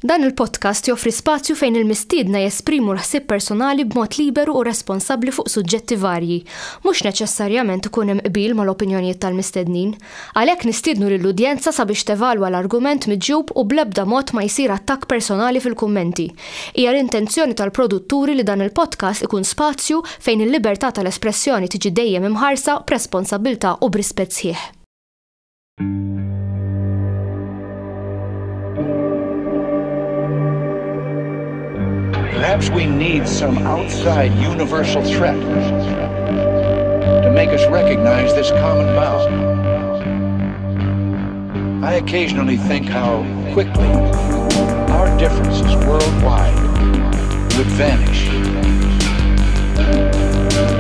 Dan il-podcast joffri spazju fejn il-mistiedna jesprimu l-ħsieb personali b'mod liberu u responsabbli fuq suġġetti varji, mhux neċessarjament ikun hemm qbil mal-opinjonijiet tal-mistednin. Għalhekk nistiednu lill-udjenza sabiex tevalwa l-argument miġjub u bl-ebda mod ma jsir attakk personali fil-kummenti. Hija l-intenzjoni tal-produtturi li dan il-podcast ikun spazju fejn il-libertà tal-espressjoni tiġi dejjem imħarsa b'responsabbiltà u b'rispett sħiħ. Perhaps we need some outside universal threat to make us recognize this common bound. I occasionally think how quickly our differences worldwide would vanish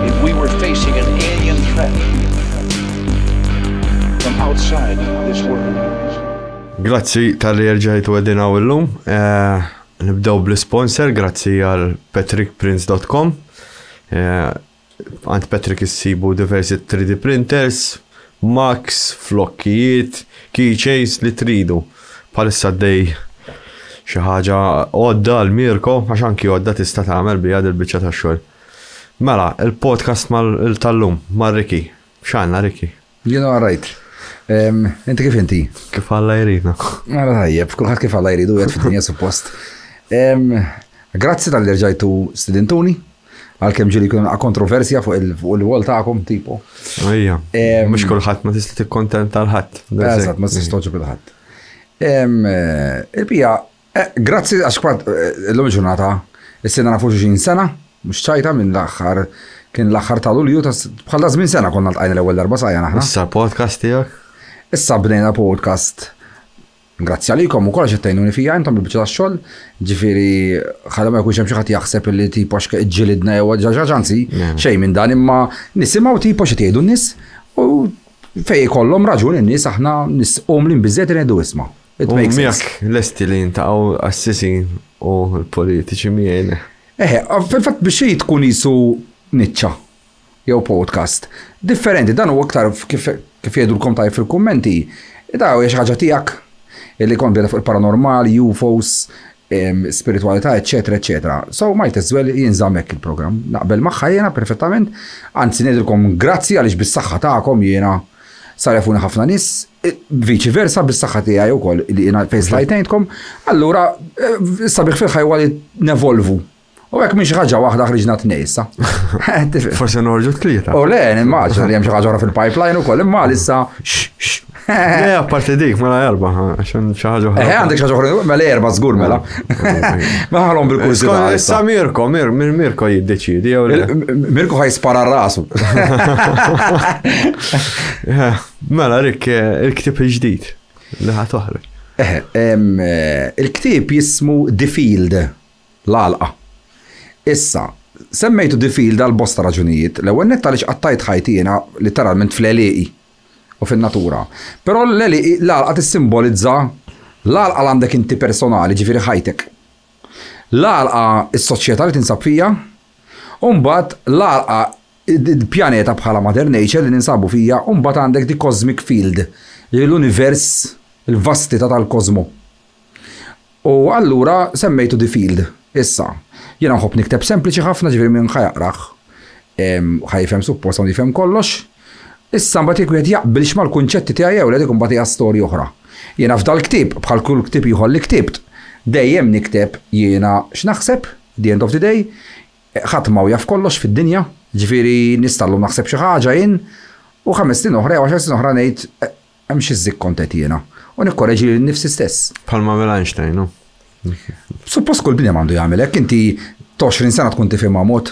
if we were facing an alien threat from outside this world. Grazzi tal-li rġajtu għedinaw illum. Nibdew bl-sponsor, grazzi għal patrickprints.com. Għand Patrick issibu diversi 3D printers, Max, flokkijiet, keychains li tridu. Palissa d-dej xaħġa għodda l-Mirko, għaxan ki għodda tista tagħmel bi għad il-bicċa ta' xogħol. Mela, il-podcast tal-lum, ma' Riki. X'għandna Riki? Jiena għarajt. Inti kif inti? Kif Alla jridna. Mela tajjeb, kulħadd kif Alla jridu għed fid-dinja suppost. Grazzi tal-li rġajtu studentuni, għal-kem ġili kun kontroversja fuq il-wol ta'kom tipo. Ejja, mux kullħat ma tista tikkontenta l-ħadd. Eżatt, ma tista toġob il-ħadd. Il-bija, grazzi għax l-lum ġurnata, s-sena nafu 20 sena, mux ċajta minn l-axħar, kien l-axħar tal-Ulju, bħal żmien sena konna l-għajna l-ewwel darba sajja naħna. Issa podcast tiegħek? Issa bnejna podcast. Grazzi għalikom u kolla ċettajnuni fija, intom bil-bicċa ta' xol, ġifiri, ħadda ma jkunx hemm xi ħadd jaħseb li tipo ġilidna jew ġaġanzi, xejn minn dan imma nisimgħu tipo xi tgħidu n-nies u fejn ikollhom raġun in-nies aħna nisqomlin biżżejjed ngħidu isma'. It makes sense. Miegħek lesti li jintaqgħu assisin u l-politiċi miegħi. Fil-fatt biex xi tkun isu niċċa jew podcast. Differenti, dan huwa aktar kif jgħidulkom tajjeb fil-kummenti, da hija xi ħaġa tiegħek illi kon bjeda fuq il-paranormali, UFOs, spiritualità, eccetera, eccetera. So, might as well jinżammek il-program. Naqbel maħħa jena perfettament, anzi nedilkom grazzi għalix bis-saħħa ta'kom jena sarjafuni ħafna nis, viċi versa bis-saħħa tiegħi wkoll li jena fejslajtejtkom, allura sabiħ fil-ħajwa li nevolvu. U għek minn xaħġa wahda ħriġna t-nejsa. Forse norġu t-tlieta. U le, nimmaġna li jem xaħġa fil-pipeline u koll, imma lissa apparti dik, mela erba, għaxan xaħġa uħra. Għandek xaħġa uħra, mela erba zgur mela. Maħalom bil-kursita. Issa Mirko jiddeċidi. Mirko ħaj spara rasu. Mela, il-ktib ġdid, li ħat uħra. Il-ktib jismu The Field, l-għalqa. Issa, semmejtu The Field għal-bosta raġunijiet, l-ewwel netta li xqattajt ħajtina literalment fl-eliqi u fin-natura. Però l-għalqa tissimbolizza l-għalqa għandek inti personali, ġifieri ħajtek. L-għalqa is-soċjetà li tinsab fija, u mbagħad l-għalqa il-pjaneta bħala Mother Nature li ninsabu fija, u mbagħad għandek di cosmic field, l-univers, il-vastità tal-kozmu. U allura semmejtu The Field. Issa, jiena nħobb nikteb sempliċi ħafna ġifieri minn ħajaqraħ. Ħajfhem suppost ma jifhem kollox. Issa mbagħad jekk wieħed jaqbilx mal-kunċetti tiegħi jew dik imbagħad hija storja oħra. Jiena f'dal ktieb bħal kull ktieb ieħor li ktibt, dejjem nikteb jiena x'naħseb, the end of the day, ħadd ma jaf kollox fid-dinja, ġifieri nistallu naħseb xi ħaġa jien u 5 snin oħra jew 10 snin oħra ngħid hemm xi żikk kontet jiena u nikkorreġi lil nnifsi stess. Bħalma Einstein, no? Suppost kull bniem għandu jagħmel hekk, inti 20 sena tkun tifhimha mod,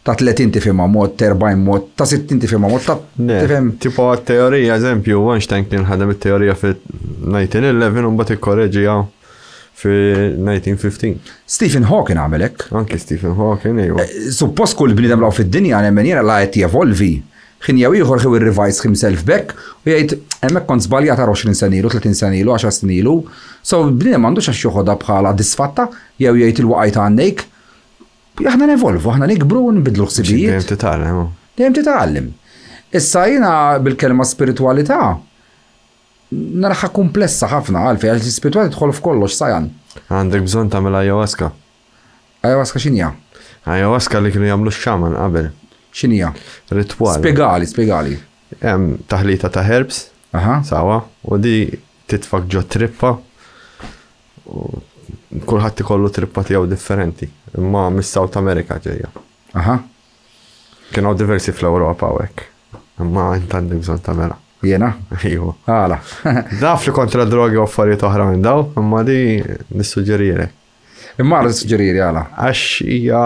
ta' 30 tifhimha mod, 40 mod, ta' 60 tifhimha mod, ta' tifhem. Tipo teorija, eżempju, Einstein kien ħadem it-teorija fi-1911 u mbagħad ikkorreġiha fi-1915. Stephen Hawking għamel hekk. Anke Stephen Hawking, ejwa. Suppost kull bniedem law fid-dinja nemmen jiena la qed jevolvi. Kien jew ieħor ħew ir-revise himself back u jgħid hemmhekk kont żbaljat 20 sen ilu, 30 sen ilu, 10 sen ilu. So bniedem m'għandux għax joħodha bħala disfatta jew jgħid il-waqgħet għandek. Aħna nevolvu, aħna nikbru u nbidlu ħsibijiet. Dejjem titgħallem. Issa jiena bil-kelma spiritwalità naraħħa komplessa ħafna għalfej għal l-spiritualità tidħol f'kollox sajan. Għandek bżonn tagħmel ayahuasca. Ayahuasca x'inhija? Ayahuasca li kienu jagħmlu x-xaman qabel. X'inhija? Ritwal. Spjegali. Hemm taħlita ta' herbs. Aha. Sawa, u di titfak ġo trippa. Kulħadd ikollu trippa tiegħu differenti. Imma mis-South America ġejja. Aha. Kienu diversi fl-Ewropa hekk. Imma int għandek bżonn tagħmilha. Jiena? Ejju. Għala. Naf li kontra drogi u affarijiet oħra minn daw, imma di nissuġġerilek. Imma tissuġġeriri għala. Għax hija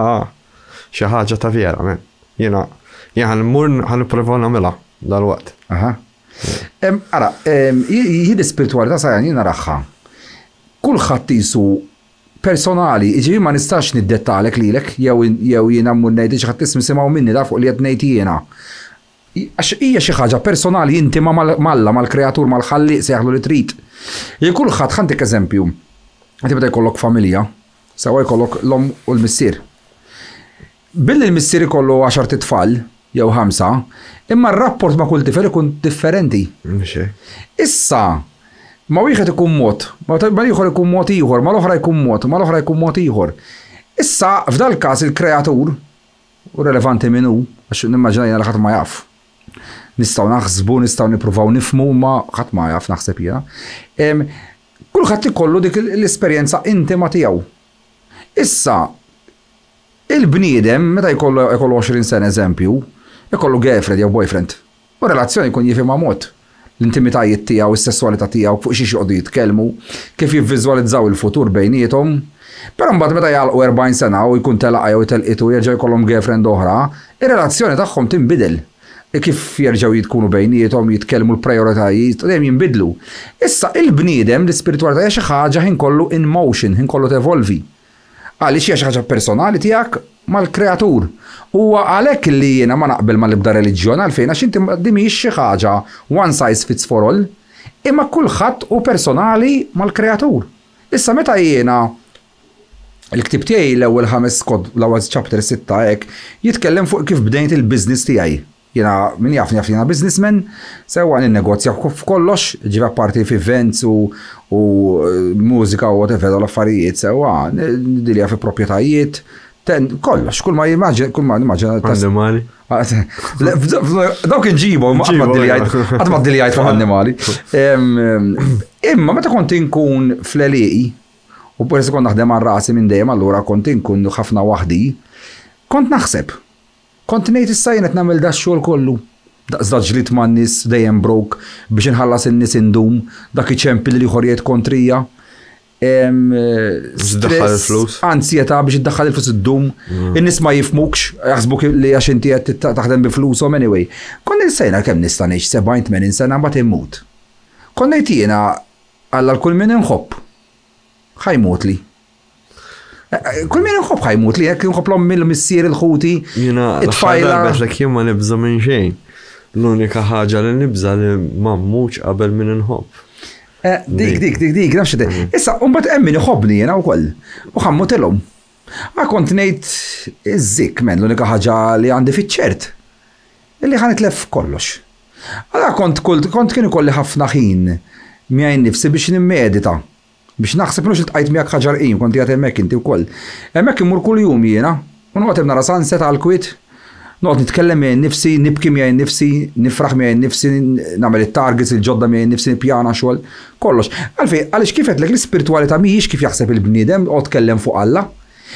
xi ħaġa ta' vera, men. Jiena ħanmur ħanipprova nagħmilha dal-waqt. Aha. Ara, jidi spiritualità sajan jiena raħħa. Kulħadd isu personali, iġibi ma nistax niddettalek lilek, jew jiena mmur ngħid xi ħadd isma' minni da fuq li qed ngħid jiena. Għax hija xi ħaġa personali intima mal-Alla, mal-Kreatur, mal-Ħalliq seħħlu li trid. Jekk kulħadd ħantik eżempju, inti meta jkollok familja, sewa jkollok l-om u l-missier. Billi l-missier ikollu 10 tfal, jew 5, imma r-rapport ma' kull tifel ikun differenti. Issa, ma wieħed ikun mod, ma ieħor ikun mod ieħor, ma l-oħra jkun mod, ma l-oħra jkun mod ieħor. Issa, f'dal każ il-Kreatur, u relevanti minnu, għax nimmaġinajna li ħadd ma jaf. Nistgħu naħsbu, nistgħu nippruvaw nifhmu, ma ħadd ma jaf naħseb jiena. Kulħadd ikollu dik l-esperjenza intima tiegħu. Issa, il-bniedem meta jkollu 20 sena eżempju, ikollu girlfriend jew boyfriend. U relazzjoni jkun jifhimha mod. L-intimitajiet tiegħu, is-sessualità tiegħu, fuq xi jqogħdu jitkellmu, kif jivviżwalizzaw il-futur bejniethom. Però mbagħad meta jgħalqu 40 sena u jkun telaqa jew telqitu jerġgħu jkollhom girlfriend oħra, ir-relazzjoni tagħhom tinbidel. Kif jerġgħu jitkunu bejniethom, jitkellmu l-prioritajiet, dejjem jinbidlu. Issa il-bniedem l-ispiritualità hija xi ħaġa ħin kollu in motion, ħin kollu tevolvi. Għaliex hija xi ħaġa personali tiegħek mal-Kreatur. Huwa għalhekk li jiena ma naqbel mal-ibda reliġjon għalfejn għax inti di mhix xi ħaġa one size fits for all, imma kulħadd hu personali mal-Kreatur. Issa meta jiena il-ktib tiegħi l-ewwel 5 l-ewwel chapter 6 hekk jitkellem fuq kif bdejt il-business tiegħi. Jiena min jafni jiena businessman, sewwa ninnegozja f'kollox, ġiba parti f'events u mużika u whatever l-affarijiet sewwa nidilja fi proprjetajiet, kollox, kull ma nimmaġina. Annimali. Dawk inġibu, qatt ma ddilijajt fuq annimali. Imma meta kont inkun fl-Eliqi, u peress kont naħdem għal rasi minn dejjem allura kont inkun ħafna waħdi, kont naħseb. Kont ngħid issa jien qed nagħmel da x-xogħol kollu. Daqs ġlied man-nies dejjem brok biex inħallas in-nies indum, dak iċempil li ieħor jgħid kontrija. Stress, ansjetà biex iddaħħal il-flus iddum, in-nies ma jifmukx, jaħsbuk li għax inti qed taħdem bi flushom anyway. Kont insejna kemm nista' ngħix 70-80 sena mbagħad immut. Kont ngħid jiena alla l-kull min inħobb ħajmut li. Kull min inħobb ħajmut li, jekk inħobb l-om mill-missier il-ħuti, it-tfajla. Għaxlek jien ma nibża minn xejn. L-unika ħaġa li nibża li ma mmutx qabel min inħobb. Dik, nafx issa, mbagħad hemm min iħobbni jiena wkoll. U ħammutilhom. Kont ngħid iż-żikk men l-unika ħaġa li għandi fiċ-ċert. Illi ħanitlef kollox. Allora kont kien ikolli ħafna ħin miegħi nnifsi biex nimmedita. Biex naħseb mhux iltqajt miegħek ħaġarqin, kont qiegħed hemmhekk inti wkoll. Hemmhekk immur kull jum jiena, u noqgħod nara sunset għall-kwiet, noqgħod nitkellem miegħi nnifsi, nibki miegħi nnifsi, nifraħ miegħi nnifsi, nagħmel it-targets il-ġodda miegħi nnifsi, nippjana xogħol, kollox. Għalfejn għaliex kif qedlek l-ispiritualità mhijiex kif jaħseb il-bniedem u tkellem fuq Alla.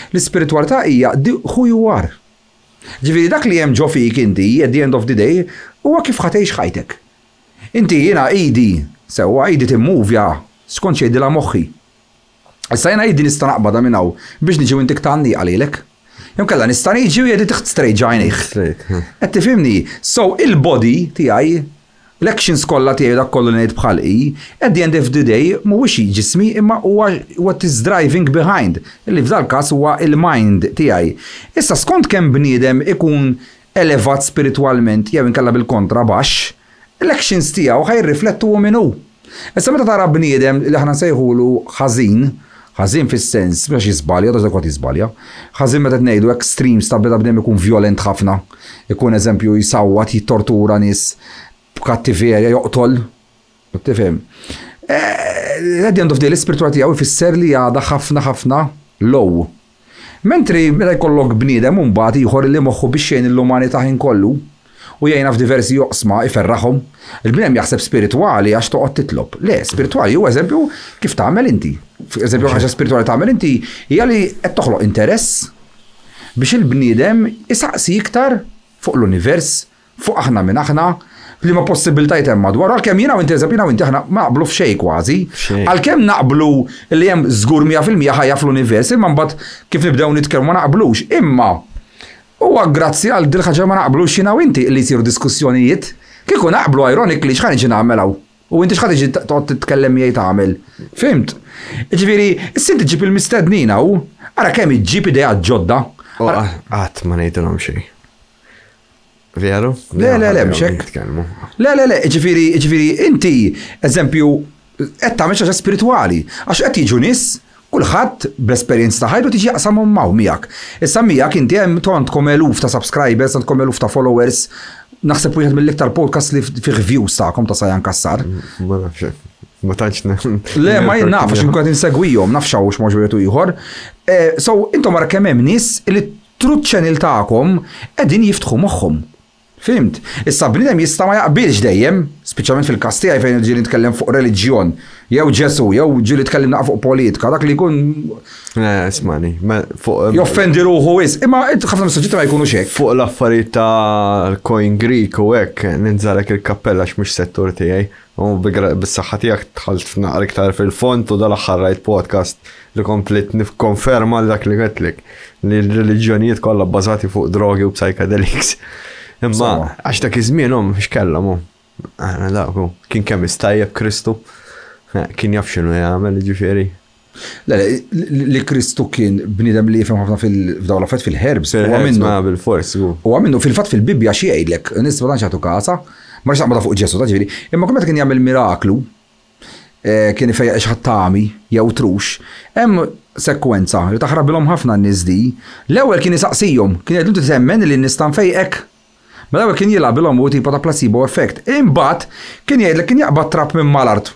L-ispiritualità hija who you are. Ġifieri dak li hemm ġo fik inti at the end of the day huwa kif ħatgħix ħajtek. Inti jiena idi, sewwa idi timmuvja skont xejdilha moħħi. Issa jiena jiddi nista' naqbada minn hawn biex niġi intik tanni għalilek. Jew kellha nista' niġi u jedi tiħt straight ġajnik. Qed tifhimni? So il-body tiegħi, l-actions kollha tiegħi dak kollu ngħid bħalqi, at the end of the day mhuwiex ġismi imma huwa what is driving behind. Illi f'dal każ huwa il-mind tiegħi. Issa skont kemm bniedem ikun elevat spiritwalment jew inkella bil-kontra baxx, l-actions tiegħu ħajrriflettu minnu. Issa meta tara bniedem li aħna nsejħulu ħażin fis-sens biex jiżbalja, da kont jiżbalja. Ħażin meta ngħidu extremes ta' beda bnedem ikun violent ħafna, ikun eżempju jsawwat, jittortura nies b'kattiverja, joqtol, Tifhem. At the end of the day, l-ispiritualità tiegħu jfisser li għadha ħafna low. Mentri meta jkollok bniedem mbagħad ieħor li moħħu biex jgħin l-umanità ħin kollu u jgħinha f'diversi joqsma iferraħhom, il-bniedem jaħseb spiritwali għax toqgħod titlob. Le, spiritwali huwa eżempju kif tagħmel inti. Eżempju ħaġa spiritwali tagħmel inti hija li qed toħloq interess biex il-bniedem isaqsi iktar fuq l-univers, fuq aħna minn aħna, li ma possibilitajiet hemm madwar, għalkemm jiena u inti eżempju jiena u inti aħna ma naqblu f'xejn kważi, għalkemm naqblu li hemm żgur 100% ħajja fl-univers, imma mbagħad kif nibdew nitkellmu ma naqblux, imma huwa grazzi għal dil ħaġa ma naqblux jiena u inti li jsiru diskussjonijiet, kieku naqblu ironically x'ħan niġi nagħmel hawn. U inti x'ħad tiġi toqgħod titkellem jgħid tagħmel. Fimt? Ġifieri, issint iġġib il-mistednina u ara kemm iġġib idejat ġodda. Qatt ma ngħidulhom xejn. Veru? Le, mxek. Le, ġifiri, inti, eżempju, qed tagħmel xi ħaġa spiritwali, għax qed jiġu nies, kulħadd bl-esperjenza ta' ħajdu tiġi jaqsamhom miegħek. Issa miegħek inti hemm tkontkom eluf ta' subscribers, tkontkom eluf ta' followers, naħseb wieħed mill-iktar podcast li fi reviews tagħkom ta' Sajan Kassar. Ma nafx. Ma tantx. Le, ma jinnaf għax inkun qed insegwihom, nafx hawn x'ma ġwietu ieħor. So intom ara kemm hemm nies li truth channel tagħkom qegħdin jiftħu moħħhom. Fimt? Issa bniedem jista' ma jaqbilx dejjem, speċjalment fil-każ tiegħi fejn ġieli nitkellem fuq reliġjon, jew Ġesu, jew ġieli tkellimna fuq politika, dak li jkun ismani, fuq joffendi ruħu wis, imma ħafna mis-suġġetti ma jkunux hekk. Fuq l-affarijiet tal-coin Greek u hekk ninżalek il-kappella x'mhux settur tiegħi, u bis-saħħa tiegħek tħallt naqra iktar fil-font u dal-aħħar rajt podcast li komplet nikkonferma dak li qedtlek li l-reliġjonijiet kollha bbażati fuq drogi u psychedelics. Imma għax dak iż-żmienhom x'kellhom hu. Aħna daqku kien kemm istajjeb Kristu. Kien jaf x'inhu jagħmel ġifieri. Le, li Kristu kien bniedem li jifhem ħafna f'dawn l-affarijiet fil-herbs. Huwa minnu bil-fors. Huwa minnu fil-fatt fil-Bibbja xi jgħidlek, nisba' dan xagħtu kasa, ma rridx naqbad fuq Ġesu ta' ġifieri, imma kemm kien jagħmel miraklu, kien ifejjeq xi ħattami jew trux, hemm sekwenza li taħrabilhom ħafna n-nies di. L-ewwel kien isaqsihom, kien jgħidlu titemmen li n-nies nfejqek. Mela kien jilgħabilhom u tipo ta' placebo effect. Imbagħad kien jgħidlek kien jaqbad trapp minn mal-art.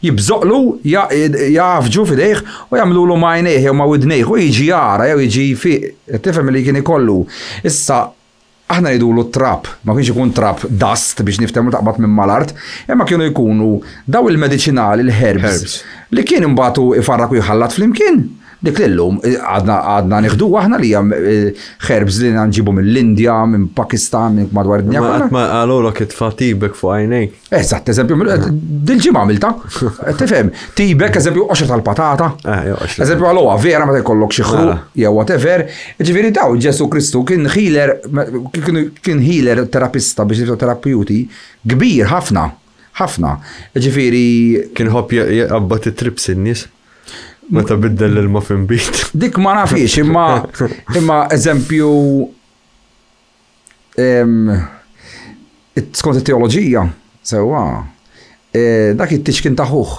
Jibżoqlu, jafġu f'idejh u jagħmlulu ma' għajnejh jew ma' widnejh u jiġi jara jew jiġi fiq. Tifhem li kien ikollu. Issa aħna ngħidulu trapp, ma kienx ikun trapp dust biex niftehmu taqbad minn mal-art, imma kienu jkunu daw il-mediċinali l-herbs li kien imbagħtu ifarrak u jħallat flimkien. Dik l-lum għadna nieħdu aħna li hemm herbs li nġibu mill-Indja, minn Pakistan, minn madwar id-dinja. Ma għalulok it-tfa' tibek fuq għajnejk. Eżatt, eżempju, dil-ġimgħa għamilta. Tifhem, tibek eżempju qoxra tal-patata. Eżempju għalluha vera meta jkollok xi ħruq jew whatever. Ġifieri daw Ġesu Kristu kien healer terapista biex niftu terapeuti kbir ħafna. Ġifieri kien ħobb jaqbad it-trips in-nies. Meta biddel il-muffin beat. Dik ma nafix, imma eżempju skont it-teoloġija sewwa dak it-tixkien taħuh.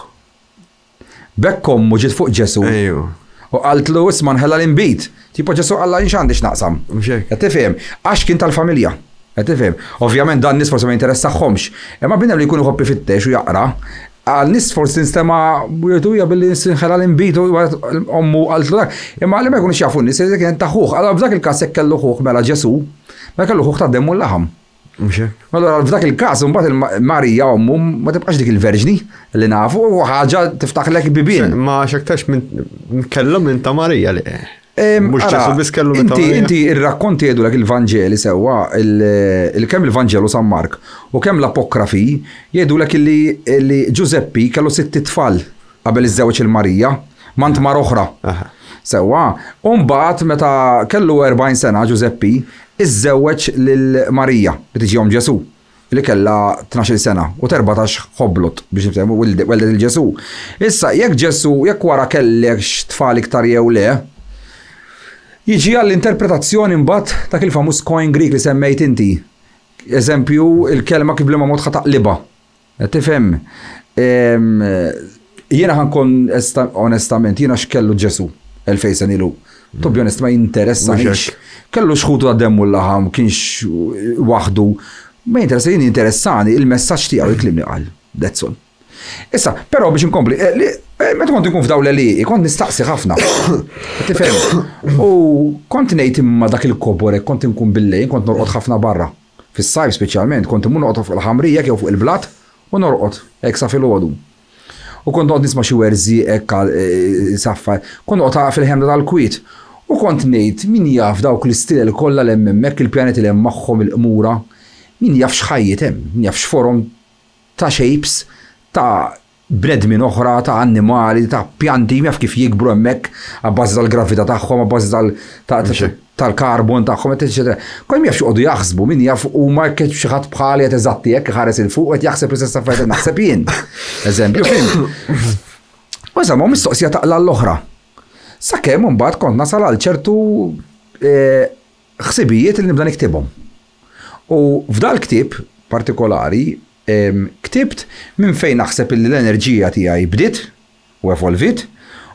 Bekkom ġiet fuq Ġesu. U qaltlu isma' nħella l-inbit. Tipo Ġesu alla x'għandix naqsam. Qed tifhem, għax kien tal-familja. Qed tifhem. Ovvjament dan nies forsi ma jinteressaħħomx, imma binem li jkunu ħobbi fit-tex u jaqra. Għal nis forsi nistema bujtuja billi nsinħela l-imbitu ommu għaltlu dak. Imma għalli ma jkunux jafu nis, kien taħuħ. Għalla f'dak il-kas jek kellu ħuħ mela Ġesu, ma kellu ħuħ ta' demmu l-laħam. Allora f'dak il-kas, mbagħad il-Marija ommu ma tibqax dik il-verġni li nafu u ħaġa tiftaħlek bibien. Ma xaktax minn kellu minn ta' Marija li. Mux Ġesu bis kellu minn ta' Marija. Inti il-rakkonti jgħidu l il-Vangeli sewa, kemm il-Vangelu San Mark u kemm l-apokrafi jgħidu l li Giuseppi kellu 6 tfal qabel iż-żewġ il-Marija, mant mar oħra. Sewa, u mbagħad meta kellu 40 sena Giuseppi iżżewweġ lil Marija li tiġihom Ġesu li kellha 12 sena u 14 ħoblot biex niftehmu weldet il-Ġesu. Issa jekk Ġesu jekk wara kellek tfal iktar jew le, jiġi għall-interpretazzjoni mbagħad dak il-famuż coin Greek li semmejt inti. Eżempju, il-kelma kif bliema mod taqliba. Tifhem. Jiena ħankun onestament, jiena x'kellu Ġesu 2000 sen ilu. To be honest ma jinteressanix. Kellu xħutu għaddemmu l-laħam, kienx waħdu. Ma jinteressani il-messaġġ tiegħu jiklimni qal. That's all. Issa, però biex inkompli, meta kont inkun f'daw l-liqi, kont nistaqsi ħafna. Tifhem? U kont ngħid imma dak il-koborek, kont inkun billejn, kont norqod ħafna barra. Fis-sajf speċjalment, kont imur noqgħod fuq il-ħamrija jew fuq il-blat u norqod hekk sa filgħodu. U kont noqgħod nisma' xi werżi hekk saffar, kont noqgħod fil-ħemda tal-kwiet. U kont ngħid min jaf dawk l-istilel kollha l hemmhekk il-pjaneti li hemm magħhom il-qmura, min jaf x'ħajjiet hemm, min jaf x'forom ta' shapes, ta' bnedmin oħra, ta' annimali, ta' pjanti, jaf kif jikbru hemmhekk għabbażi tal-gravità tagħhom, għabbażi tal-karbon tagħhom, eċetera. Kont jaf x'qogħdu jaħsbu, min jaf huma kif xi ħadd bħali qed eżatti hekk ħares il fuq qed jaħseb l-istess affarijiet naħseb jien. Eżempju fim. U żamm mistoqsija taqla l-oħra. Sakemm imbagħad kont nasal għal ċertu ħsibijiet li nibda niktibhom. U f'dal ktieb partikolari ktibt minn fejn naħseb li l-enerġija tiegħi bdiet u evolvit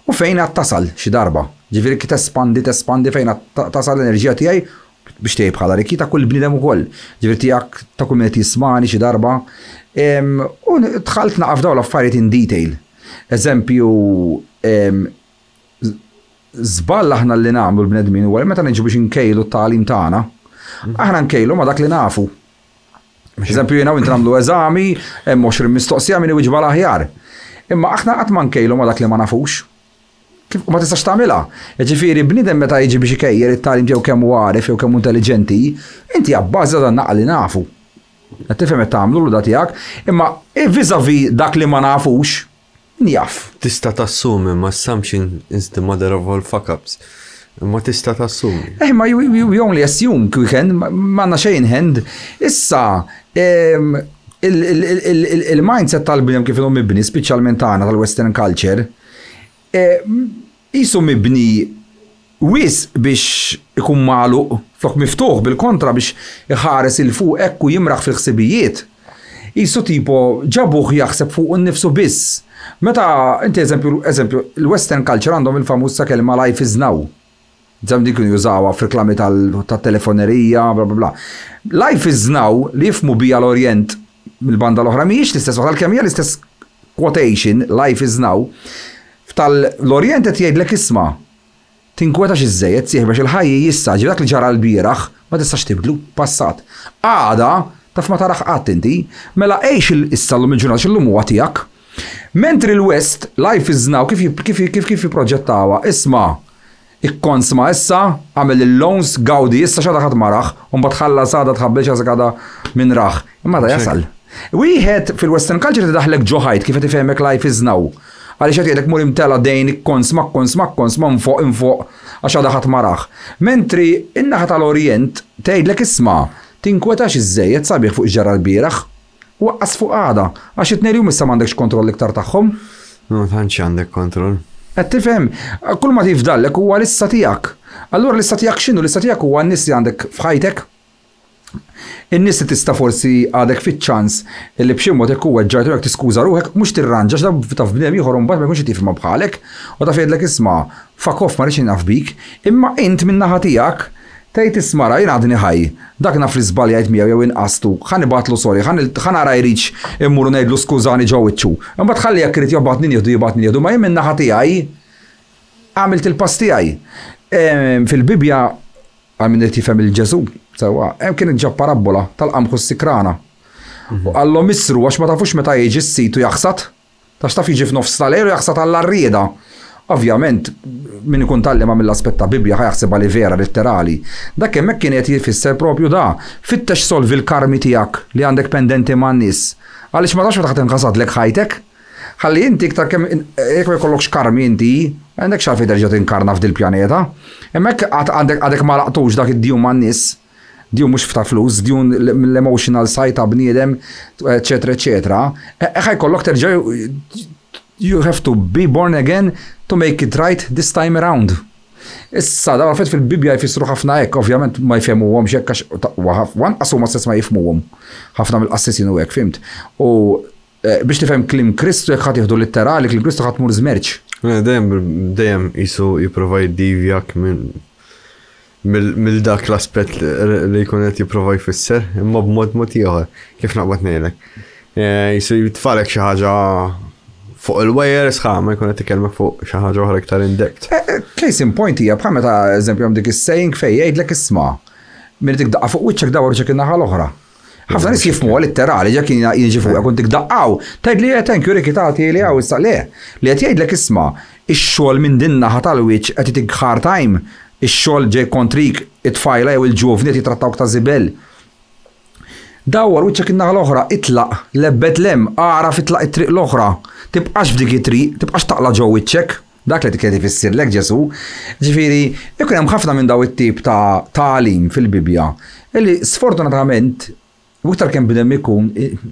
u fejn għad tasal xi darba. Ġifieri kif tespandi fejn għad tasal l-enerġija tiegħi biex tiegħi bħala rikki ta' kull bniedem ukoll. Ġifieri tiegħek ta' kull min qed jismani xi darba. U dħalt naqaf dawn l-affarijiet in detail. Eżempju, żball aħna li nagħmlu l-bnedmin huwa meta niġu biex inkejlu t-tagħlim tagħna, aħna nkejlu ma dak li nafu. Eżempju jiena inti nagħmlu eżami, hemm 20 mistoqsija min iwiġba l-aħjar. Imma aħna qatt ma nkejlu ma dak li ma nafux. Kif ma tistax tagħmilha. Ġifieri bniedem meta jiġi biex ikejjer it-tagħlim jew kemm għaref jew kemm intelligenti, inti abbażi dan naqal li nafu. Qed tifhem qed tagħmlu l tiegħek, imma viżavi dak li ma nafux njaf. Tista' tassumi ma assumption is the mother of all fuck-ups. Ma tista' tassumi. Ma we only assume weekend, m'għandna xejn hand. Issa il-mindset tal-bniem kif inhu mibni, speċjalment tagħna tal-Western culture, qisu mibni wis biex ikun magħluq flok miftuħ bil-kontra biex iħares il fuq hekk u jimraħ fil-ħsibijiet. Qisu tipo ġabuh jaħseb fuq innifsu biss. Meta inti eżempju il-Western culture għandhom il-famuż kelma life is now. Ġam dik jużawha f'reklami tat-telefonerija, bla bla bla. Life is now li jifmu bija l-Orient mill-banda l-oħra mhijiex l-istess waħda kemm hija l-istess quotation, life is now. Tal-Orient qed jgħidlek isma' tinkwetax iż-żejjed sieħbex il-ħajji issa dak li ġara l-bieraħ ma tistax tibdlu passat. Għada taf ma taraħ qatt inti, mela għejx issa llum il-ġurnata x'illum huwa tiegħek. Mentri l-West, life is now, kif jiproġettawha, isma' ikkonsma issa, għamel il-loans, gawdi issa xada ħadd maraħ, u mbagħad ħallas għada tħabbel xi għada minn raħ. Imma da jasal. Wieħed fil-Western culture tidaħlek ġoħajt kif qed ifhemek life is now. Għaliex qed jgħidlek mur imtela dejn ikkonsma nfoq għax għada ħadd maraħ. Mentri in-naħa tal-Orient tgħidlek isma' tinkwetax iż-żejjed sabiħ fuq ġara l-bieraħ. Waqqas fuq għada, għax it-nejri issa m'għandekx kontroll iktar tagħhom. No, tantx għandek kontroll. Qed tifhem, kull ma tifdallek huwa l-issa tiegħek. Allura l-issa tiegħek x'inhu? L-issa tiegħek huwa n-nies li għandek f'ħajtek. In-nies li tista' forsi għadek fiċ-ċans li b'xi mod hekk huwa ġġajtu jekk tiskuża ruħek mhux tirranġax taf bniem ieħor mbagħad ma jkunx tifhimha bħalek u taf jgħidlek isma' fuck off ma rridx naf bik, imma int min-naħa tiegħek tgħid ismara jien għadni ħaj, dak naf li żbaljajt miegħu jew inqastu, ħa nibatlu sorry, ħa nara jridx immuru ngħidlu skużani ġew iċċu. Imbagħad ħalli jekk irid jobbatni nieħdu ma jien min-naħa tiegħi għamilt il-pass tiegħi. Fil-Bibja għal min irid jifhem il-Ġesu sewwa, hemm kienet ġab parabola tal-qamħu s-sikrana. U għallhom issru għax ma tafux meta jiġi s-situ jaħsad, tax taf jiġi f'nofs tal-ejru jaħsad għall-arrieda. Ovvjament, min ikun tallima mill-aspett ta' Bibja ħajaħseb li vera letterali. Dak hemmhekk kien qed jfisser propju da. Fittex solvi l-karmi tiegħek li għandek pendenti man-nies. Għaliex ma tafx meta ħadd inħasadlek ħajtek. Ħalli inti iktar kemm jekk ma jkollokx karmi inti, għandek xarfi terġa' tinkarna f'dil pjaneta. Hemmhekk għandek ma laqtux dak id-djun man-nies. Djun mhux f'ta' flus, djun l-emotional side ta' bniedem, eċetera, eċetera. Ħajkollok terġa' you have to be born again to make it right this time around. Issa, da għalfet fil-Bibja jfissru ħafna hekk, ovvjament ma jfehmuhom x'hekk għax wanqasu ma stess ma jifhmuhom. Ħafna mill-qassisin u hekk, fimt. U biex tifhem klim Kristu jekk ħadd jieħdu litterali, klim Kristu ħadd mur żmerġ. Dejjem qisu jipprova jdivjak mill dak l-aspett li jkun qed jipprova jfisser, imma b'mod ieħor, kif naqbad ngħidlek. Jisu jitfalek xi ħaġa fuq il-wires ma jkun qed ikellmek fuq xi ħaġa oħra iktar in-depth. Case in point hija bħal meta eżempju hemm dik is-saying fejn jgħidlek isma' minn dik daqqa fuq wiċċek dawar ċek in-naħa l-oħra. Ħafna nies jifhmu literali ġek jiġi fuq kont tikdaqqaw. Tgħid li thank you Riki tagħti li hawn issa le. Li qed jgħidlek isma' ix-xogħol minn din naħa tal-wiċċ qed itik hard time, ix-xogħol ġej kontrik it-tfajla jew il-ġuvni jitrattawk ta' żibel. Dawwar wiċċek in-naħa l-oħra itlaq lebbet lem ara fitlaq it-triq l-oħra. Tibqax f'dik it-triq, tibqax taqla ġew wiċċek. Dak li tikkedi fissirlek Ġesu. Ġifieri, ikun hemm ħafna minn daw it-tip ta' tagħlim fil-Bibja illi sfortunatament u iktar kemm bidem ikun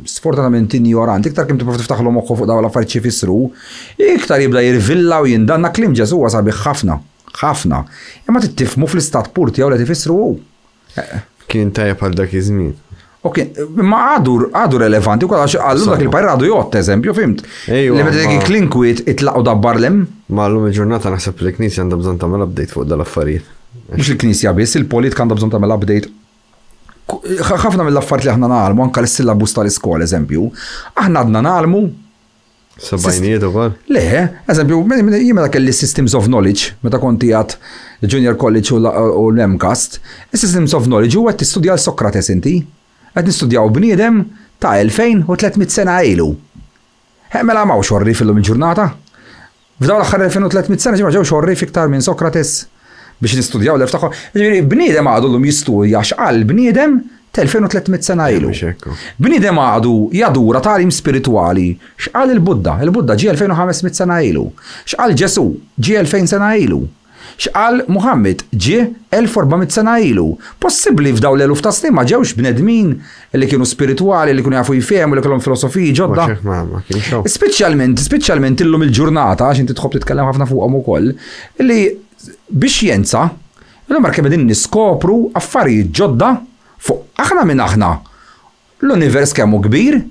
sfortunatament ignorant, iktar kemm tipprova tiftaħlu moħħu fuq dawn l-affarijiet jfissru, iktar jibda jirvilla u jindanna kliem Ġesu huwa sabiħ ħafna. Imma tittifhmu fl-istat pur tiegħu li tifissru hu. Kien tajjeb għal dak iż-żmien. Ok, ma għadu relevanti u għalax għallu dak il-pajr għadu jott, eżempju, fimt? Li meta dik klinkwit itlaqgħu dabbarlem. Ma llum il-ġurnata naħseb li l-Knisja għandha bżonn tagħmel update fuq dal-affarijiet. Mhux il-Knisja biss, il-polit għandha bżonn tagħmel update. Ħafna mill-affarijiet li aħna nagħmlu anke l-sillabus tal-iskola, eżempju, aħna għadna nagħmlu Sabajnijiet ukoll? Le, eżempju, jien meta kelli Systems of Knowledge, meta konti għad Junior College u l-MCAST, is-Systems of Knowledge huwa qed tistudja l-Sokrates inti. Qed nistudjaw bniedem ta' 2300 sena ilu. Mela ma' xorri fil-lum il-ġurnata. F'dawn l-aħħar 2300 sena ġew xorri fiktar minn Sokrates biex nistudjaw l-iftaħħu. Bniedem għadu l-lum jistudja x'qal bniedem ta' 2300 sena ilu. Bniedem għadu jadura tagħlim spiritwali x'qal il-Budda. Il-Budda ġie 2500 sena ilu. X'qal Ġesu ġie 2000 sena ilu. X'qal Muhammad ġie 1400 sena ilu. Possibbli f'daw l-eluf ta' snin ma ġewx bnedmin li kienu spiritwali, li kienu jafu jfehmu, li kellhom filosofiji ġodda. Speċjalment illum il-ġurnata, għax inti tħobb titkellem ħafna fuqhom ukoll, li bix-xjenza illum kemm qegħdin niskopru affarijiet ġodda fuq aħna minn aħna. L-univers kemm hu kbir,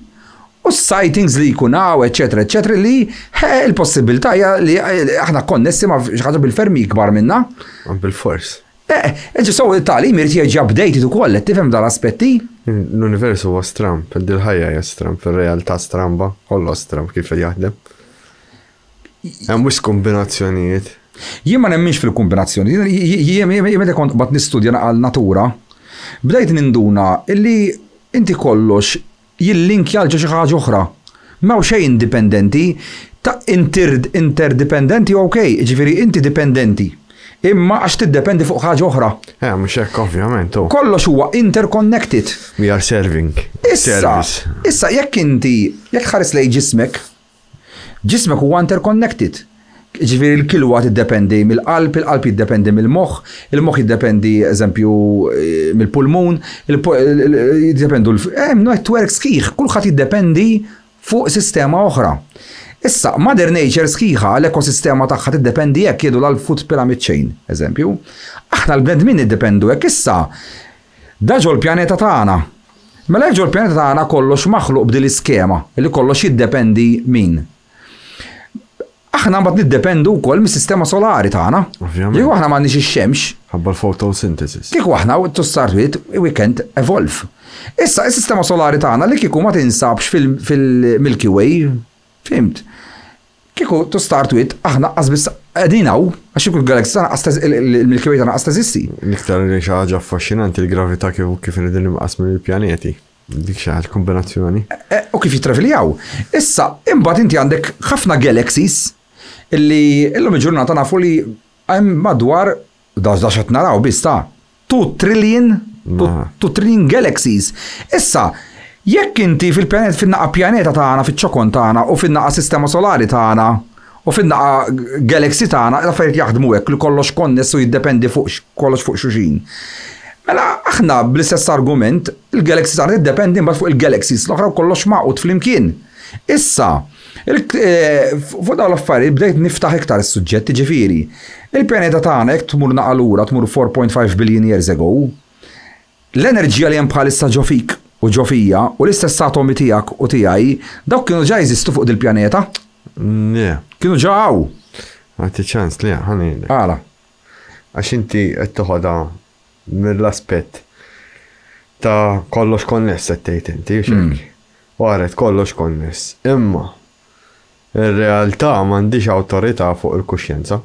u s-sightings li jkunaw, eccetera, li il-possibilità li aħna konnessi ma' xaħġa bil-fermi kbar minna. Bil-fors. Ġisaw il-talim jirti jieġi updated u koll, tifhem dal-aspetti? L-universu huwa stramp, dil-ħajja hija stramp, fil-realtà stramba, kollu stramp kif jaħdem. Hemm wis kombinazzjonijiet. Jien ma nemminx fil-kombinazzjoni. Jien meta kont bad nistudja għal natura, bdejt ninduna illi inti kollox jillinkja għal xi ħaġa oħra. M'hawn xejn indipendenti, ta' interdipendenti okej, ġifieri inti dipendenti. Imma għax tiddependi fuq ħaġa oħra. Mhux hekk ovvjament. Kollox huwa interconnected. We are serving. Issa jekk ħares lej ġismek huwa interconnected. Ġifieri l-kilwa tiddependi mill-qalb, il-qalb jiddependi mill-moħħ, il-moħħ jiddependi eżempju mill-pulmun, jiddependu network sħiħ, kulħadd jiddependi fuq sistema oħra. Issa, Mother Nature sħiħa l-ekosistema tagħha tiddependi hekk jgħidu l-food pyramid chain, eżempju. Aħna l-bnedmin niddependu hekk issa. Da ġol pjaneta tagħna. Mela ġol pjaneta tagħna kollox maħluq b'dil iskema li kollox jiddependi min. Aħna mbagħad niddependu wkoll mis-sistema solari tagħna. Jekk aħna m'għandniex ix-xemx. Ħabba l-photosynthesis. Kieku aħna to start with we can't evolve. Issa is-sistema solari tagħna li kieku ma tinsabx fil-Milky Way, fimt. Kieku to start with aħna qasbis qegħdin hawn għax ikun galaxy tagħna il-Milky Way tagħna qas teżisti. L-iktar xi ħaġa affaxxinanti l-gravità kif inqegħdin inqas mill-pjaneti. Dik xi ħaġa kombinazzjoni. U kif jitraviljaw. Issa imbagħad inti għandek ħafna galaxies illi illum il-ġurnata nafu li hemm madwar dax qed naraw biss ta' 2 trillion galaxies. Issa, jekk inti fin-naqa pjaneta tagħna, fiċ-ċokon tagħna u fin-naqa sistema solari tagħna u fin-naqa galaxy tagħna, l-affarijiet jaħdmu hekk li kollox konness u jiddependi fuq kollox fuq xulxin. Mela aħna bl-istess argument, il-galaxy tagħna jiddependi mbagħad fuq il-galaxies l-oħra u kollox maqut flimkien. Issa, fuq dawn l-affarijiet bdejt niftaħ iktar is-suġġetti ġifieri. Il-pjaneta tagħna jekk tmur naqalura tmur 4.5 billion years ago, l-enerġija li hemm bħalissa ġo fik u ġo fija u l-istess atomi tiegħek u tiegħi dawk kienu ġa jeżistu fuq dil-pjaneta? Kienu ġa hawn. Għati ċans li ħanejlek. Għala. Għax inti qed toħodha mill-aspett ta' kollox konness qed tgħid inti x'hekk. Waret kollox konness. Imma Ir-realtà m'għandix awtorità fuq il-kuxjenza.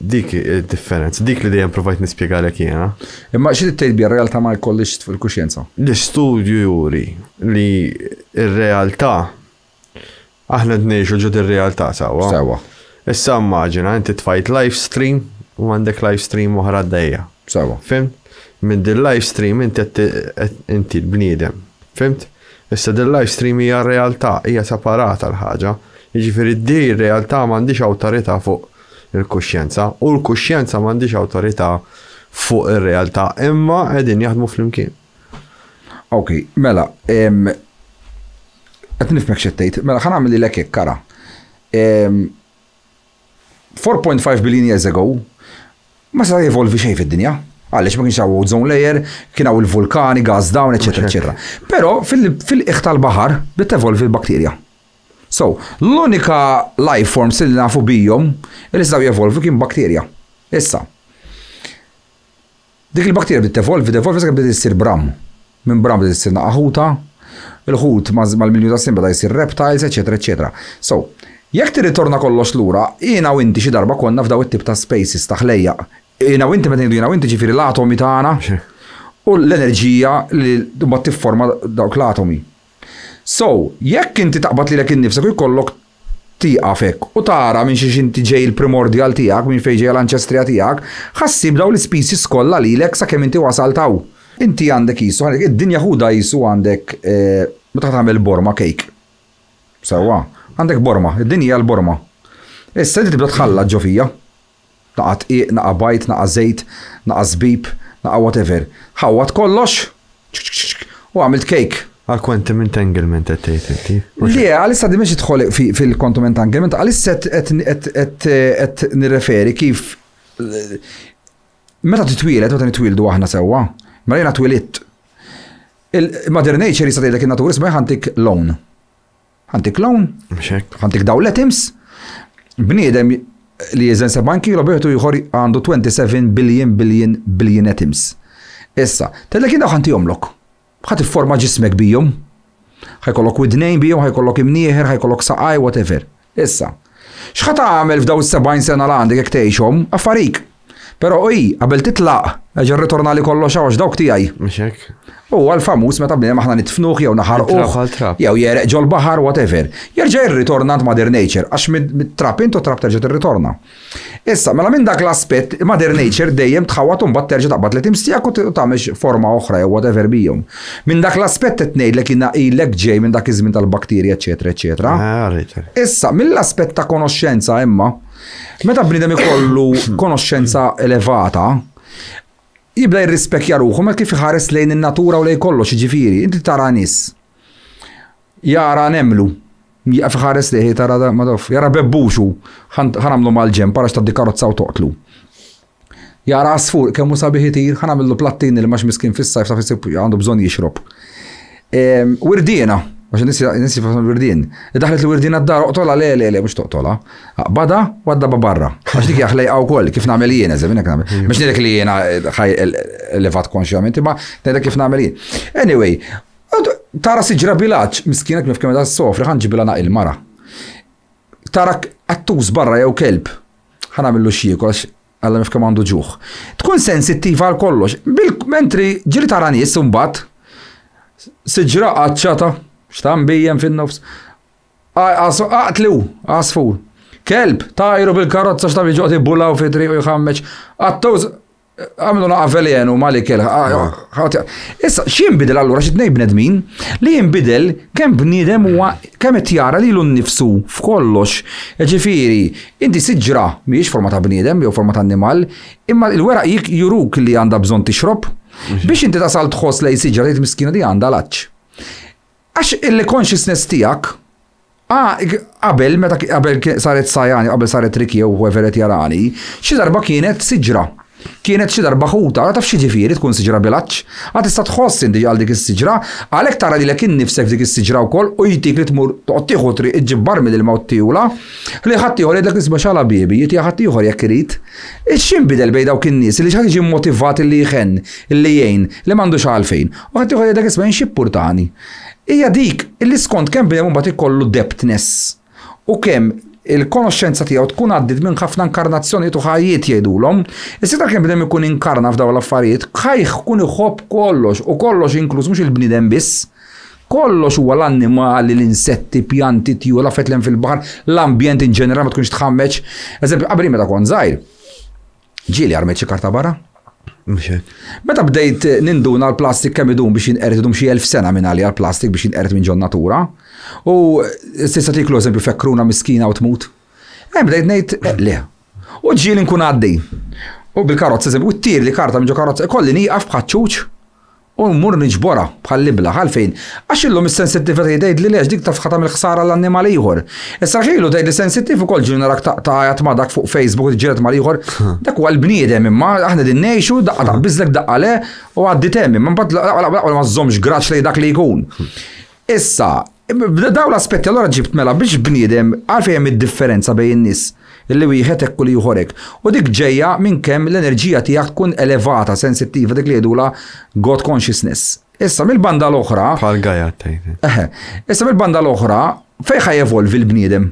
Dik id-differenza, dik li dejjem provajt nispjegalek jiena. Imma xi tgħid bi r-realtà ma jkollix fuq il-kuxjenza? L-istudju juri li ir-realtà aħna ngħixu ġud ir-realtà sewwa. Sewwa. Issa immaġina inti tfajt live stream u għandek live stream oħra għaddejja. Sewwa. Fimt? Minn din live stream inti l-bniedem. Fimt? Issa din live stream hija realtà, hija separata l-ħaġa. Jiġifieri di r-realtà m'għandix awtorità fuq il-kuxjenza u l-kuxjenza m'għandix awtorità fuq ir-realtà, imma qegħdin jaħdmu flimkien. Ok, mela, qed nifhmek xettejt, mela ħa nagħmel lilek hekk kara. 4.5 billion years ago ma sa jevolvi xejn fid-dinja. Għaliex ma kienx hawn ozone layer, kien hawn il-vulkani, gas down, eċetera, eċetera. Però fil-qiegħ tal-baħar bdiet evolvi l-bakterja. So, l-unika life forms li nafu bijhom li staw jevolvi kien bakterja. Issa. Dik il-bakterja bdiet tevolvi sakemm bdiet issir bram. Minn bram bdiet issir naqaħuta, il-ħut mal-milju ta' snin beda jsir reptiles, eċetera, eċetera. So, jekk tirritorna kollox lura, jiena u inti xi darba konna f'daw it-tip ta' spaces ta' ħlejja. Jiena u inti meta ngħidu jiena u inti ġifieri l-atomi tagħna u l-enerġija li mbagħad tifforma dawk l-atomi. So, jekk inti taqbad lilek innifsek u jkollok tieqaf hekk u tara minn xi inti ġej il-primordial tiegħek, minn fejn ġej l-anċestrija tiegħek, ħassib daw l-species kollha lilek sakemm inti wasaltaw. Inti għandek qisu, id-dinja ħuda qisu għandek meta tagħmel borma cake. Sewwa, għandek borma, id-dinja l-borma. Issa inti tibda tħalla ġofija. Naqa tqiq, naqa bajt, naqa żejt, naqa żbib, naqa whatever. Ħawwat kollox u għamilt cake. Għal-quantum entanglement qed tgħid inti. Le, għalissa di mhix idħol fil-quantum entanglement, għalissa qed nirreferi kif meta nitwieldu aħna sewwa, mela jiena twielidt. Il-Mother Nature jista' tgħidlek in-natura isma' ħantik lawn. Ħantik lawn? Ħantik dawn l-atoms. Bniedem li jeżen 7 kilo bieħtu ieħor għandu 27 billion atoms. Issa, tgħidlek jien dawn ħantihomlok. ħadd ifforma ġismek bijhom. Ħajkollok widnejn bijhom, ħajkollok imnieħer, ħajkollok saqaj, whatever. Issa, x'ħadd tagħmel f'daw is-70 sena l għandek jekk tgħixhom affarik. Però qabel titlaq, eġa rritorna li kollox għax dawk tiegħi. Mhux hekk. U għal-famuż meta bniedem aħna nitfnuh jew naħarquh jew jereq ġol baħar whatever. Jerġa' jirritorna Mother Nature għax mit-trap intu trap terġa' tirritorna. Issa, mela minn dak l-aspett Mother Nature dejjem tħawat u mbagħad terġa' taqbad l-items tiegħek u tagħmel forma oħra jew whatever bihom. Minn dak l-aspett qed ngħidlek ilek ġej minn dak iż-żmien tal-bakterja, eċetera, eċetera. Issa, mill-aspett ta' konoxxenza imma, meta bniedem ikollu konoxxenza elevata, jibda jirrispekja ruħu, ma kif iħares lejn in-natura u lejn kollox, ġifieri, inti tara nies. Jara nemlu, jaqaf iħares lejn tara madof, jara bebbuxu, ħanamlu mal-ġem para x'taddi karozza u toqtlu. Jara asfur, kemm hu sabiħ itir, ħanamlu plattin li mhux miskin fis-sajf ta' fis għandu bżonn jixrob. Wirdiena, għax nisi wirdien. Daħlet l-wirdina d-dar, uqtola le, mux toqtola. Bada, wadda barra. Għax dik jaħlej għaw koll, kif namel jiena, zebinek namel. Mux nidek li jiena ħaj elevat konxjament, ma nidek kif namel jien. Anyway, tara siġra bilaċ, miskinek mif kemeda s-sofri, ħanġibila naq il-mara. Tara għattus barra jew kelb, ħanamillu xieku, għalla mif kemandu ġuħ. Tkun sensittiva għal kollox. Mentri ġili tara nis, umbat, siġra għacċata, xtam bijem fin-nofs. Għatlu, għasfur. Kelb, tajru bil-karozza xtam iġuqti bullaw fi triq u jħammeċ. Għattawż, għamlu naqa velenu mali kelb. Issa, x'jinbidel allura x'itnej bnedmin li jinbidel kemm bniedem huwa kemm qed jara lilu nnifsu f'kollox. Ġifieri, inti siġra mhijiex forma ta' bniedem jew forma ta' annimal, imma l-weraq juruk li għandha bżonn tixrob biex inti tasal tħoss lejn siġra li miskina di għandha laċċ. Għax il-consciousness tijak, qabel saret sajani, qabel saret Riki u whoever jarani, xi darba kienet siġra. Kienet xi darba ħuta, taf xi ġifieri tkun siġra bilaċċ, għad tista' tħoss inti għal dik is-siġra, għalhekk tara lilek innifsek f'dik is-siġra wkoll u jtik li tmur toqgħod tieħu triq iġġibbar mill-mawt tiegħula, li ħadd ieħor jgħidlek isma' xala bebi, jiti ħadd ieħor jekk irid. X'inbidel bejn dawk in-nies li ħadd jiġi mmotivat li jħenn, illi jgħin, li m'għandux għalfejn. U ħadd ieħor jgħidlek isma' xi ppurtani. Hija dik illi skont kemm bnedem mbagħad ikollu depthness u kemm il-konoxxenza tiegħu tkun għaddit minn ħafna inkarnazzjonijiet u ħajjiet jgħidulhom, is-sitra kemm bdem ikun inkarna f'dawn l-affarijiet, ħajh kun iħobb kollox u kollox inkluż mhux il-bniedem biss. Kollox huwa l-annimali, l-insetti, pjanti, tjur, l-affetlem fil-baħar, l-ambjent in ġeneral ma tkunx tħammeġ. Eżempju, qabel meta kon żgħir, ġieli armet xi karta barra. Meta bdejt ninduna l-plastik kemm idum biex jinqered idum xi 1000 sena minn għalija l-plastik biex jinqered minn ġon natura. U stessa tiklu eżempju fekkruna miskina u tmut. Bdejt ngħid le. U ġieli nkun għaddej. U bil-karozza eżempju, u ttir li karta minn ġo karozza, kolli nieqaf bħaċċuċ u mmur niġbora bħal libla għalfejn. Għax illum is-sensittività jgħid li lex dik taf ħatam il-ħsara l-annimal ieħor. Issa xielu tgħid li sensittiv ukoll ġieli narak taqgħod ma' dak fuq Facebook ġiret mal ieħor. Dak huwa l-bniedem imma aħna din ngħixu daqqa biżlek daqqa le u għaddit hemm imma mbagħad ma żommx graċ li dak li jkun. Issa, daw l-aspetti allura ġibt mela biex bniedem għalfejn hemm id-differenza bejn in-nies illi wieħed hekk u li ieħor hekk. U dik ġejja minn kemm l-enerġija tiegħek tkun elevata, sensittiva dik li jgħidula God consciousness. Issa mill-banda l-oħra. Bħal Gajat tajt. Issa mill-banda l-oħra fejn ħajevolvi l-bniedem.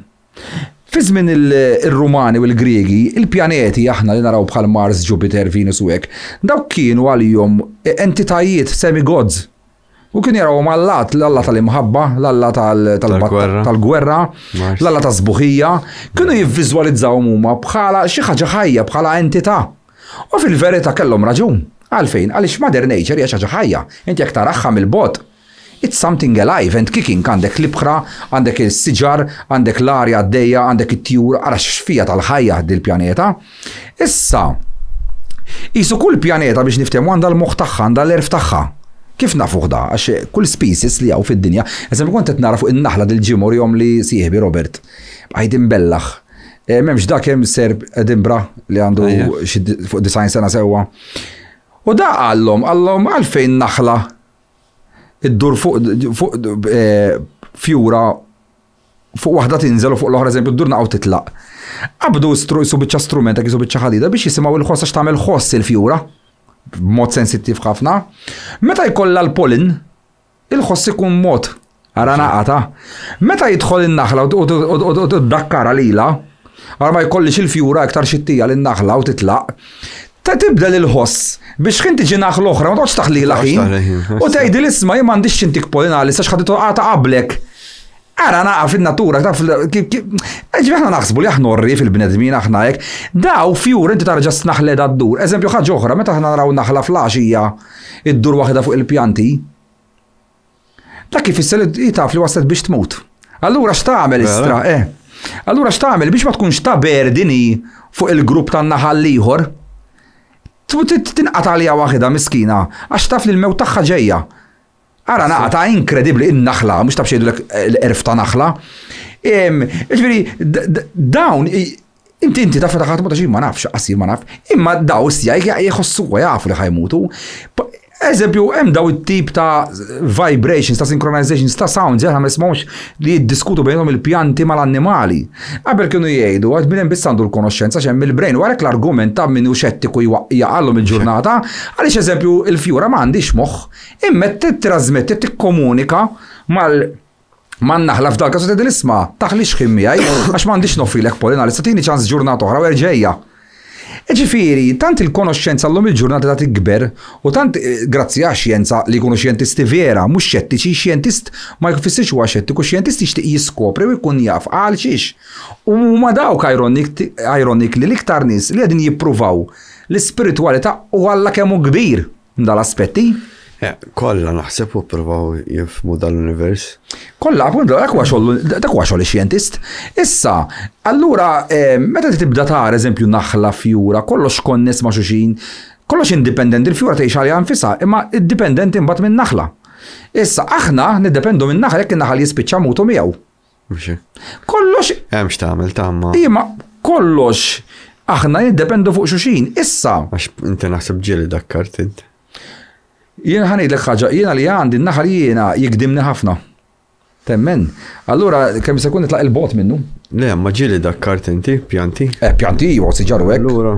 Fi żmien ir-Rumani u l-Griegi, il-pjaneti aħna li naraw bħal Mars, Jupiter, Venus u hekk, dawk kienu għalihom entitajiet semi-gods. U kien jaraw mal-lat, l-alla tal-imħabba, l-alla tal-gwerra, l-alla ta' sbuħija, kienu jivvizualizzaw huma bħala xi ħaġa ħajja, bħala entità. U fil-verità kellhom raġun. Għalfejn, għaliex Mother Nature hija xi ħaġa ħajja. Inti jekk taraħħa mill-bot. It's something alive and kicking, għandek l-ibħra, għandek il-siġar, għandek l-arja għaddejja, għandek it-tjur, ara x'fija tal-ħajja dil-pjaneta. Issa, qisu kull pjaneta biex niftehmu għandha l-moħħ tagħha, għandha l-erf tagħha. Kif nafuh da? Għax kull species li għaw fid-dinja, eżempju kont qed nara fuq in-naħla dil-ġimur jom li sieħbi Robert. Għajdin bellaħ. M'hemmx dak hemm serb Edinburgh li għandu fuq 90 sena sewwa. U da għallhom għalfejn naħla id-dur fuq fjura fuq waħda tinżel u fuq l-oħra eżempju d-dur naqgħu titlaq. Qabdu jisu biċċa strumenta jisu biċċa ħadida biex jisimgħu il-ħoss għax tagħmel ħoss il-fjura. B'mod sensittiv ħafna. Meta jkollha l-pollen, il-ħoss ikun mod ara naqata. Meta jidħol in-naħla u tdakkara lilha, ara ma jkollix il-fjura iktar xittija lin-naħla u titlaq, tibdel il-ħoss biex ħin tiġi naħla oħra ma toqgħodx taħlilha ħin. U tgħidil isma' jien m'għandix x'intik pollen għalissa x'ħadd toqgħata qablek. Ara naqa fin-natura, taf ġifi aħna naħsbu li aħna orri fil-bnedmin aħna hekk, daw fjur inti tara ġast naħleda d-dur. Eżempju ħaġa oħra, meta aħna naraw naħla flaxija id-dur waħda fuq il-pjanti, dak kif isser taf li waslet biex tmut. Allura x'tagħmel istra, Allura x'tagħmel biex ma tkunx ta' berdini fuq il-grupp tan-naħal ieħor, tinqata' għaliha waħda miskina għax taf li l-mewt tagħha ġejja. Ara naqta inkredibbli in-naħla, mhux taf xejdu l-erf ta' naħla. Ġifieri dawn inti taf ta' ħadd ma nafx, qasir ma naf, imma daw istija jħossuha jafu li ħajmutu. Eżempju, hemm daw it-tip ta' vibrations, ta' synchronizations, ta' sounds, aħna ma nismawx li jiddiskutu bejnhom il-pjanti mal-annimali. Qabel kienu jgħidu għad minn hemm biss għandu l-konoxxenza x'hemm il-brain u għalhekk l-argument ta' min hu xettiku jaqallhom il-ġurnata, għaliex eżempju il-fjura m'għandix moħħ, imma titrasmetti tikkomunika man-naħla f'dak każ tgħidil isma' taħlix ħin miegħi għax m'għandix nofrilek pollen għalissa tieni ċans ġurnata oħra u erġejja. Ġifieri, tant il-konoxxenza llum il-ġurnata ta' tikber u tant grazzi għax-xjenza li jkunu xjentisti vera, mhux xettiċi, xjentist ma jfissirx huwa xettiku, xjentist jixtieq jiskopri u jkun jaf għal xiex. U ma dawk ironik li l-iktar nies li qegħdin jippruvaw l-ispiritwalità u alla kemm hu kbir dal-aspetti. Kolla naħseb u provaw jifmu dal-univers. Kolla, appunto, dak huwa xogħol ix-xjentist. Issa, allura meta tibda tara eżempju naħla fjura, kollox konness ma' xulxin, kollox indipendent, il-fjura tgħix għalija nfisha, imma iddipendenti imbagħad minn naħla. Issa aħna niddependu minn naħla jekk in-naħal jispiċċa mutu miegħu. Kollox hemm x'tagħmel tamma. Imma kollox aħna niddependu fuq xulxin. Issa. Għax inti naħseb ġieli dakkart int. Jiena ħanejdlek ħaġa, jiena li għandi n-naħal jiena jikdimni ħafna. Temmen. Allura kemm se jkun nitlaq il-bot minnu? Le, ma ġieli dakkart inti, pjanti? Pjanti, u siġaru hekk. Allura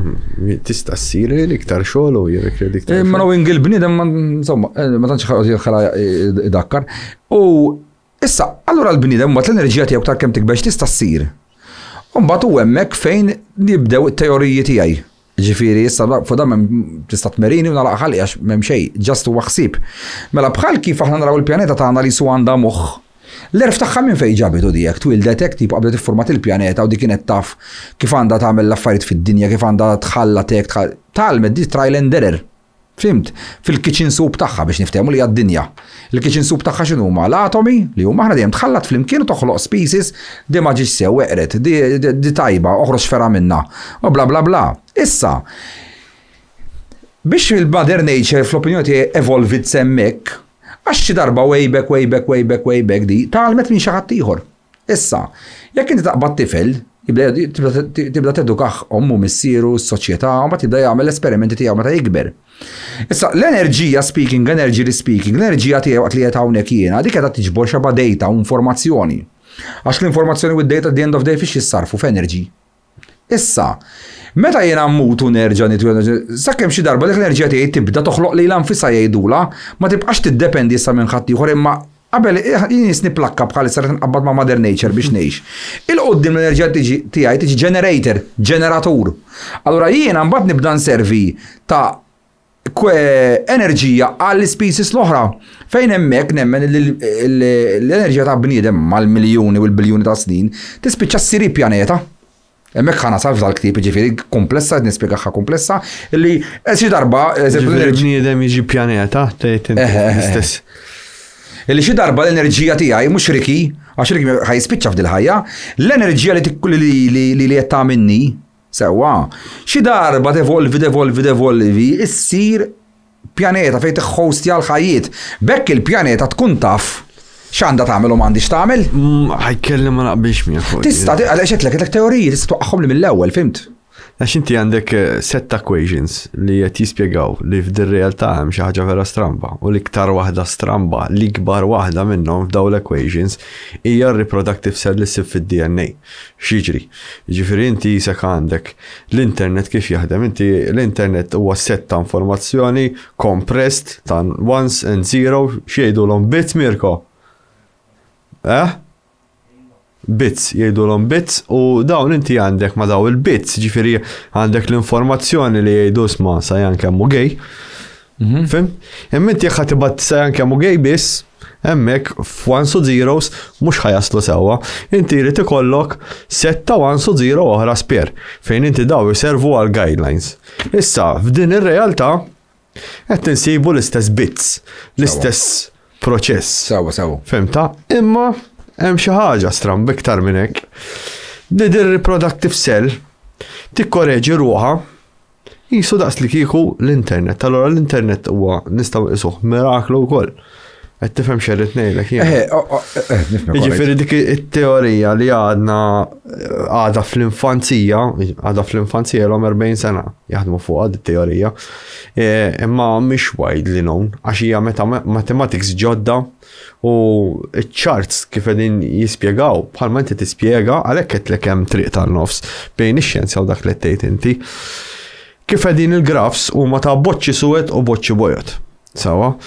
tista' ssir l-iktar xogħol u jirrikjedi iktar. Ma no ingil bniedem insomma, ma tantx ħala dakkar. U Issa, allura l-bniedem mbagħad l-enerġija tiegħu aktar kemm tikbex tista' ssir. U mbagħad hu hemmhekk fejn nibdew it-teoriji tiegħi. Ġifieri issa fuq dan tista' tmerini u nagħlaq ħalqi għax m'hemm xejn, ġast huwa ħsieb. Mela bħal kif aħna naraw il-pjaneta tagħna li su għandha moħħ. L-erf tagħha minn fejn ġabitu dijek, twildetek tipo qablet iffurmat il-pjaneta u dik kienet taf kif għandha tagħmel l-affarijiet fid-dinja, kif għandha tħallatek, talmet di trial and error. Fimt, fil-kitchen soup tagħha biex niftehmu li għad-dinja. Il-kitchen soup tagħha x'inhu huma l-atomi li huma aħna dejjem tħallat flimkien u toħloq species di ma ġiex sew eqret, di tajba, oħroġ fera minnha u bla bla bla. Issa biex il-mother nature fl-opinjoni tiegħi evolvit semmek għax xi darba way back di talmet minn xi ħadd ieħor. Issa, jekk inti taqbad tifel, tibda tedukaħ ommu missieru s-soċjetà u ma tibda jagħmel l-esperimenti tiegħu meta jikber. Issa, l-enerġija l-enerġija tiegħu li qed hawnhekk jiena dik qed tiġbor xaba data u informazzjoni. Għax l-informazzjoni u d-data at the end of the day fiex jissarfu f'enerġi. Issa, meta jiena mmutu nerġa' sakemm xi darba dik l-enerġija tiegħi tibda toħloq lilha nfisha jgħidula, ma tibqax tiddependi issa minn ħadd ieħor imma qabel jien nisniplakka bħal issa nqabbad ma' Mother Nature biex ngħix. Il-qudiem l-enerġija tiegħi tiġi ġeneratur. Allura jiena mbagħad nibda nservi ta' enerġija għall-species l-oħra. Fejn hemmhekk nemmen l-enerġija ta' bniedem mal-miljuni u l-biljuni ta' snin tispiċċa ssiri pjaneta. Hemmhekk ħana saf dal-ktieb ġifieri komplessa, nispjegaħħa komplessa, illi xi darba l-bniedem jiġi pjaneta stess. Illi xi darba l-enerġija tiegħi mhux riki, għax riki ħajspiċċa f'dil ħajja, l-enerġija li qed tagħmilni sewwa, xi darba tevolvi issir pjaneta fejn tiħħostja l-ħajjiet. Bekk il-pjaneta tkun taf x'għandha tagħmel u m'għandix tagħmel. Ħajkellem ma naqbilx miegħek. Tista' għaliex qedlek teoriji tista' twaqqagħhom li mill-ewwel, fimt? Għax inti għandek set equations li qed jispjegaw li f'dir-realtà hemm xi ħaġa vera stramba u l-iktar waħda stramba, l-ikbar waħda minnhom f'dawn l-equations hija r-reproductive cell li ssib fid-DNA. X'jiġri? Jiġifieri inti jisek għandek l-internet kif jaħdem, inti l-internet huwa set ta' informazzjoni compressed ta' ones and zero x'jgħidulhom bits Mirko. Bits, jgħidulhom bits u dawn inti għandek ma daw il-bits, ġifieri għandek l-informazzjoni li jgħidu sma sajan kemmu gej. Fim? Imma inti jekk tibgħat sajan kemmu gej biss, hemmhekk f'ones u zeros mhux ħajaslu sewwa. Inti jrid ikollok setta ones u zero oħra spjer fejn inti daw iservu għal guidelines. Issa f'din ir-realtà qed insibu l-istess bits, l-istess proċess. Sewa. Fimta? Imma hemm xi ħaġa stramba iktar minn hekk. Dir reproductive cell tikkoreġi ruħha jisu daqs li kieku l-internet. Allora l-internet huwa nistgħu nqisuh miraklu wkoll. Qed tifhem x'errid ngħidlek jien. Jiġifieri dik it-teorija li għadha fl-infanzija l-hom 40 sena jaħdmu fuqha dit-teorija. Imma mhix widely known għax hija mathematics ġodda u ċ-charts kif qegħdin jispjegaw bħalma inti tispjega għalhekk qedlek hemm triq tan-nofs bejn ix-xjenzja u dak li tgħid inti. Kif qegħdin il-grafs huma ta' boċċi suwed u boċċi bojot. Sawa.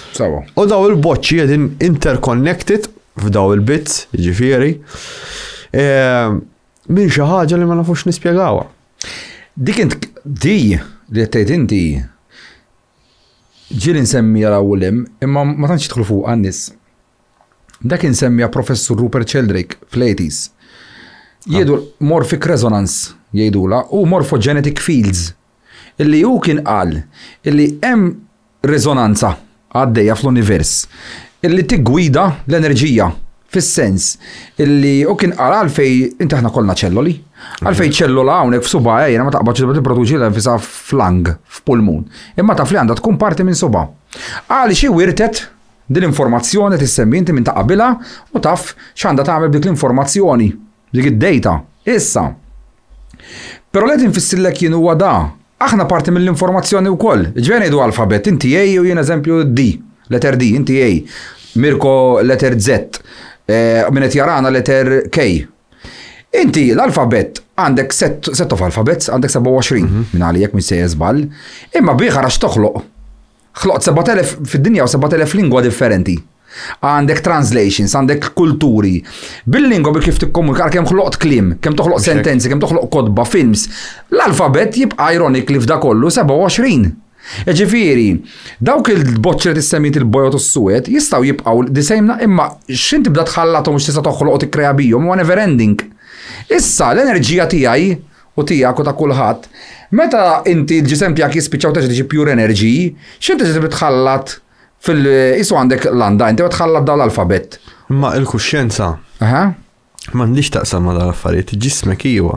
U daw il-boċċi qegħdin interconnected f'daw il-bits, ġifieri, minn xi ħaġa li ma nafux nispjegawha. Di li tgħid inti ġieli nsemmija l-ewwel imma ma tantx tidħlu fuq għan-nies. Dak insemmija Professur Rupert Sheldrake fl-80s. Jgħidu morphic resonance jgħidula u morphogenetic fields. Illi hu kien qal illi hemm rezonanza għaddejja fl-univers illi tiggwida l-enerġija fis-sens illi u kien qal għalfej inti aħna kollna ċelloli, għalfej ċellola hawnhekk f'suba jiena ma taqbadx tipproduċi l-enfisa f'lung, f'pulmun, imma taf li għandha tkun parti minn suba. Għali xi wirtet din l-informazzjoni tissemmi inti minn ta' qabilha u taf x'għandha tagħmel dik l-informazzjoni, dik id-data. Issa. Però li tinfissillek jien huwa da. Aħna parti mill-informazzjoni wkoll. Ġvien jgħidu alfabet, inti A u jien eżempju D, letter D, inti A, Mirko letter Z, min qed jarana letter K. Inti l-alfabet għandek set of alfabets, għandek 27 minn għalijek minn sejja żball, imma bieħa għax toħloq. Ħloqt 7000 fid-dinja u 7000 lingwa differenti. għandek translations, għandek kulturi. Bil-lingwa bil kif tikkomunika, kemm toħloq klim, kemm toħloq sentenzi, kemm toħloq kodba, films. L-alfabet jibqa' ironically f'da kollu 27. Ġifieri, dawk il-boċċer tissemmit il-bojot u s-suwed jistgħu jibqgħu disejmna imma x'inti tibda tħallathom mhux tista' toħloq u tikkrea bihom huwa never ending. Issa l-enerġija tiegħi u tiegħek u ta' kulħadd, meta inti l-ġisem tiegħek jispiċċaw teġa tiġi pure energy, x'inti tista' titħallat fil-isu għandek l-għanda, inti tħallat dawn l-alfabet. Imma il-kuxjenza m'għandix taqsam ma dal-affarijiet, ġismek iwa.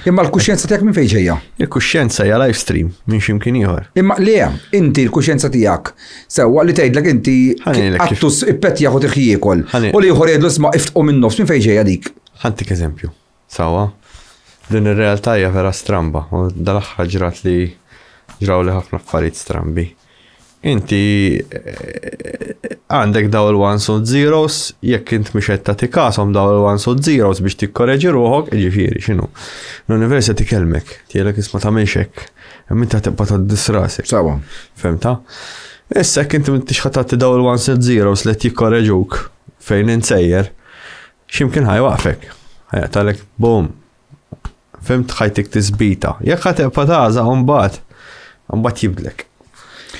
Imma l-kuxjenza tiegħek minn fejn ġejja? Il-kuxjenza hija live stream minn x'imkien ieħor. Imma le, inti l-kuxjenza tiegħek sewwa li tgħidlek inti qattus ippett jaħu tiħjiekol u li ieħor jgħidlu isma' iftqu minn nofs minn fejn ġejja dik. Ħantik eżempju. Sawa. Din ir-realtà hija vera stramba u dal-aħħar ġrat li ġraw li ħafna affarijiet strambi. Inti għandek daw il-ones u zeros, jekk int mhux qed tagħti kasom daw il-ones u zeros biex tikkoreġi ruħok, ġifieri x'inhu. L-università tikellmek, tgħidlek isma' tagħmilx hekk, hemm inti tibqa' tgħaddis rasek. Sewa. Femta? Issa jekk inti m'intix ħadd tagħti daw il-ones u zeros li jikkoreġuk fejn insejjer, x'imkien ħajwaqfek. Ħajaqtalek boom. Fimt ħajtik tisbita. Jekk ħatibqa' taża mbagħad jibdlek.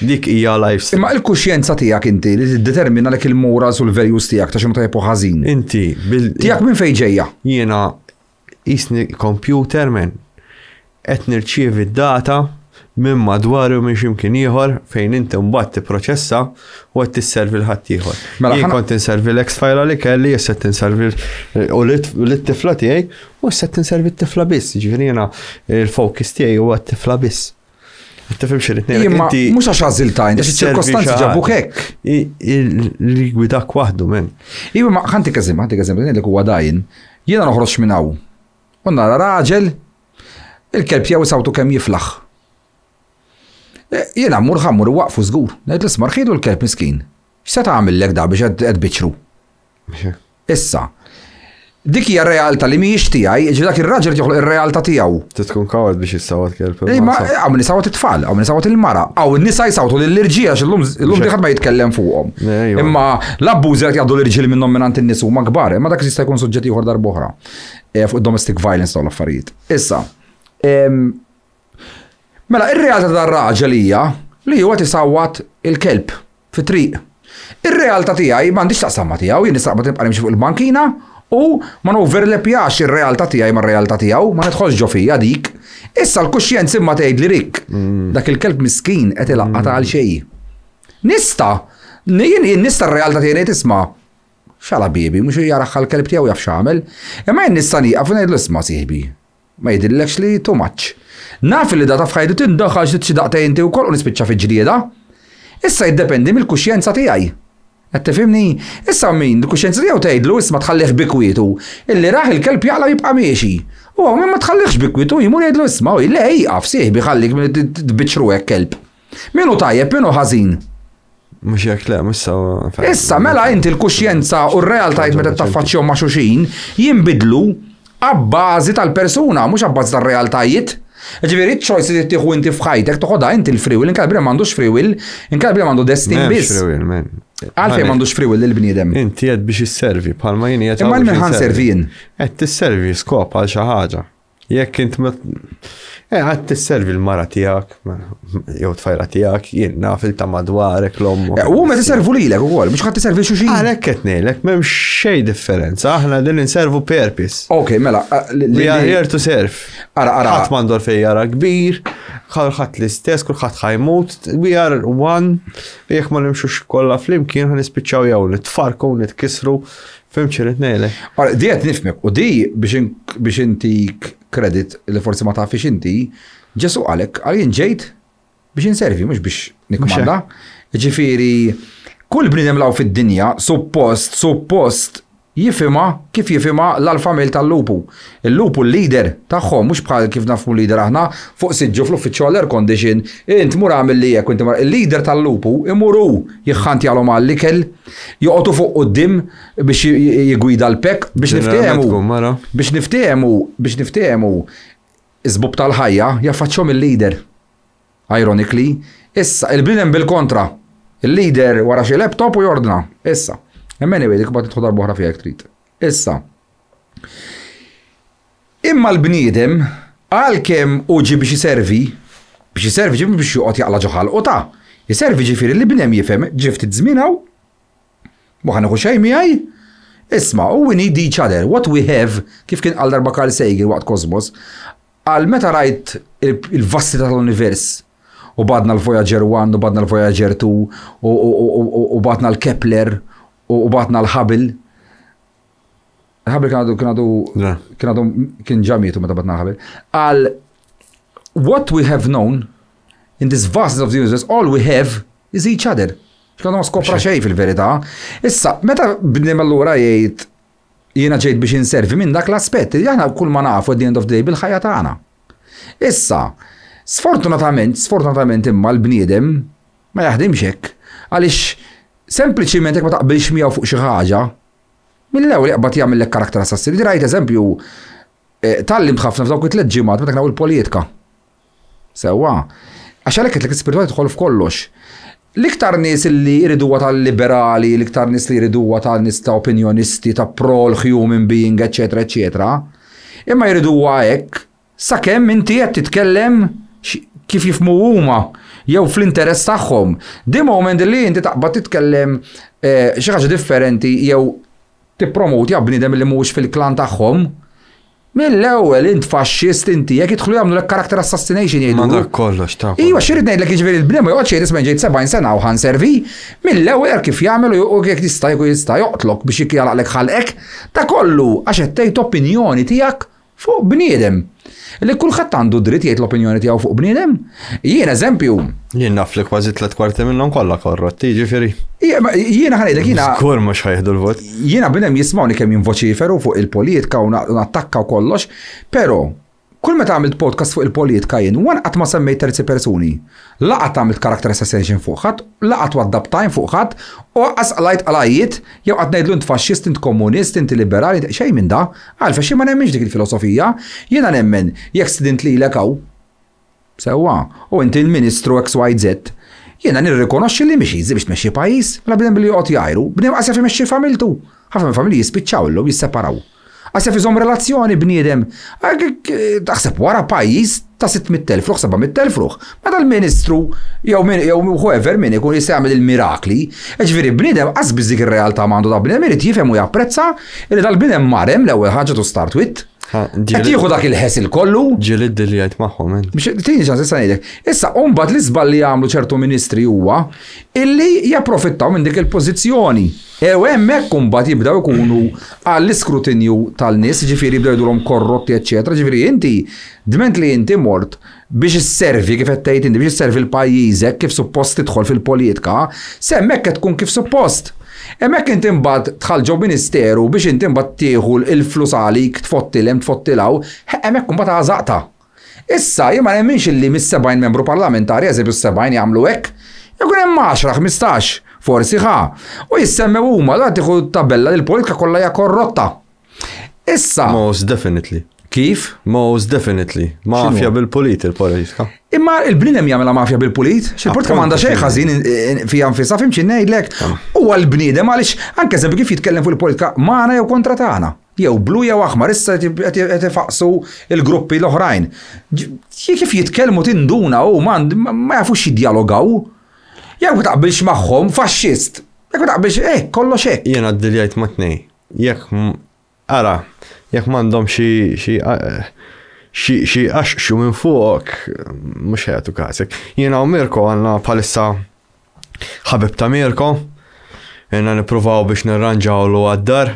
Dik hija lifestyle. Imma l-kuxjenza tiegħek inti li tiddetermina lek il-morals u l-values tiegħek ta' xi tajb ħażin. Inti tiegħek minn fejn ġejja? Jiena isni computer men qed nirċievi d-data minn madwar u minn x'imkien ieħor fejn inti mbagħad tipproċessa u qed tisservi l-ħadd ieħor. Jien kont inservi l-X-file li kelli, issa qed inservi lit-tifla tiegħi u issa qed inservi t-tifla biss. Ġifieri jiena il-focus tiegħi huwa t-tifla biss. Tifhem xi ritnejn. Imma mhux għax għażilta inti xi ċirkostanzi ġabuk hekk. Li gwidak waħdu men. Iva ma ħantik eżempju ngħidlek huwa dajn. Jiena noħroġ minn hawn. U nara raġel il-kelb tiegħu sawtu kemm jiflaħ. Jiena mmur ħammur waqfu żgur. Ngħid l-isma' rħidu l-kelb miskin. X'se tagħmellek da biex qed biċru? Issa. Dik hija r-realtà li mhijiex tiegħi, dak ir-raġel joħloq ir-realtà tiegħu. Tkun kawad biex issawat kelb. Imma hawn nisawat it-tfal, hawn nisawat il-mara, hawn in-nisa jsawtu lill-irġiel għax illum ħadd ma jitkellem fuqhom. Imma l-abbużi qed jgħaddu l-irġiel minnhom mingħand in-nies huma kbar, imma dak jista' jkun suġġett ieħor darba oħra fuq domestic violence dawn l-affarijiet. Issa. Mela ir-realtà tar-raġel hija li huwa tisawwat il-kelb fit-triq. Ir-realtà tiegħi m'għandix taqsam ma' tiegħu, jien nistaqbad nibqa' nimxi fuq il-bankina. U ma noverlepjax ir-realtà tiegħi mar-realtà tiegħu, ma nidħolx ġo fija dik. Issa l-kuxjenza imma tgħid li rik. Dak il-kelb miskin qed ilaqqa għal xejn. Nista r-realtà tiegħi tisma' xala bibi, mhux jaraħ l-kelb tiegħu jaf x'għamel. Imma jien nista' nieqaf u ngħidlu isma' sieħbi. Ma jidillekx li too much. Naf li da taf ħajdu tindaħħal xi daqtejn inti wkoll u nispiċċa fiġrieda. Issa jiddependi mill-kuxjenza tiegħi. Qed tifhimni? Issa min il-kuxjenza tiegħu tgħidlu isma' tħallih bikwietu. Illi raħ il-kelb jaqla jibqa' miexi. U hawn min ma tħallihx bikwietu jmur jgħidlu isma' le jqaf sieħbi ħallik tbiċċru hekk kelb. Min hu tajjeb, min hu ħażin. Mhux hekk le, mhux issa mela inti l-kuxjenza u r-realtajiet meta taffaċċjhom ma' xulxin jinbidlu abbażi tal-persuna mhux abbażi tar-realtajiet. Ġifieri ċ-choice li tieħu inti f'ħajtek toħodha inti l-free will, inkella m'għandux free will, inkella m'għandu destin biss. Għalfejn m'għandux free will lill-bniedem. Inti qed biex isservi bħalma jien qed. Imma min ħanservi jien? Qed tisservi skop għal xi ħaġa. Jekk int qed tisservi l-mara tiegħek, jew tfajla tiegħek, jien naf il ta' madwarek l-ommu. U ma tisservu lilek ukoll, mhux ħadd tisservi xi xejn. Għalhekk qed ngħidlek m'hemm xejn differenza, aħna din inservu purpose. Okay, mela. We are here to serve. Ara. Ħadd m'għandu fejn jara kbir, ħadd l-istess, kulħadd ħajmut, we are one. Jekk ma nimxux kollha flimkien ħanispiċċaw jew nitfarku, nitkisru. Fim ċirit ngħidlek. Ara, di qed nifhmek u di biex intik kredit li forsi ma tafix inti, ġesu għalek, għalien ġejt biex inservi, mux biex nikmanda. Ġifiri, kull bnidem law fid-dinja, suppost jifima kif jifima l-alfamil tal-lupu. Il-lupu l-lider taħħom, mux bħal kif nafu l-lider aħna, fuq siġġu fl-uffiċċju air condition, int mur għamil li jek, il-lider tal-lupu imuru jixħanti għalhom għall-ikel, joqotu fuq qoddim biex jigwida l-pek, biex niftehmu iżbub tal-ħajja jaffaċċhom il-lider. Ironically, issa il-bnidem bil-kontra. Il-lider wara xi laptop u jordna. Issa. Anyway, dik bat tħodar boħra fija trid. Issa. Imma l-bniedem għalkemm uġi biex jiservi ġifi biex joqgħod jaqla ġoħal u ta' jiservi ġifieri li bnem jifhem ġifti żminaw ma ħaneħu xejn miegħi. Isma' we need each other. What we have, kif kien qal darba Carl Sagan waqt Cosmos, għal meta rajt il-vastità tal-univers u badna l-Voyager 1 u badna l-Voyager 2 u badna l-Kepler u badna l-Hubble. Hubble kien ġamietu meta badna l-Hubble. Għal what we have known in this vastness of the universe, all we have is each other. Xkonna ma skopra xej fil-verità. Issa, meta b'nim allura jgħid jiena ġejt biex inservi minn dak l-aspett, aħna kull ma nafu at the end of the day bil-ħajja tagħna. Issa, sfortunatament imma l-bniedem ma jaħdimx hekk għaliex sempliċiment jekk ma taqbilx miegħu fuq xi ħaġa, mill-ewwel jaqbad jagħmellek karakter assassin. Rajt eżempju tallimt ħafna f'dawk it-tliet ġimgħat meta kien il-politika. Sewwa, għax għalhekk qed l-ispirituali tidħol f'kollox. L-iktar nies li jriduwa tal-liberali, l-iktar nies li jriduwa tal-nies ta' opinjonisti, ta' pro-human being, eccetera, eccetera, imma jriduwa hekk sakemm inti qed titkellem kif jifhmu huma jew fl-interess tagħhom. Di moment li inti taqbad titkellem xi ħaġa differenti jew tippromotja bniedem li mhuwiex fil-klan tagħhom, mill-ewwel int faxxist inti jekk jidħlu jagħmlu lek character assassination jgħidu. Ma dak kollox ta'. Iwa xirrid ngħidlek jiġifieri l-bniem ma joqgħodx jgħid isma' ġejt 70 sena u ħanservi, mill-ewwel kif jagħmel u jekk jista' joqtlok biex jagħlaqlek ħalqek, ta' kollu għax qed tgħid opinjoni tiegħek fuq bniedem. Li kulħadd għandu dritt jgħid l-opinjoni tiegħu fuq bniedem. Jien eżempju. Jien naf li kważi 3/4 minnhom kollha korrotti, ġifieri. Jiena ħanejdlek jiena. Żgur mhux ħajħdu l-vot. Jiena bniem jismawni kemm jinvoċiferu fuq il-politika u nattakka u kollox, però kull meta għamilt podcast fuq il-politika jien, qatt ma semmejt terzi persuni. Laqgħet għamilt character assassination fuq ħadd, laqgħet waddab time fuq ħadd, u qasqalajt qalajiet jew qatt ngħidlu int faxxist, int komunist, int liberali, xejn minn da, għalfa xi ma nemmenx dik il-filosofija, jiena nemmen jekk student lilek hawn. Sewwa, u inti l-Ministru XYZ, jiena nirrikonoxxi li mhix easy biex tmexxi pajjiż, mela bniem billi joqgħod jgħajru, bniem qasja imexxi familtu. Ħafna familji jispiċċaw illum jisseparaw. Għasja fizom relazzjoni bniedem, taħseb wara pajjiż ta' 600,000 fruħ, 700,000 fruħ. Meta l-Ministru jew whoever min ikun jista' jagħmel il-mirakli, ġifieri bniedem qasbiż dik ir-realtà m'għandu ta' bniedem irid jifhem u japprezza li dal-bniedem marem l-ewwel ħaġa to start with. Qed jieħu dak il-ħess il-kollu. Ġilid li jgħid magħhom. Biex tieni ċans issa ngħidlek. Issa mbagħad l-iżbal li jagħmlu ċertu ministri huwa illi japprofittaw minn dik il-pożizzjoni. Hemmhekk mbagħad jibdew ikunu għall-iskrutinju tal-nies, ġifieri jibdew jidulhom korrotti, eċċetera. Ġifieri inti dment li inti mort biex isservi kif qed tgħid inti biex isservi l-pajjiżek kif suppost tidħol fil-politika, hemmhekk qed tkun kif suppost. Hemmhekk inti mbagħad tħall ġew ministeru biex inti mbagħad tieħu l-flus għalik tfottilhem tfottilhaw, hemmhekk mbagħad għażaqta. Issa jien ma nemminx illi mis-70 membru parlamentari eżempju s-70 jagħmlu hekk, jkun hemm 10, 15, forsi u jissemmew huma da tieħu tabella li l-politika kollha hija korrotta. Issa. Most definitely. Kif? Most definitely. Mafja bil-politika. Imma il-bniedem jagħmilha mafja bil-polit? Il-politika m'għandha xejn ħażin fiha nfisha fimxi ngħidlek. Huwa l-bniedem għaliex anke eżempju kif jitkellem fuq il-politika magħna jew kontra tagħna. Jew blu jew aħmar issa qed ifaqsu il-gruppi l-oħrajn. Kif jitkellmu tinduna u ma jafux jiddialogaw. Jew ma taqbilx magħhom faxxist. Jekk ma taqbilx kollox hekk. Jien għaddiljajt ma' tnej. Jekk m'għandhom xi għaxxu minn fuq, mhux ħejtu każek. Jiena u Mirko għandna bħalissa ħabib ta' Mirko, jenna nippruvaw biex nirranġawlu għad-dar,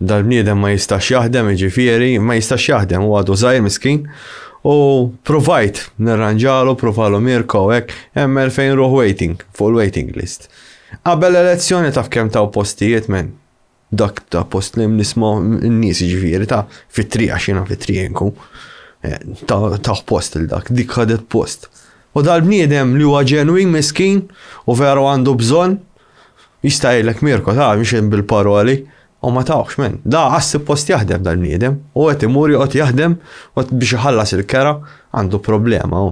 dal-bniedem ma jistax jaħdem, ġifieri ma jistax jaħdem u għadu żgħir miskin, u provajt nirranġalu, provalu Mirko hekk, hemm 2000 ruħ waiting, fuq il-waiting list. Qabel elezzjoni taf kemm taw postijiet men. Dak ta' post li nisma' n-nies ġifieri ta' fit-triq għax jiena fit-triq nkun. Ta' post il-dak, dik ħadet post. U dal-bniedem li huwa ġenwin miskin u veru għandu bżonn jista' jgħidlek Mirko ta' mhix bil-paroli u ma tawx men. Da għassib post jaħdem dal-bniedem u qed imur joqgħod jaħdem u biex iħallas il-kera għandu problema.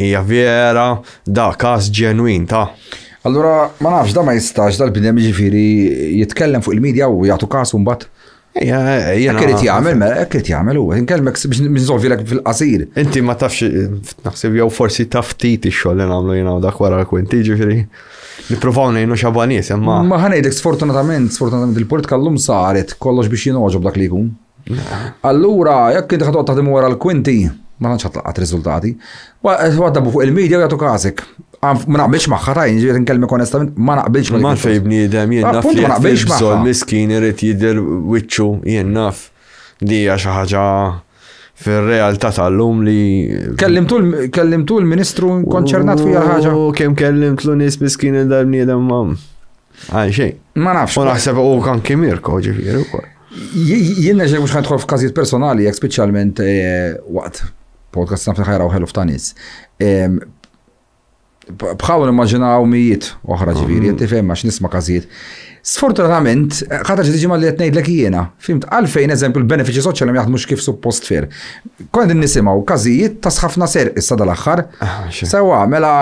Hija vera da każ ġenwin ta'. Allura ma nafx da ma jistax dal-bnedem ġifieri jitkellem fuq il-medja u jagħtu każ mbagħad. Kienet jagħmel u nkellmek biex nżolvilek fil-qasir. Inti ma tafx naħseb jew forsi taf ftit ix-xogħol li nagħmlu jiena dak wara l-kwinti ġifieri. Nippruvaw ngħinu x'abba nies imma. Ma ħanejdek sfortunatament il-politika llum saret kollox biex jinogħġob dak li jkun. Allura jekk inti ħadd taħdem wara l-kwinti ma tantx ħatlaqat riżultati. Waddabu fuq il-medja u jagħtu każek. Ma naqbilx magħha tajn, ġifieri nkellmek onestament ma naqbilx ma fejn bniedem jien naf li bżonn miskin irid jidher wiċċu jien naf li hija xi ħaġa fir-realtà tal-lum li kellimtu l-Ministru konċernat fija ħaġa. Kemm kellimtlu nies miskin dal-bniedem ma xejn. Ma nafx. U naħseb u anke Mirko ġifieri wkoll. Jien neġek mhux ħadħol f'każijiet personali jekk speċjalment waqt podcast naf ħajraw ħeluf ta' nies. Bħawl immaġinaw mijiet oħra ġifieri, inti fehem għax nisma' każijiet. Sfortunatament, ħadd tiġi mal li qed ngħidlek jiena. Fimt għalfejn eżempju l-benefiċċji soċjali ma jaħdmux kif suppost fir. Kont nisimgħu każijiet ta' ħafna serq issa dal-aħħar. Sewwa mela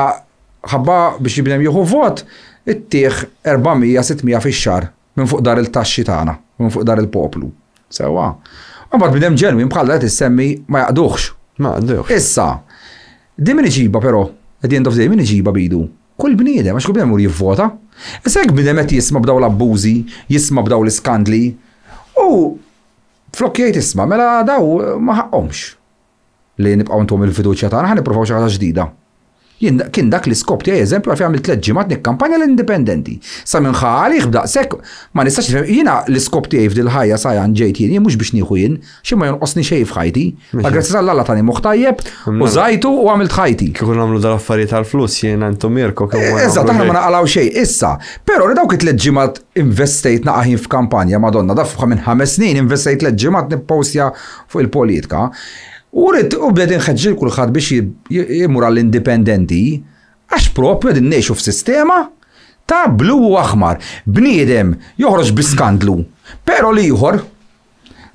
ħabba biex jibnem jieħu vot ittieħ 400-600 fix-xahar minn fuq dar il-taxxi tagħna, minn fuq dar il-poplu. Sewwa. Mbagħad bidem ġenwin bħal qed issemmi ma jaqduhx. Ma jaqduhx. Issa, din min iġiba però at the end of the day, min iġiba bidu? Kull bniedem, għax kull bniedem mur jivvota. Issa jekk bniedem qed jisma' b'daw l-abbużi, jisma' b'daw l-iskandli, u flokkjejt isma' mela daw ma ħaqhomx li nibqgħu ntuhom il-fiduċja tagħna ħa nippruvaw xi ħaġa ġdida. Kien dak l-iskop tiegħi eżempju għalfejn għamilt 3 ġimgħat nikkampanja l-indipendenti. Sa minn ħalih b'daqshekk ma nistax nifhem jiena l-iskop tiegħi f'dil ħajja sa jan ġejt jien mhux biex nieħu jien xi ma jonqosni xejn f'ħajti. Grazzi tal-Alla tani moħħ tajjeb u żajtu u għamilt ħajti. Kieku nagħmlu dal-affarijiet tal-flus jiena intom Mirko kemm eżatt aħna ma naqalgħu xejn issa. Però li dawk it-3 ġimgħat investejt naqaħin f'kampanja Madonna daf minn 5 snin investejt 3 ġimgħat nippostja fuq il-politika. U bdejt inħeġġil kulħadd biex jimur għall-indipendenti. Għax propju għedin neħxu f-sistema ta' blu u aħmar. Bniedem joħroġ biskandlu, pero liħor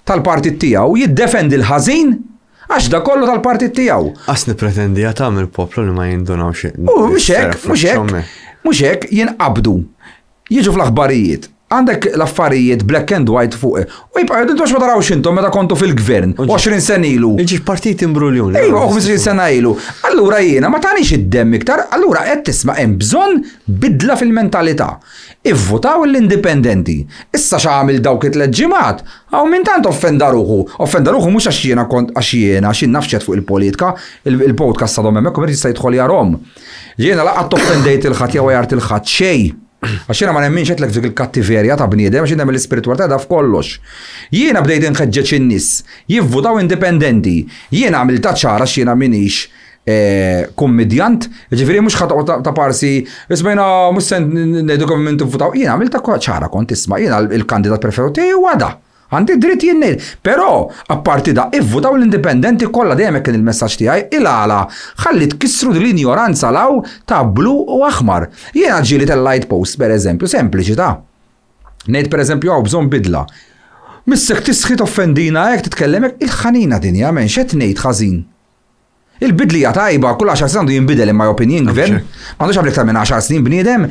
tal-partit tijaw jiddefendi l-ħazin għax da kollu tal-partit tijaw. Għas nipretendi għatam il-poplu li ma jindunaw xie. Muxek jinqabdu. Jiġu fl-aħbarijiet. Għandek l-affarijiet black and white fuq. U jibqa' jiddu ma tarawx intom meta kontu fil-gvern 20 sen ilu. Iġi partit imbruljun. Ejwa 15 sena ilu. Allura jiena ma tanix id-demm iktar, allura qed tisma' hemm bżonn bidla fil-mentalità. Ivvutaw l-indipendenti. Issa x'għamil dawk it-3 ġimgħat, hawn min tant offenda ruħu. Offenda ruħu mhux għax jiena għax nafxet fuq il-politika, il-podcast sadhom hemmhekk u jista' jidħol jarhom. Jiena laqgħet offendejt il-ħadd jew jart il-ħadd xejn. Għaxina ma nemminx għetlek dik il-kattiverja ta' bniedem, għax nemmen l-ispiritualità da f'kollox. Jiena bdejt inħeġġeġ in-nies, jivvutaw indipendenti. Jiena għamilta ċara x'jiena minix kommedjant, ġifieri mhux ħadd ta' parsi, ismajna mhux se ngħidukom minn tivvutaw. Jiena għamilta ċara kont isma' jiena il-kandidat preferut tiegħi huwa da. Għandi dritt jinnejl, però apparti da ivvutaw l-indipendenti kollha dejjem kien il-messaġġ tiegħi il-għala ħalli tkissru l-ignoranza law ta' blu u aħmar. Jiena ġieli tal-light post pereżempju sempliċità. Ngħid pereżempju hawn bżonn bidla. Missek tisħit offendina hekk titkellem hekk il-ħanina dinja men x'qed ngħid ħażin. Il-bidlija tajba kull 10 snin għandu jinbidel in my opinion gvern. M'għandux għamlek ta' minn 10 snin bniedem.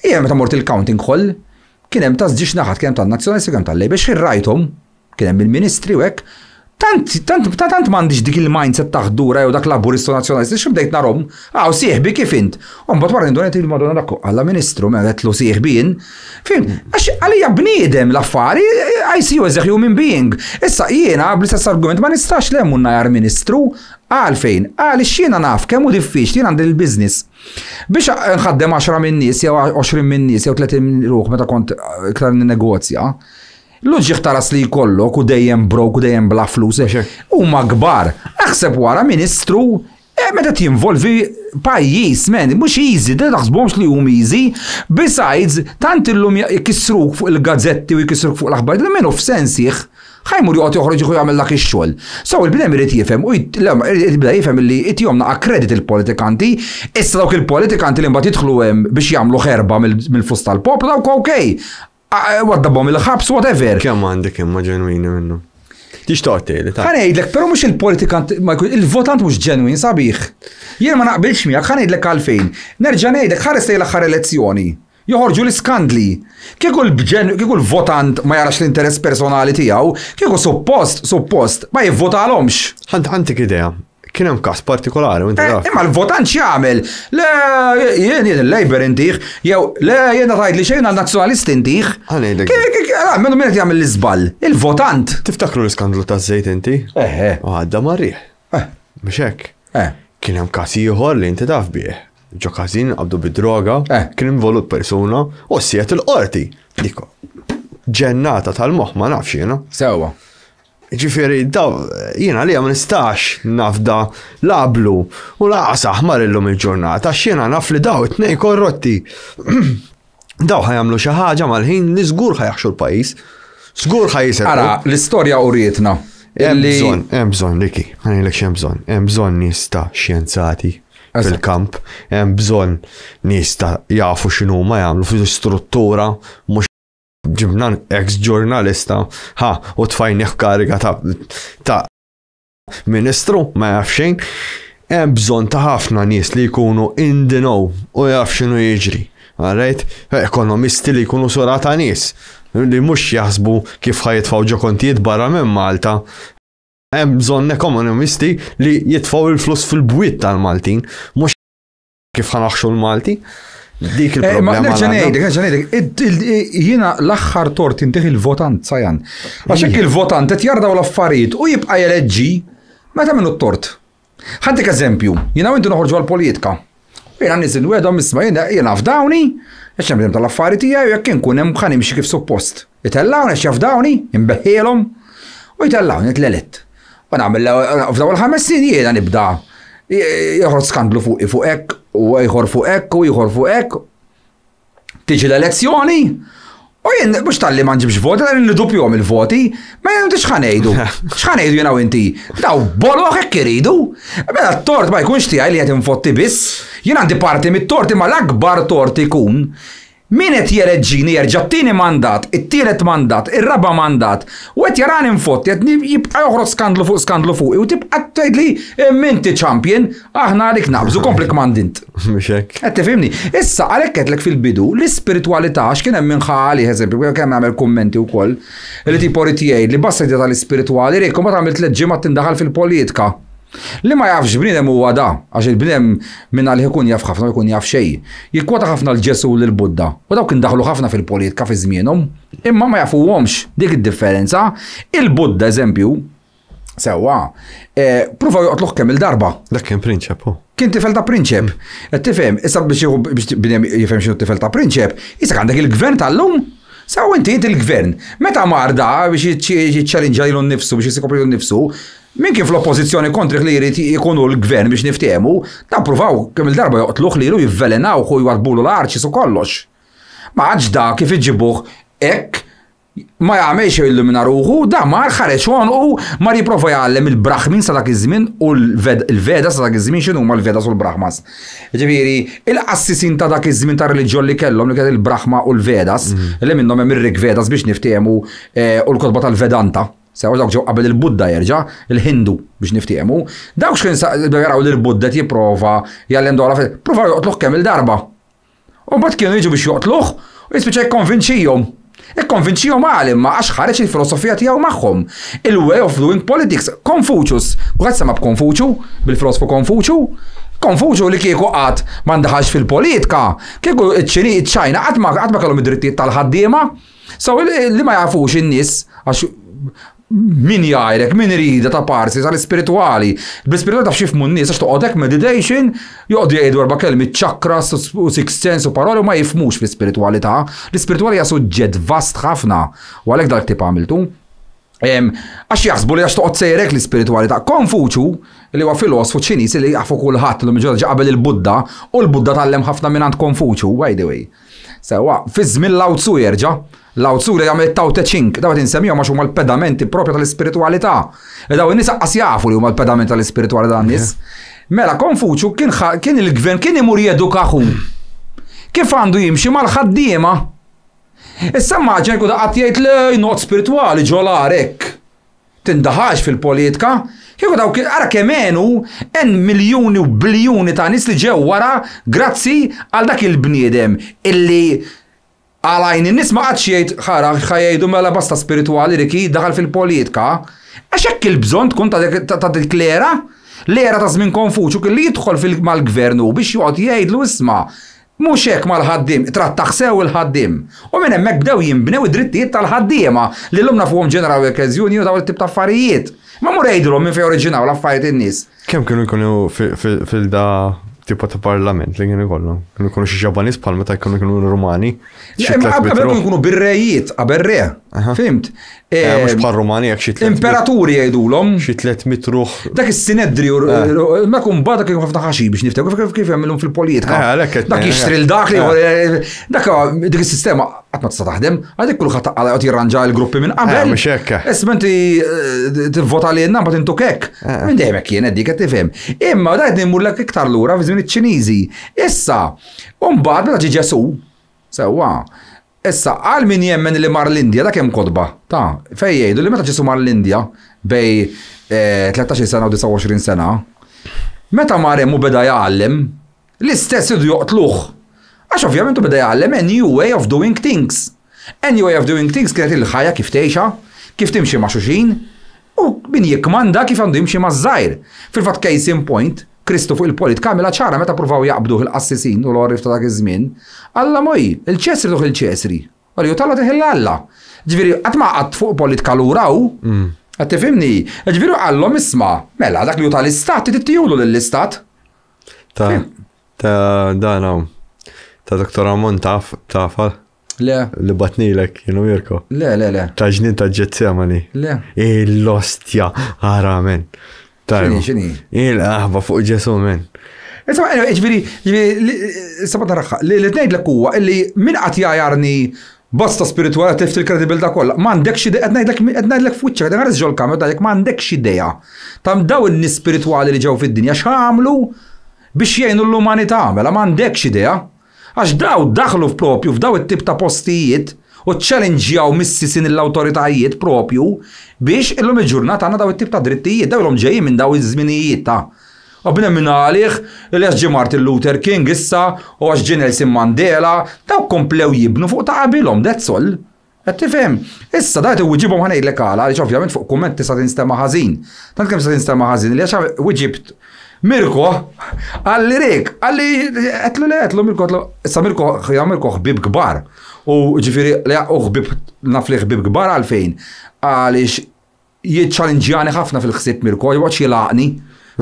Hija meta mort il-counting hall. Kien hemm ta' żġiex naħat, kien hemm tan-Nazzjonalisti, kien hemm tal-Lejba biex irrajthom, kien hemm il-Ministri u hekk. Tant m'għandix dik il-mindset ta' ħdura jew dak laburistu nazzjonalisti x'bdejt narhom, sieħbi kif int. U mbagħad wara nindonet il-Madonna dak alla Ministru ma qedlu sieħbi jien. Fim, għax għalija bniedem l-affari I see you as a human being. Issa jiena bl-istess argument ma nistax lemmu najjar Ministru għalfejn, għaliex jiena naf kemm hu diffiċli jien għandi l-business. Biex nħaddem 10 min nies jew 20 min nies jew 30 ruħ meta kont iktar negozja. L-ġiħ taras li jkollok u dejjem brok u dejjem bla flus. Huma kbar. Aħseb wara Ministru meta tinvolvi pajjiż men, mhux easy, da taħsbhomx li hum easy. Besides, tant illum jkissruk fuq il-gazzetti u jkissruk fuq l-aħbar, li minnu f'sensih ħajmur joqgħod joħroġ jieħu jagħmel dak ix-xogħol. So il-bniem irid jifhem u jibda jifhem li itihomna akkredit il-politikanti, issa dawk il-politikanti li mbagħad jidħlu hemm biex jagħmlu ħerba mill-flus tal-poplu dawk okej. Waddabhom il-ħabs whatever. Kemm għandek imma ġenwini minnu? Tixtorti li ta' ħanejdlek, pero mux il-politikant, il-votant mux ġenwin, sabiħ. Jien ma naqbilx miegħek, ħanejdlek għalfejn. Nerġa' ngħidlek ħares lejn l-aħħar elezzjoni. Joħorġu l-iskandli. Kieku l-votant ma jarax l-interess personali tiegħu, kieku suppost ma jivvotalhomx. Ħantik idea. Kien hemm każ partikolari u inti taf. Imma l-votant x'jagħmel? Le jien il-Labor intih, jew le jiena tgħid li xejn għall-nazzjonalist intih. Minnu min qed jagħmel l-iżball? Il-votant. Tiftakru l-iskandlu taż-żejt inti? Għadda marriħ. Mhux hekk. Kien hemm każ ieħor li inti taf bih. Ġo każin qabdu bid-droga, kien involut persuna u siet il-qorti. Diko, ġennata tal-moħħ ma nafx jiena. Sewwa. Ġifieri daw jiena li ma nistax nafda lablu u laqas aħmar illum il-ġurnata x'jiena naf li daw it-tnejn korrotti. Daw ħajamlu xi ħaġa mal-ħin li żgur ħajaħxu l-pajjiż. Żgur ħajisek. Ara, l-istorja urietna. Hemm bżonn Riki, ħanejlek x'hemm bżonn. Hemm bżonn nies ta' xjenzati fil-kamp, hemm bżonn nies ta' jafu x'inhuma jagħmlu fil-struttura mhux ġibna ex-ġurnalista u tfajnieħ kariga ta' ministru ma jaf xejn. Hemm bżonn ta' ħafna nies li jkunu in the know u jaf x'inhu jiġri. Alright? Ekonomisti li jkunu sura ta' nies li mhux jaħsbu kif ħajitfgħu ġo kontijiet barra minn Malta. Hemm bżonn ekonomisti li jitfgħu il-flus fil-bwiet tal-Maltin, mhux kif ħanaħxu l-Malti. Dik il-problema. Nerġa' ngħidlek, jiena l-aħħar tort intih il-votant sajan. Għax hekk il-votant qed jardaw l-affarijiet u jibqa' jeleġġi meta minnu t-tort. Ħantik eżempju, jiena intu noħorġu għall-politika. Jiena niżil wedhom isma' jiena f'dawni, għax hemm tal-affarijiet tiegħi jekk inkun hemm ħanimxi kif suppost. Itellawni għax jafdawni, imbeħħielhom u jtellawni tlelet. U nagħmel f'daw il-5 snin jiena nibda joħroġ skandlu fuq hekk u jħor fuq hekk u jħor fuq hekk. Tiġi l-elezzjoni u jien mhux talli ma nġibx voti, tal li dupjhom il-voti, ma jien x'ħanejdu. X'ħanejdu jiena u inti? Daw boloħ hekk iridu. Mela t-tort ma jkunx tiegħi li qed infotti biss. Jien għandi parti mit-torti ma l-akbar tort ikun min qed jeleġġini jerġa' t-tieni mandat, it-tielet mandat, ir-raba' mandat, u qed jarani nfotti qed jibqa' joħroġ skandlu fuq u tibqa' tgħid li minti champion, aħna għalik nabżu kompli kmandint. Mhux hekk. Qed tifhimni. Issa għalhekk qedlek fil-bidu l-ispiritwalità x'kien hemm minħali eżempju, kemm nagħmel kummenti wkoll li tipo jgħid li basta idea tal-ispiritwali rejk ma tagħmel tliet ġimgħat tindaħal fil-politika. Li ma jafx bniedem huwa da, għax il-bniedem minna li jkun jaf ħafna jkun jaf xejn. Jikkwota ħafna l-Ġesu u l-Budda. U dawk indaħlu ħafna fil-politika fi żmienhom, imma ma jafuhomx dik id-differenza. Il-Budda eżempju, sewwa, pruvaw joqtluh kemm il-darba. Dak kien prinċep. Kien tifel ta' prinċep. Qed tifhem, issa biex bniem jifhem x'inhu tifel ta' prinċep, issa għandek il-gvern tal-lum. Saw inti il-gvern, meta marda biex jiċċallinġa lilu nnifsu biex jisikopri nnifsu, min kien fl-oppożizzjoni kontri li jrid ikunu l-gvern biex niftehmu, ta' pruvaw kemm il-darba joqtluh lilu jivvelenaw u jwarbulu l-arċis u kollox. Ma għadx da kif iġibuh hekk ma jagħmelx illumina ruħu, da mar ħareġ u mar jipprova jgħallem il-Braħmin sa dak iż-żmien u l-Veda sa dak iż-żmien x'inhu huma l-Vedas u l-Braħmas. Ġifieri, il-qassisin ta' dak iż-żmien ta' reliġjon li kellhom li kien il-Braħma u l-Vedas, li minnhom hemm ir-Rig Vedas biex niftehmu u l-kotba tal-Vedanta. Sew dawk ġew qabel il-Budda jerġa', il-Hindu biex niftehmu. Dawk x'kien jaraw li l-Budda jipprova jgħallem dwar provaw joqtluh kemm il-darba. U mbagħad kienu jiġu biex joqtluh u jispiċċa jikkonvinċihom. Ikkonvinċihom għalim ma għax ħareġ il-filosofija tiegħu magħhom. Il-way of doing politics. Confucius. Għad sema b'Konfuċu, bil-filosofu Konfuċu. Konfuċu li kieku qatt ma ndaħalx fil-politika. Kieku ċ-Ċajna qatt ma kellhom id-drittijiet tal-ħaddiema. So li ma jafux in-nies għax min jgħidlek, min irida ta' parsi tal-ispirituali. Bl-ispirituali taf xifmu n-nies għax toqgħodek meditation, joqgħdu jgħidu erba' kelmi chakras u sixth sense u paroli u ma jifmux fl-ispiritualità. L-ispirituali hija suġġett vast ħafna u għalhekk dak tip għamiltu. Għax jaħsbu li għax toqgħod sejrek l-ispiritualità. Konfuċu li huwa filosofu Ċiniż li jafu kulħadd l ġodda qabel il-Budda u l-Budda tallem ħafna minn għand Konfuċu, by the way. Sewa, fi żmien Lao Tzu jerġa'. Lao Tzu li jagħmel Tao Te Ching, daw qed insemmihom għax huma l-pedamenti propju tal-ispiritualità. Daw in-nies aqqas jafu li huma l-pedamenti tal-ispiritualità n-nies. Mela Konfuċu kien il-gvern kien imur jedukaħu. Kif għandu jimxi mal-ħaddiema. Issa maġen jkun qatt jgħid lej not spiritwali ġolar hekk. tindaħax fil-politika, kieku dawk ara kemmenu miljuni u biljuni ta' nies li ġew wara grazzi għal dak il-bniedem illi għalajn in-nies ma qadx jgħid ħajjgħidu mela basta spiritwali riki daħal fil-politika, għax hekk il-bżonn tkun ta' dik l-era ta' żmien Konfuċju kelli jidħol mal-gvernu biex joqgħod jgħidlu isma' mhux hekk mal-ħaddiem, trattaħ sew il-ħaddiem. U minn hemmhekk bdew jinbnew id-drittijiet tal-ħaddiema li l-lum nafuhom General Workers Union daw it-tip ta' affarijiet. Ma mur jgħidulhom minn fejn oriġinaw l-affarijiet in-nies. Kemm kienu jkunu fil-da tipo ta' parlament li kienu jkollhom? Kienu jkunu xi Ġabbaniż bħal meta jkunu Rumani? Qabel jkunu birrejiet, qaberre. Fimt? Mhux bħal Rumani jekk xi imperaturi jgħidulhom. Xi 300 ruħ. Dak is-Sinedri ma kun bada kienu ħafna ħaxi biex niftew kif jagħmilhom fil-politika. Dak jixtri dak li dak dik is-sistema qatt ma tista' taħdem, għadek kulħadd qed jirranġa l-gruppi minn qabel. Mhux hekk. Isma' inti tivvota lilna mbagħad intuk hekk. Minn dejjem hekk jien dik qed tifhem. Imma dak nimurlek iktar lura fi żmien iċ-Ċiniżi. Issa, u mbagħad meta ġie Ġesu sewwa. Issa, għal min jemmen li mar l-Indja, dak hemm kodba. Fejn jgħidu li meta Ġesu mar l-Indja bej 13 sena u 29 sena, meta mar hemm u beda jgħallem, l-istess idu joqtluh. Għax ovvjament u beda jgħallem a new way of doing things. A new way of doing things kienet il-ħajja kif tgħixha, kif timxi ma' xuxin, u min jikkmanda kif għandu jimxi ma' żgħir. Fil-fatt case in point, Kristu fuq il-politika kamila ċara meta pruvaw jaqbduh il-qassisin u l-orrif ta' dak iż-żmien. Alla moj, il-ċesri tuħ il-ċesri. Għalli u talla tiħil Alla. Ġifieri qatt ma qatt fuq politika luraw. Qed tifhimni? Ġifieri għallhom isma' mela dak li hu tal-istat tittijulu lill-istat. Ta' dan ta' Dr. Ramon tafal. Le. Li batnilek, jenu Mirko. Le. Ta' ġnien ta' ġezzemani. Le. Il-ostja, men. Xini? Il-aħba fuq Ġesu, men. Ġviri, sabat narraħħa, li t-nejdlek huwa illi min qatt jajarni basta spirituali tifti l-kredibilità kollha. M'għandekx idea, qed ngħidlek f'wiċċek, qed nħares ġol kamer għalek m'għandekx idea. Tam daw in-nies spirituali li ġew fid-dinja x'għamlu biex jgħinu l-umanità, mela m'għandekx idea. Għax daw daħlu propju f'daw it-tip ta' postijiet u ċallenġjaw missisin l-awtoritajiet propju biex illum il-ġurnata għandna daw it-tip ta' drittijiet, daw l-hom ġejjin minn daw iż-żminijiet ta' Għabina minn għalih li għax ġie Martin Luther King issa u għax ġie Nelson Mandela, daw komplew jibnu fuq ta' qabilhom, that's all. Qed tifhem. Issa dajt iwiġibhom ħanejdlek għala għaliex ovvjament fuq kumment tista' tinstema' ħażin. Tant kemm tista' tinstema' ħażin li għax wiġibt Mirko, għalli Rik, għetlu Mirko, issa Mirko ħbib kbar. U ġifiri, uħbib, nafli ħbib kbar għalfejn. Għalix jitċalenġjani ħafna fil-ħsib Mirko, jgħuċ jilaqni,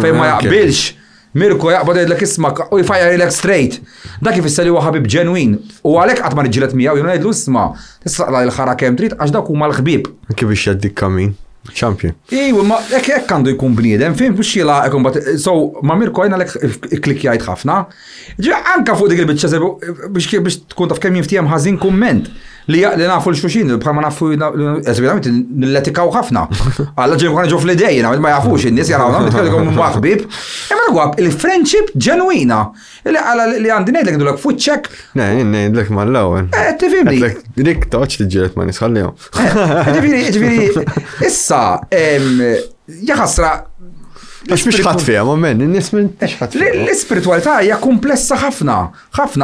fejn ma jaqbilx. Mirko jaqbad jgħidlek ismak u jfajja jgħidlek straight. Dak jfisser li huwa ħabib ġenwin. U għalek qatt ma niġġieled miegħu jgħidu ngħidlu isma' tistaqla l-ħara kemm trid għax dak huma l-ħbieb. Kif biex jgħaddik kamin? Champion. Ejwa, ma hekk għandu jkun bniedem, fim biex jilaqek imbagħad. So ma Mirko jgħidna lek ikklikjajt ħafna. Ġi anke fuq dik il-biċċa biex tkun taf kemm jinftiem ħażin kumment. Li nafu l-xuxin, bħal ma nafu, eżaminament, nilletikaw ħafna. Għalla ġim għana ġu fl-idejna, ma jafux, il-nis jarawna, nitkellem maħbib. Imma għab, il-friendship ġenwina. Li għandi nejdlek ndulek fuċċek. Ne, nejdlek ma l-lawen. Tifimni. Dik toċ li ġilet ma nisħallihom. Ġiviri, issa, jaħasra. Għax mux ħat fija, moment, n-nis minn ħat fija. L-spiritualità hija komplessa ħafna,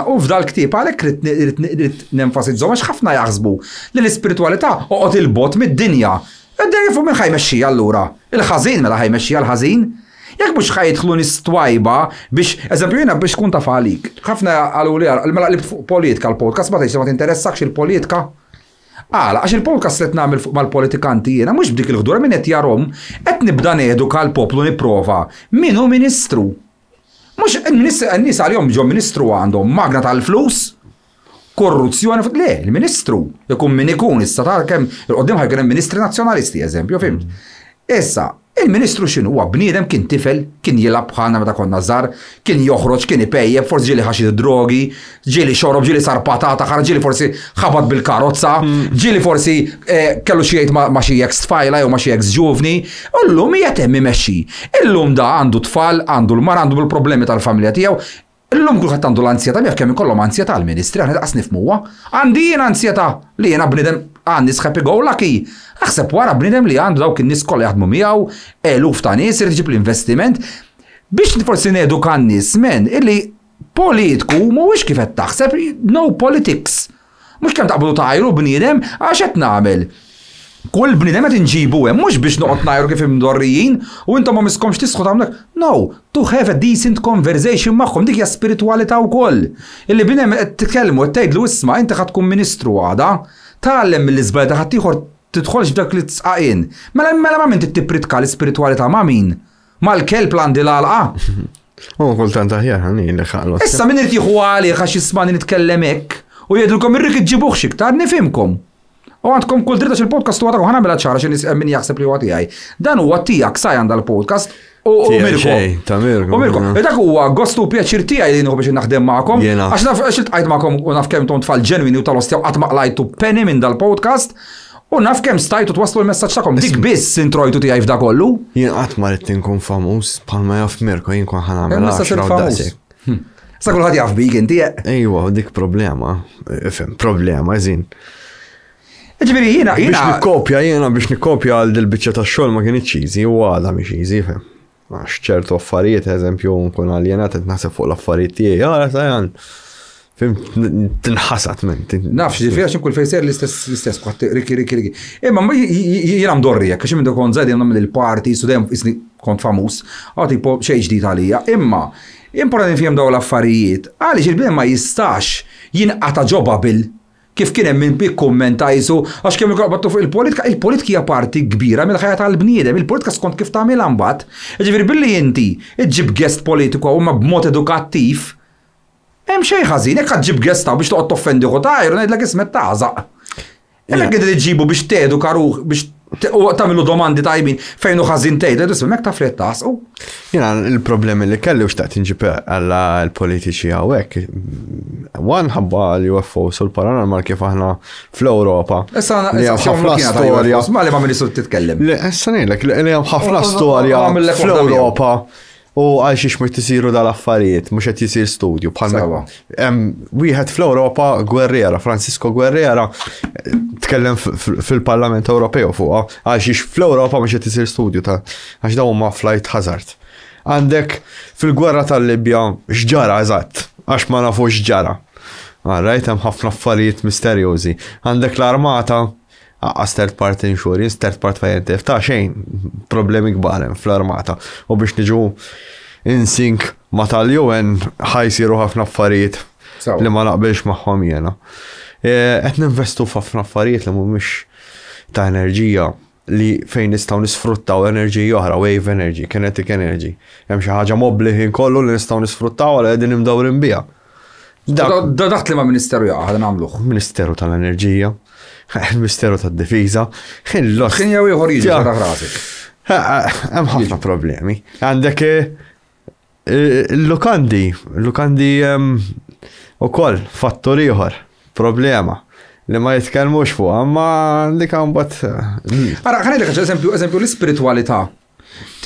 u f'dal ktib għalek rrit nenfasizzom għax ħafna jaħsbu li l-spiritualità oqgħod il-bot mid-dinja. Id-dinja fuq minn ħajmexxija allura. Il-ħażin mela ħajmexxija l-ħażin. Jekk mhux ħajdħlu nistwajba biex, eżempju jiena biex tkun taf għalik. Ħafna għalu li mela li politika l-podcast ma tinteressakx il-politika. Għax il-podcast li t-namil mal-politikanti jena, mux b'dik il-ħdura minn qed jarhom, qed nibda neduka l-poplu nipprova. Minu ministru? Mux n-nies għalihom ġo ministru għandhom magna tal-flus, korruzzjoni, le, il-ministru, jekun min ikun, issa ta' kemm il-qoddim ħajkun ministri nazzjonalisti, eżempju, fimt. Issa, il-ministru x'inhu huwa bniedem kien tifel, kien jilab bħalna meta konna żgħar, kien joħroġ, kien ipejjeb, forsi ġieli ħaxid drogi, ġieli xorob, ġieli sar patata, ġieli forsi ħabad bil-karozza, ġieli forsi kellu xi jgħid ma' xi ex tfajla jew ma' xi ex ġuvni, u llum qiegħed hemm imexxi. Illum da għandu tfal, għandu l-mar, għandu bil-problemi tal-familja tiegħu, Illum kulħadd għandu l-ansjetà, jaf kemm ikollhom ansjetà l-Ministri, aħna daqs nifhmuha. Għandi jien ansjetà li jiena bniedem għandi happy go lucky. Aħseb wara bniedem li għandu dawk in-nies kollha jaħdmu miegħu, eluf ta' nies irid iġib l-investiment biex forsi neduka n-nies men illi politiku mhuwiex kif qed taħseb no politics. Mhux kemm taqbdu tajru bniedem għax qed nagħmel. Kull bniedem qed inġibu hemm mhux biex noqgħod najru kif imdorrijin u intom ma miskomx tisħu tagħmlek. No, to have a decent conversation magħhom dik hija spiritwalità wkoll. Illi bniedem qed titkellmu qed tgħidlu isma' inti ħadd tkun ministru għada, tgħallem mill-iżbal ta' ħadd ieħor tidħolx f'dak li tsaqin. Mela ma min tittipritka l-ispiritwalità ma' min? Mal-kelb għandi l-għalqa. Kultant aħjar ħani li ħallu. Issa min irid jieħu għalih għax jismani nitkellem hekk u jgħidulkom irrik iġġibuh xiktar nifhimkom. U għandkom kull dritta xil-podcast u għatakom ħana mela ċara xin min jaħseb li għati għaj. Dan huwa tijak sajan dal-podcast u Mirko. Ta' Mirko. U Mirko, dak huwa gostu pjaċir tijaj li nħu biex naħdem ma'kom. Għax naf il-tqajt ma'kom u naf kem tom tfal ġenwini u tal-ostjaw għatma lajtu penny minn dal-podcast u naf kem stajtu twaslu l-messagġ ta'kom. Dik biss introjtu tijaj f'da kollu. Jien għatma li tinkun famus, palma jaf Mirko jien kun ħana mela. Sa kullħat jaf bik inti. Ejwa, dik problema. Problema, eżin. Ġifieri jiena biex nikkopja għal dil-biċċa tax-xogħol ma kienx easy u għadha mhix easy fem. Għax ċertu affarijiet eżempju nkun aljenat qed naħseb fuq l-affarijiet tiegħi, ara sajan. Fim tinħasat minn. Nafx ġifieri għax kull fejser l-istess qatt riki. Imma jiena mdorri hekk għax minn kont żgħid nagħmel il-party su dejjem isni kont famuż, tipo xejn ġdid għalija. Imma importanti fihom dawn l-affarijiet għaliex il-bniem ma jistax jinqata' ġobabil kif kien hemm min bik kummentajsu għax kemm iqbadtu fuq il-politika hija parti kbira mill-ħajja tal-bniedem, il-politika skont kif tagħmilha mbagħad. Ġifieri billi inti iġġib guest politiku huma b'mod edukattiv, hemm xejn ħażin, hekk ġib guest biex toqgħod toffendi ħodajr u ngħidlek ismet tażaq. Hekk qed iġġibu biex teduka ruħ biex tagħmilu domandi tajbin fejn hu ħażin tgħid, isma' hekk taf li tasqu. Jiena il-problemi li kelli u xtaqt inġib għalla l-politiċi hawnhekk. Wan ħabba l-UFO sul paranormal kif aħna fl-Ewropa. Issa ħafna storja. Ma li ma ministru titkellem. Issa ngħidlek li hemm ħafna storja fl-Ewropa u għal xiex mhux tisiru dal-affarijiet, mhux qed jisir studju bħalma. Wieħed fl-Ewropa Guerriera, Francisco Guerriera, tkellem fil-Parlament Ewropew fuqha għal xiex fl-Ewropa mhux qed isir studju ta' għax dawn huma flight hazard. Għandek fil-gwerra tal-Libja x'ġara eżatt, għax ma nafux x'ġara. Rajt hemm ħafna affarijiet misterjużi. Għandek l-armata għas third party insurance, third party INTF, ta' xejn problemi kbar fl-armata. U biex niġu in-sync ma tal-UN ħajsiru ħafna affarijiet li ma naqbilx magħhom jiena. Qed ninvestu f'ħafna affarijiet li mhumiex ta' enerġija li fejn nistgħu nisfruttaw enerġija oħra, wave energy, kinetic energy. Hemm xi ħaġa mobbli ħin kollu li nistgħu nisfruttaw għal qegħdin imdawrin biha. Daħt li ma' Ministeru jaqa' nagħmluh. Ministeru tal-Enerġija. Il-Ministeru tad-Difiża, Kien jew ieħor jiġi ġara rasek. Hemm ħafna problemi. Għandek il-lukandi ukoll fattur ieħor, problema li ma jitkellmux fuq, imma dik mbagħad. Ara ħanejlek eżempju l-ispiritwalità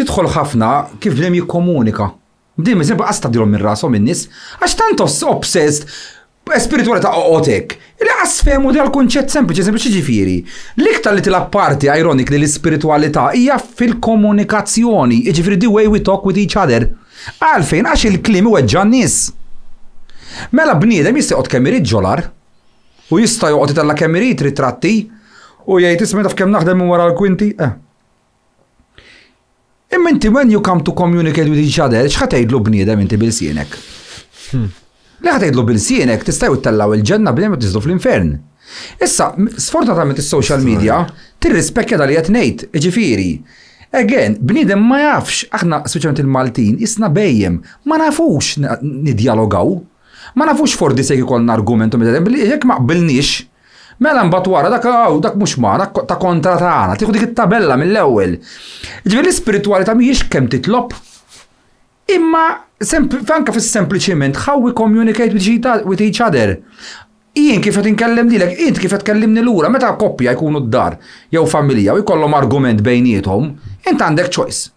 tidħol ħafna kif bniem jikkomunika. Bdiem eżempju qas tagħdilhom minn rashom in-nies għax tant obsessed spiritualità oqotek. Li għasfemu dal kunċett sempliċi, ġifieri. L-iktar li tilab parti ironik li l-spiritualità hija fil-komunikazzjoni, ġifieri the way we talk with each other. Għalfejn għax il-kliem iweġġa n-nies. Mela bniedem jista' joqgħod kemm irid ġolar u jista' joqgħod itella kemm irid ritratti u jgħid isma' taf kemm naħdem minn wara l-kwinti. Imma inti when you come to communicate with each other, x'ħad tgħidlu bniedem inti bil-sienek? Li ħatajdlu bil-sienek tistaw it-tellaw il-ġenna b'dem tizdu fl-infern. Issa, sfortunatament is-social media tirrispekja dal qed ngħid, ġifieri. Again, bniedem ma jafx, aħna speċjalment il-Maltin, isna bejjem, ma nafux nidjalogaw, ma nafux fordi se jkollna argumentu jekk ma qbilniex, mela mbagħad wara dak mhux magħna ta' kontra tagħna, tieħu dik it-tabella mill-ewwel. Ġifieri l-ispiritwalità mhijiex kemm titlob, imma anke fis-sempliċiment how we communicate with each other. Jien kif qed inkellem lilek, int kif qed tkellimni lura, meta koppja jkunu d-dar jew familja u jkollhom argument bejniethom, int għandek choice.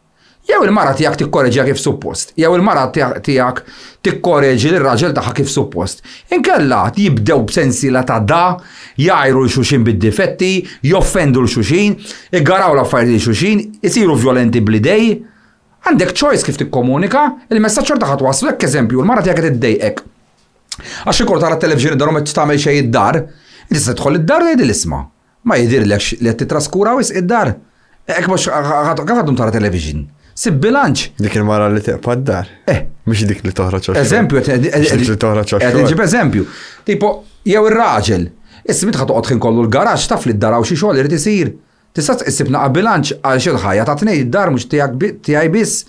Jew il-mara tiegħek tikkoreġiha kif suppost. Jew il-mara tiegħek tikkoreġi l-raġel tagħha kif suppost. Inkella jibdew b'sensiela ta' jgħajru l-xuxin bid-difetti, joffendu l-xuxin, iggaraw l-affarijiet l-xuxin, isiru violenti bl-idej. Għandek choice kif tikkomunika, il-messaġġ xorta ħadd waslek eżempju, l-mara tiegħek qed iddejqek. Għax ikun tara t-televiġjoni darom qed tagħmel xejn id-dar, tista' tidħol id-dar tgħid l-isma'. Ma jidirlekx li qed titraskura wisq id-dar. Hekk mhux għadhom tara television. Sib bilanċ. Dik il-mara li teqpa d-dar. Mhux dik li toħroġ għax. Eżempju, li toħroġ għax. Ġib eżempju. Tipo, jew ir-raġel. Ismi tħad toqgħod ħin kollu l-garaġġ taf li d-daraw xi xogħol irid isir. Tista' issib naqa' bilanċ għal xi ħajja ta' tnejn id-dar mhux tiegħi biss.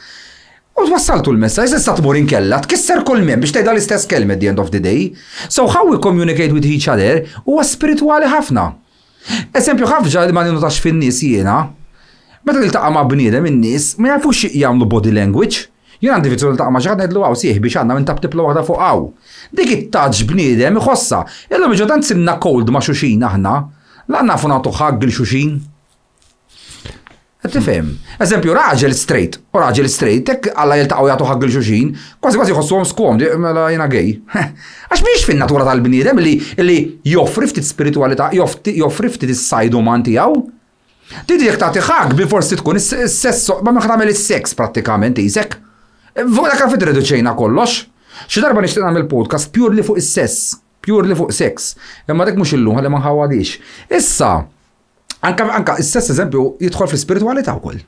U twassaltu l-messaġġ issa tmur inkella tkisser kull minn biex tgħidha l-istess kelma at the end of the day. So how we communicate with each other huwa spiritwali ħafna. Eżempju ħafna li ma ninutax fin-nies jiena. Meta niltaqa' ma' bniedem in-nies ma jafux jagħmlu body language. Jien għandi viżu niltaqa' ma' xi ħadd ngħidlu hawn sieħbi x'għandna minn tabtibla waħda fuq hawn. Dik it-taġġ bniedem iħossha. Illum ġodan silna cold ma' xuxin aħna. La nafu nagħtu ħagg il xuxin. Qed tifhem. Eżempju raġel straight, u raġel straight hekk alla jiltaqgħu jagħtu ħagg il xuxin, kważi jħossuhom skom mela jiena gej. Għax mhix fin-natura tal-bniedem li joffri ftit spiritualità, joffri ftit is-sajd uman tiegħu. Tidi jek tagħti ħagg bil forsi tkun is-sess ma tagħmel is-seks prattikament isek. Fuq dak għalfejn irriduċejna kollox. Xi darba nixtieq nagħmel podcast purely fuq is-sess, purely fuq sex. Imma dak mhux illum ħalli ma nħawwadix. Issa anka is-sess eżempju jidħol fl-ispiritwalità wkoll.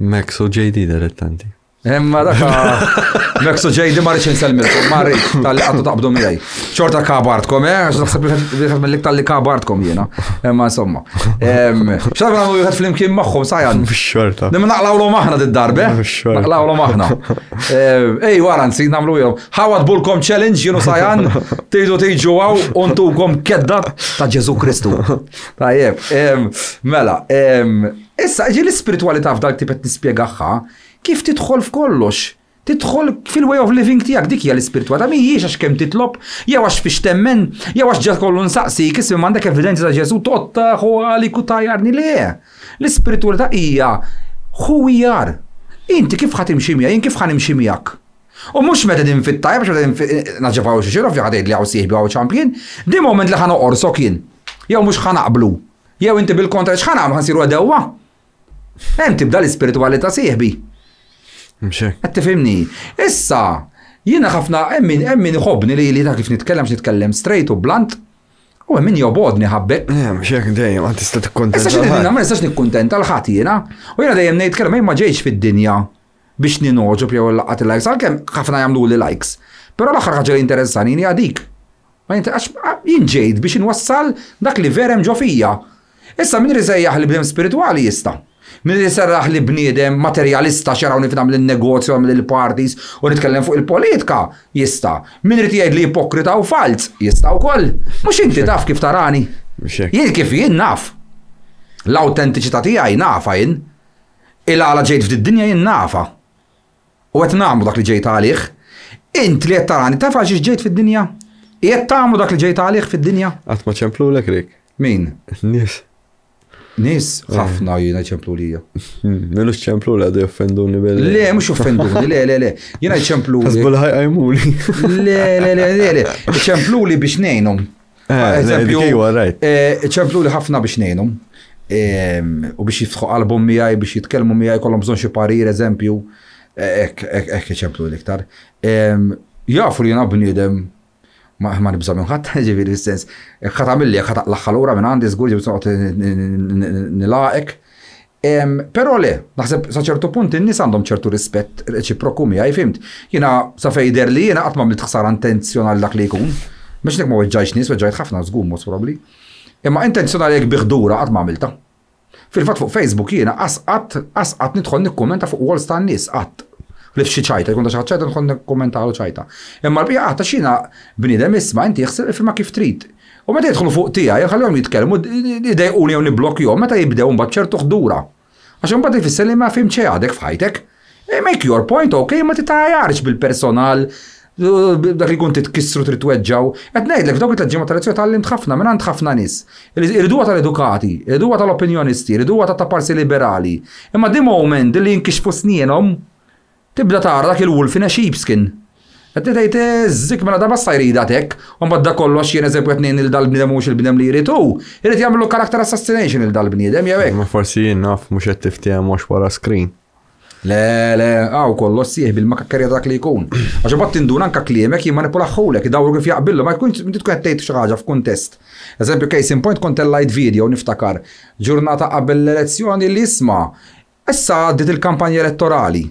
Max u JD direttanti. Imma daka Max u JD ma rridx insellmilkom, ma rridx tal-li għandu taqbdu miegħi. Xorta kabartkom, għax naħseb li mill-lik tal-li kabartkom jiena. Imma insomma. X'għad nagħmlu wieħed flimkien magħhom sajan. Xorta. Nimma naqlawlu maħna d-darbe. Naqlawlu maħna. Ej wara nsi nagħmlu jew. Ħawad bulkom challenge jienu sajan, tgħidu tiġu għaw u ntukom kedda ta' Ġesu Kristu. Tajjeb, mela, issa ġi l-ispiritwalità f'dak tipet nispjegaħħa kif tidħol f'kollox. Tidħol fil-way of living tiegħek dik hija l-ispiritwalità mhijiex għax kemm titlob, jew għax fiex temmen, jew għax ġa kollu nsaqsik isma' m'għandek evidenza ta' Ġesu tottaħ u għalik u tajjarni le. L-ispiritwalità hija who we are. Inti kif ħatimxi miegħi, jien kif ħanimxi miegħek. U mhux meta din fit-tajb biex naġġefaw xi xi ovvja ħadejd li hawn sieħbi hawn champion, di moment li ħanoqorsok jien. Jew mhux ħanaqblu. Jew inti bil-kontra x'ħanagħmlu ħansiru għedewwa. Hemm tibda l-ispiritwalità sieħbi. Qed tifhimni. Issa, jiena ħafna hemm min iħobbni li ta' kif nitkellem straight u blunt, u hemm min jobodni ħabbek. Mhux hekk dejjem ma tista' tikkuntenta. Issa x'inhi ma nistax nikkuntenta l-ħadd jiena. U jiena dejjem ngħid kelma ma ġejx fid-dinja biex ninoġob jew laqgħat il-likes għalkemm ħafna jagħmlu li likes. Però l-aħħar ħaġa li interessani hija dik. Ma jien ġejt biex inwassal dak li verem ġo fija. Issa min irid li bniem spiritwali jista'. Min jisarraħ li bniedem materialista xarawni f'nam l-negozju għamil il-parties u nitkellem fuq il-politika jista. Min irid jgħid li ipokrita u falz jista wkoll. Mhux inti taf kif tarani. Jien kif jien naf. L-awtentiċità tiegħi nafa jien. Il-għala ġejt f'did-dinja jien nafa. U qed nagħmlu dak li ġejt għalih. Int li qed tarani taf għax ġejt fid-dinja. Qed tagħmlu dak li ġejt għalih fid-dinja. Qatt ma ċemplulek rik. Min? Nis, ħafna jiena ċemplu lija. Minux ċemplu li għadu joffenduni bil. Le, mux joffenduni, le. Jiena ċemplu li. Għazbul ħajqajmuli. Le. ċemplu li biex nejnum. ċemplu li ħafna biex nejnum. U biex jiftħu album miegħi, biex jitkellmu miegħi, kollhom bżonn xi parir, eżempju. Ekk ċemplu li iktar. Jafu li jiena bniedem ma nibża minn ħadd, ġifieri fis-sens. Ħadd għamilli ħadd l-aħħar lura minn għandi żgur ġifieri nilaqek. Però le, naħseb sa ċertu punt in-nies għandhom ċertu rispett reċiproku miegħi, fimt. Jiena sa fejder li jiena qatt m'għamilt ħsara intenzjonali dak li jkun. Mhux nek ma weġġajx nies, weġġajt ħafna żgur most probabbli. Imma intenzjonali jekk biħdura qatt m'għamilta. Fil-fatt fuq Facebook jiena qatt nidħol nikkummenta fuq walls tan-nies qatt. Li f'xi ċajta, jkun ta' xi ċajta nħon nikkommentaw ċajta. Imma l-bija ta' xina bniedem isma' inti jħseb ifhimha kif trid. U meta jidħlu fuq tiegħi jħallihom jitkellmu jdejquni jew niblokkjhom meta jibdew mbagħad ċertu ħdura. Għax imbagħad ifisser li ma fim xejn għadek f'ħajtek. Make your point, okay, ma titajarx bil-personal dak li kun titkissru trid tweġġaw. Qed ngħidlek dawk it-ġimgħa tal-lezzjoni tallimt ħafna minn għand ħafna nies. Irduha tal-edukati, irduha tal-opinjonisti, irduha ta' parsi liberali. Imma di moment li jinkixfu snienhom Tibda tara dak il-wolf in a sheepskin. Qed tgħid żik mela da basta jridatek, u mbagħad dak kollox jien eżempju qed ngħin il-dal-bniedem mhux il-bniedem li jrid hu, irid jagħmlu character assassination il-dal-bniedem jew hekk. Ma forsi jien naf mhux qed tiftehom mhux wara screen. Le, kollox sieħ bil-makakkarja dak li jkun. Għax imbagħad tinduna anke kliemek jimmanipulaħħulek, idawru kif jaqbillu, ma jkunx inti tkun qed tgħid xi ħaġa f'kuntest. Eżempju case in point kont tellajt video niftakar ġurnata qabel l-elezzjoni li isma' issa għaddit il-kampanja elettorali.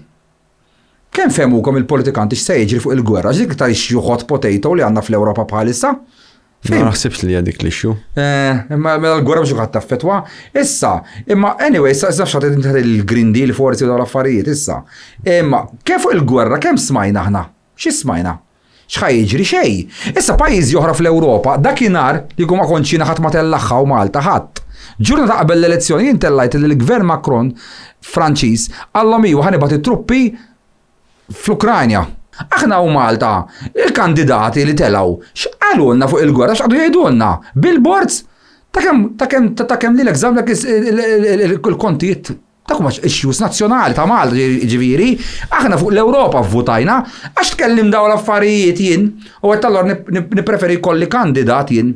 Kemm femukom il-politikanti x'se jiġri fuq il-gwerra, ġdik iktar issue hot potato li għandna fl-Ewropa bħalissa? Ma naħsibx li dik l-issue. Imma l-gwerra biex uħat taffetwa. Issa, imma anyway, issa xatet il-Green Deal forsi dawn l-affarijiet issa. Imma kemm fuq il-gwerra kemm smajna aħna? X'i smajna? X'ħaj jiġri xejn. Issa pajjiżi oħra fl-Ewropa dakinhar li jkun ma konċina ħadd ma tellaħħa u Malta ħadd. Ġurnata qabel l-elezzjoni jien tellajt li l-Gvern Macron Franċiż għallhom iju ħanibgħat it-truppi fl-Ukranja. Aħna u Malta, il-kandidati li telaw, x'qalulna fuq il-gwerra, x'qadu jgħidulna? Billboards? Ta' kemm li l-eżam il-kontijiet ta' kumax issues nazzjonali ta' Malta ġifieri, aħna fuq l-Ewropa vvutajna, għax tkellim daw l-affarijiet jien, u għed tal-lor nipreferi kolli kandidat jien,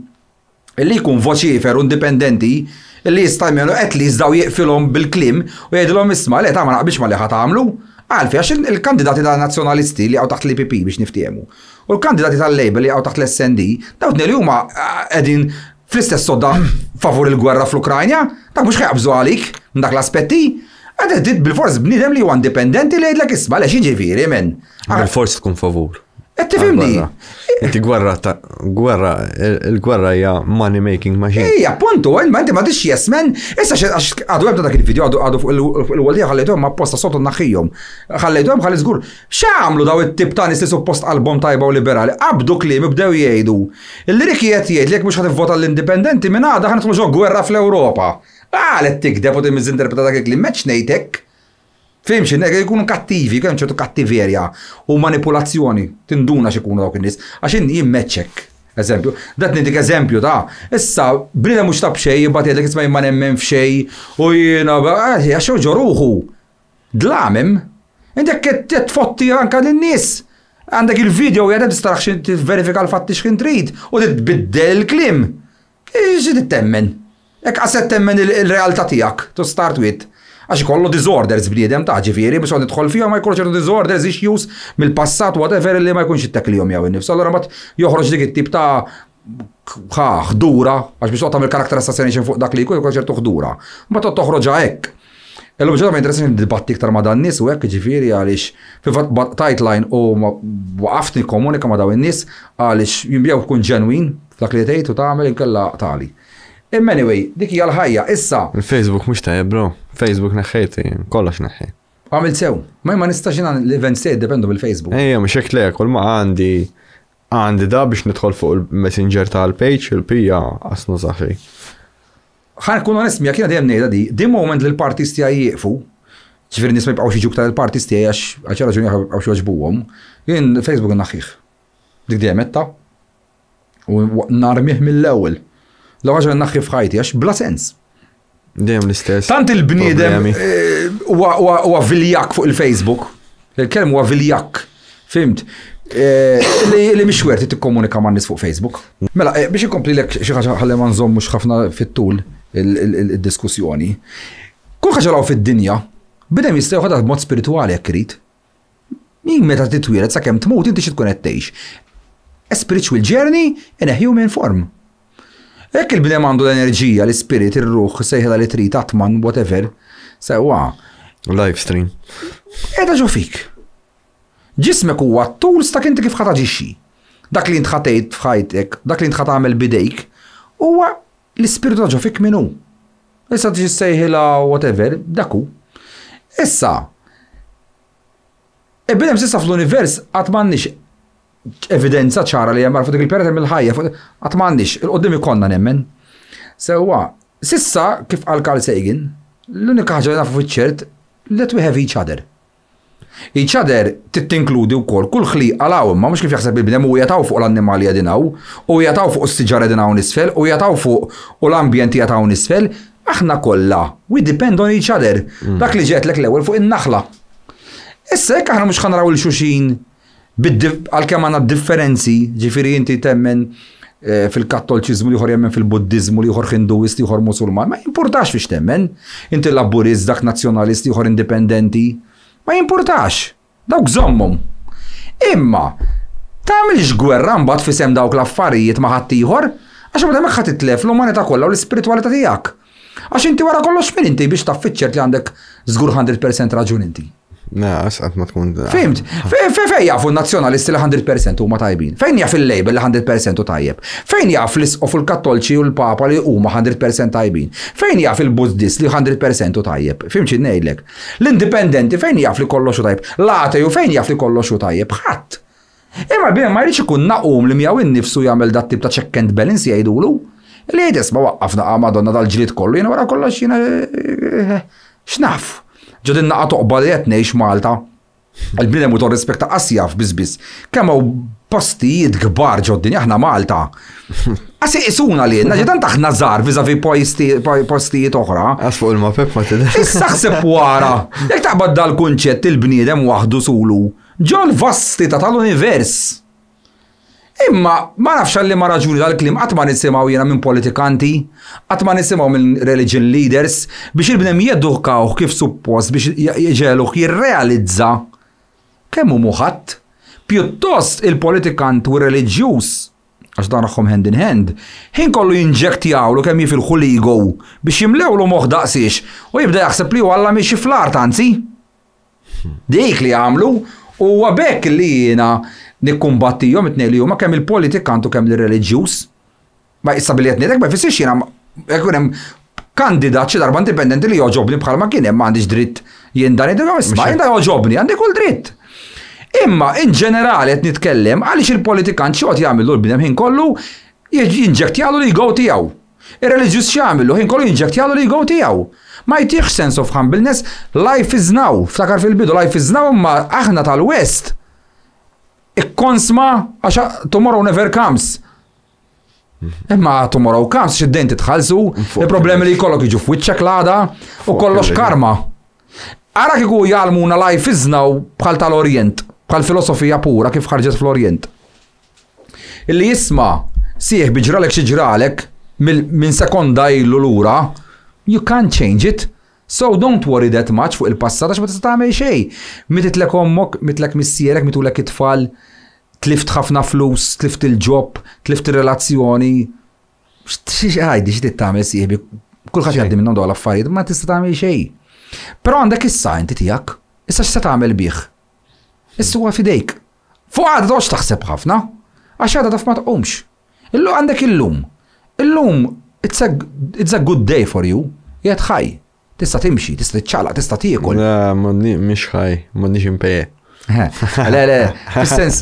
li jkun voċifer indipendenti, li jistajmenu at least daw jiqfilhom bil-klim u jgħidilhom isma' le ta' ma naqbilx ma li ħat għamlu. Għalfi, għax il-kandidati tal-nazzjonalisti li għaw taħt l-IPP biex niftiemu. U l-kandidati tal-Label li għaw taħt l-SND, dawtni li huma qegħdin fl-istess sodda favur il-gwerra fl-Ukranja, dak mhux ħajqabżu għalik minn dak l-aspetti. Għadet bil-fors bniedem li huwa indipendenti li jgħidlek isma' lex jiġifieri men. Bil-fors tkun favur. Qed tifhimni. Inti il-gwerra hija money making machine. Ejja, appuntu, ma inti ma tix jesmen, issa għadu hemm dak il-video għadu fuq il-waldija ħallejthom ma posta sotto naħħihom. Ħallejthom ħalli żgur. X'għamlu daw it-tip ta' nies li suppost album tajba u liberali, qabdu kliem ibdew jgħidu. Il-liriki qed jgħid li jekk mhux ħativvota l-indipendenti minn għada ħanidħlu ġo gwerra fl-Ewropa. Għalet tikdeb u timmiżinterpreta dak il-kliem meċ ngħidlek. Fimx, jkunu kattivi, kemm ċertu kattiverja u manipulazzjoni, tinduna x'ikunu dawk in-nies, għax jimmeċċek. Eżempju, dat nidik eżempju ta' issa bniedem mhux tab xejn, jibgħat jgħidlek isma' ma nemmen f'xejn u jiena għax ġoruħu. Dlamem, inti qed tfotti anke lin-nies. Għandek il-video jgħidem tistarax tivverifika l-fatti x'kien trid u titbiddel il-kliem. Xi tittemmen? Hekk qased temmen il-realtà tiegħek, to start with. Għax kollu disorders bniedem ta' ġifieri biex nidħol fihom ma jkollux ċertu disorders issues mill-passat whatever li ma jkunx itteklihom jew innifs. Allura mbagħad joħroġ dik it-tip ta' ħdura għax biex tagħmel character assassination fuq dak li jkun ċertu ħdura. Mbagħad toħroġ hekk. Illum ġodda ma interessanti dibatti iktar ma' dan nies u hekk ġifieri għaliex fi tightline u waqaft nikkomunika ma' dawn in-nies għaliex jinbjew tkun ġenwin f'dak li tgħid u tagħmel inkella tali. Anyway, dik hija l-ħajja, issa. Il-Facebook mhux tajjeb bro, Facebook neħħejti, kollox neħħej. Għamil sew, ma nistax jien l-events se jiddependu bil-Facebook. Ejja, mhux hekk lek, kull ma għandi da biex nidħol fuq il-Messenger tal-page, il-pija asnu saħħi. Ħan kun onest miegħek jiena dejjem ngħidha di moment li l-partis tiegħi jieqfu, ġifieri nies ma jibqgħux jiġu iktar il-partis tiegħi għax raġuni għaw xi ġbuhom, jien Facebook naħħih. Dik dejjem etta u narmih mill-ewwel. L-għaġa naħħi f'ħajti, għax bla sens. Dejjem l-istess. Tant il-bniedem huwa viljak fuq il-Facebook. Il-kelm huwa viljak. Fimt? Li mhix werti tikkomunika man nies fuq Facebook. Mela, biex ikompli lek xi ħaġa ħalli ma nżommux ħafna fit-tul id-diskussjoni. Kull ħaġa law fid-dinja bidem jista' jieħodha b'mod spiritwali jekk irid. Min meta titwieled sakemm tmut inti xi tkun qed tgħix. A spiritual journey in a human form. Ekk il-bniem għandu l-enerġija, l-spirit, il-ruħ, sejħela li trid, atman, whatever, sewa. Live stream. Edha ġo fik. Ġismek huwa tools ta' inti kif ħataġixxi. Dak li ntħatejt f'ħajtek, dak li ntħat għamel bidejk, huwa l-ispiritu ġo fik minnu. Issa tiġi sejħela whatever, daku. Issa, il-bniem sissa fl-univers għatmannix evidenza ċara li jemmar fuq dik il-periodu mill-ħajja, għatmannix, il-qoddim ikonna nemmen. Sewa, sissa kif qal Carl Sagan, l-unika ħaġa li nafu fiċ-ċert, let we have each other. Each other tinkludi wkoll kull ħliq għalaw imma mhux kif jaħseb il-bniem u jataw fuq l-annimali jadinaw, u jataw fuq is-siġara jadinaw nisfel, u jataw fuq u l-ambjent jataw nisfel, aħna kollha, we depend on each other. Dak li ġetlek l-ewwel fuq in-naħla. Issa jekk aħna mhux ħanaraw il-xuxin għalkemm għandna differenzi, ġifieri inti temmen fil-kattoliċiżmu li ieħor jemmen fil-Buddiżmu li ieħor Hinduist ieħor Musulman, ma jimpurtax fiex temmen. Inti labburist dak nazzjonalisti ieħor indipendenti, ma jimpurtax. Dawk żommhom. Imma tagħmilx gwerra mbagħad fisem dawk l-affarijiet ma' ħadd ieħor għax imbagħad hemmhekk ħadd titlef l-umanità kollha u l-ispiritwalità tiegħek. Għax inti wara kollox min inti biex taffiċċer li għandek żgur 100% raġun inti. Għasqat ma tkun. Fimt, fejn jafu n-nazzjonalisti li 100% huma tajbin? Fejn jaf il-Label li 100% tajjeb? Fejn jaf l-isqof il-Kattoliċi u l-Papa li huma 100% tajbin? Fejn jaf il-Buddist li 100% tajjeb? Fimt xi ngħidlek? L-indipendenti fejn jaf li kollox tajjeb? L-ateu fejn jaf li kollox tajjeb? Ħadd. Imma bien ma jridx ikun naqum li miegħu innifsu jagħmel dat tip ta' check and balance jgħidulu. Li jgħid isma' waqqafna Madonna dal-ġlied kollu jiena wara kollox jiena x'naf. Ġodin naqa toqba li qed ngħix Malta. Il-bniedem u torrispetta qasjaf biżbiss. Kemm hawn postijiet kbar ġoddin aħna Malta. Qasi isuna li jenna ġedan taħna żgħar viżavi postijiet oħra. Għas fuq il-mapep ma tidher. Issa ħseb wara. Jekk taqbad dal-kunċett il-bniedem waħdu sulu. Ġol vasti ta' tal-univers. Imma ma nafx li ma raġuni dal-klim qatt ma nisimgħu jiena minn politikanti, qatt ma nisimgħu minn religion leaders biex il-bnem jeddukawh kif suppost biex jiġeluh jirrealizza kemm hu muħadd. Pjuttost il-politikant u reliġjuż għax dan raħħom hand in hand, ħin kollu jinġektjawlu kemm jifilħu l-ego biex jimlewlu moħħ daqsix u jibda jaħseb li walla miexi fl-art anzi. Dik li għamlu u għabek li jiena nikkumbattihom it-tnejn li huma kemm il-politikant u kemm il-reliġjuż. Ma issa billi qed ngħidlek ma jfissirx jiena jkun hemm kandidat xi darba indipendenti li joġobni bħalma kien hemm m'għandix dritt jien dan isma' jien joġobni għandi kull dritt. Imma in ġenerali qed nitkellem għaliex il-politikant xi qed jagħmlu l-bniem ħin kollu jinġektjalu l-ego tiegħu. Ir-reliġjuż x'jagħmlu ħin kollu jinġektjalu l-ego tiegħu. Ma jtieħx sense of humbleness, life is now. Ftakar fil-bidu life is now imma aħna tal-West ikkonsma għaxa tomorrow never comes. Imma tomorrow comes x'id-denti tħallsu, il-problemi li jkollok jiġu f'wiċċek l-għada u kollox karma. Ara kieku jgħalmuna life is now bħal tal-Orient, bħal filosofija pura kif ħarġet fl-Orient. Illi jisma' sieħ biġralek xi ġralek minn sekonda ilu lura, you can't change it. So don't worry that much fuq il-passat għax ma tista' tagħmel xejn. Mitlek ommok, mitlek missierek, mitulek it-tfal, tlift ħafna flus, tlift il-ġob, tlift ir-relazzjoni. Ħajdi xi tagħmel sieħbi. Kulħadd jgħaddi minnhom dawn l-affarijiet, ma tista' tagħmel xejn. Però għandek issa inti tiegħek, issa x'se tagħmel bih? Issa huwa fidejk. Fuq għadha dox taħseb ħafna, għax għadha taf ma tqumx. Illum għandek illum. Illum it's a good day for you. Jgħid ħaj. Tista' timxi, tista' tċalaq, tista' tiekol. La, mhix ħaj, m'għandniex impeje. Le, fis-sens,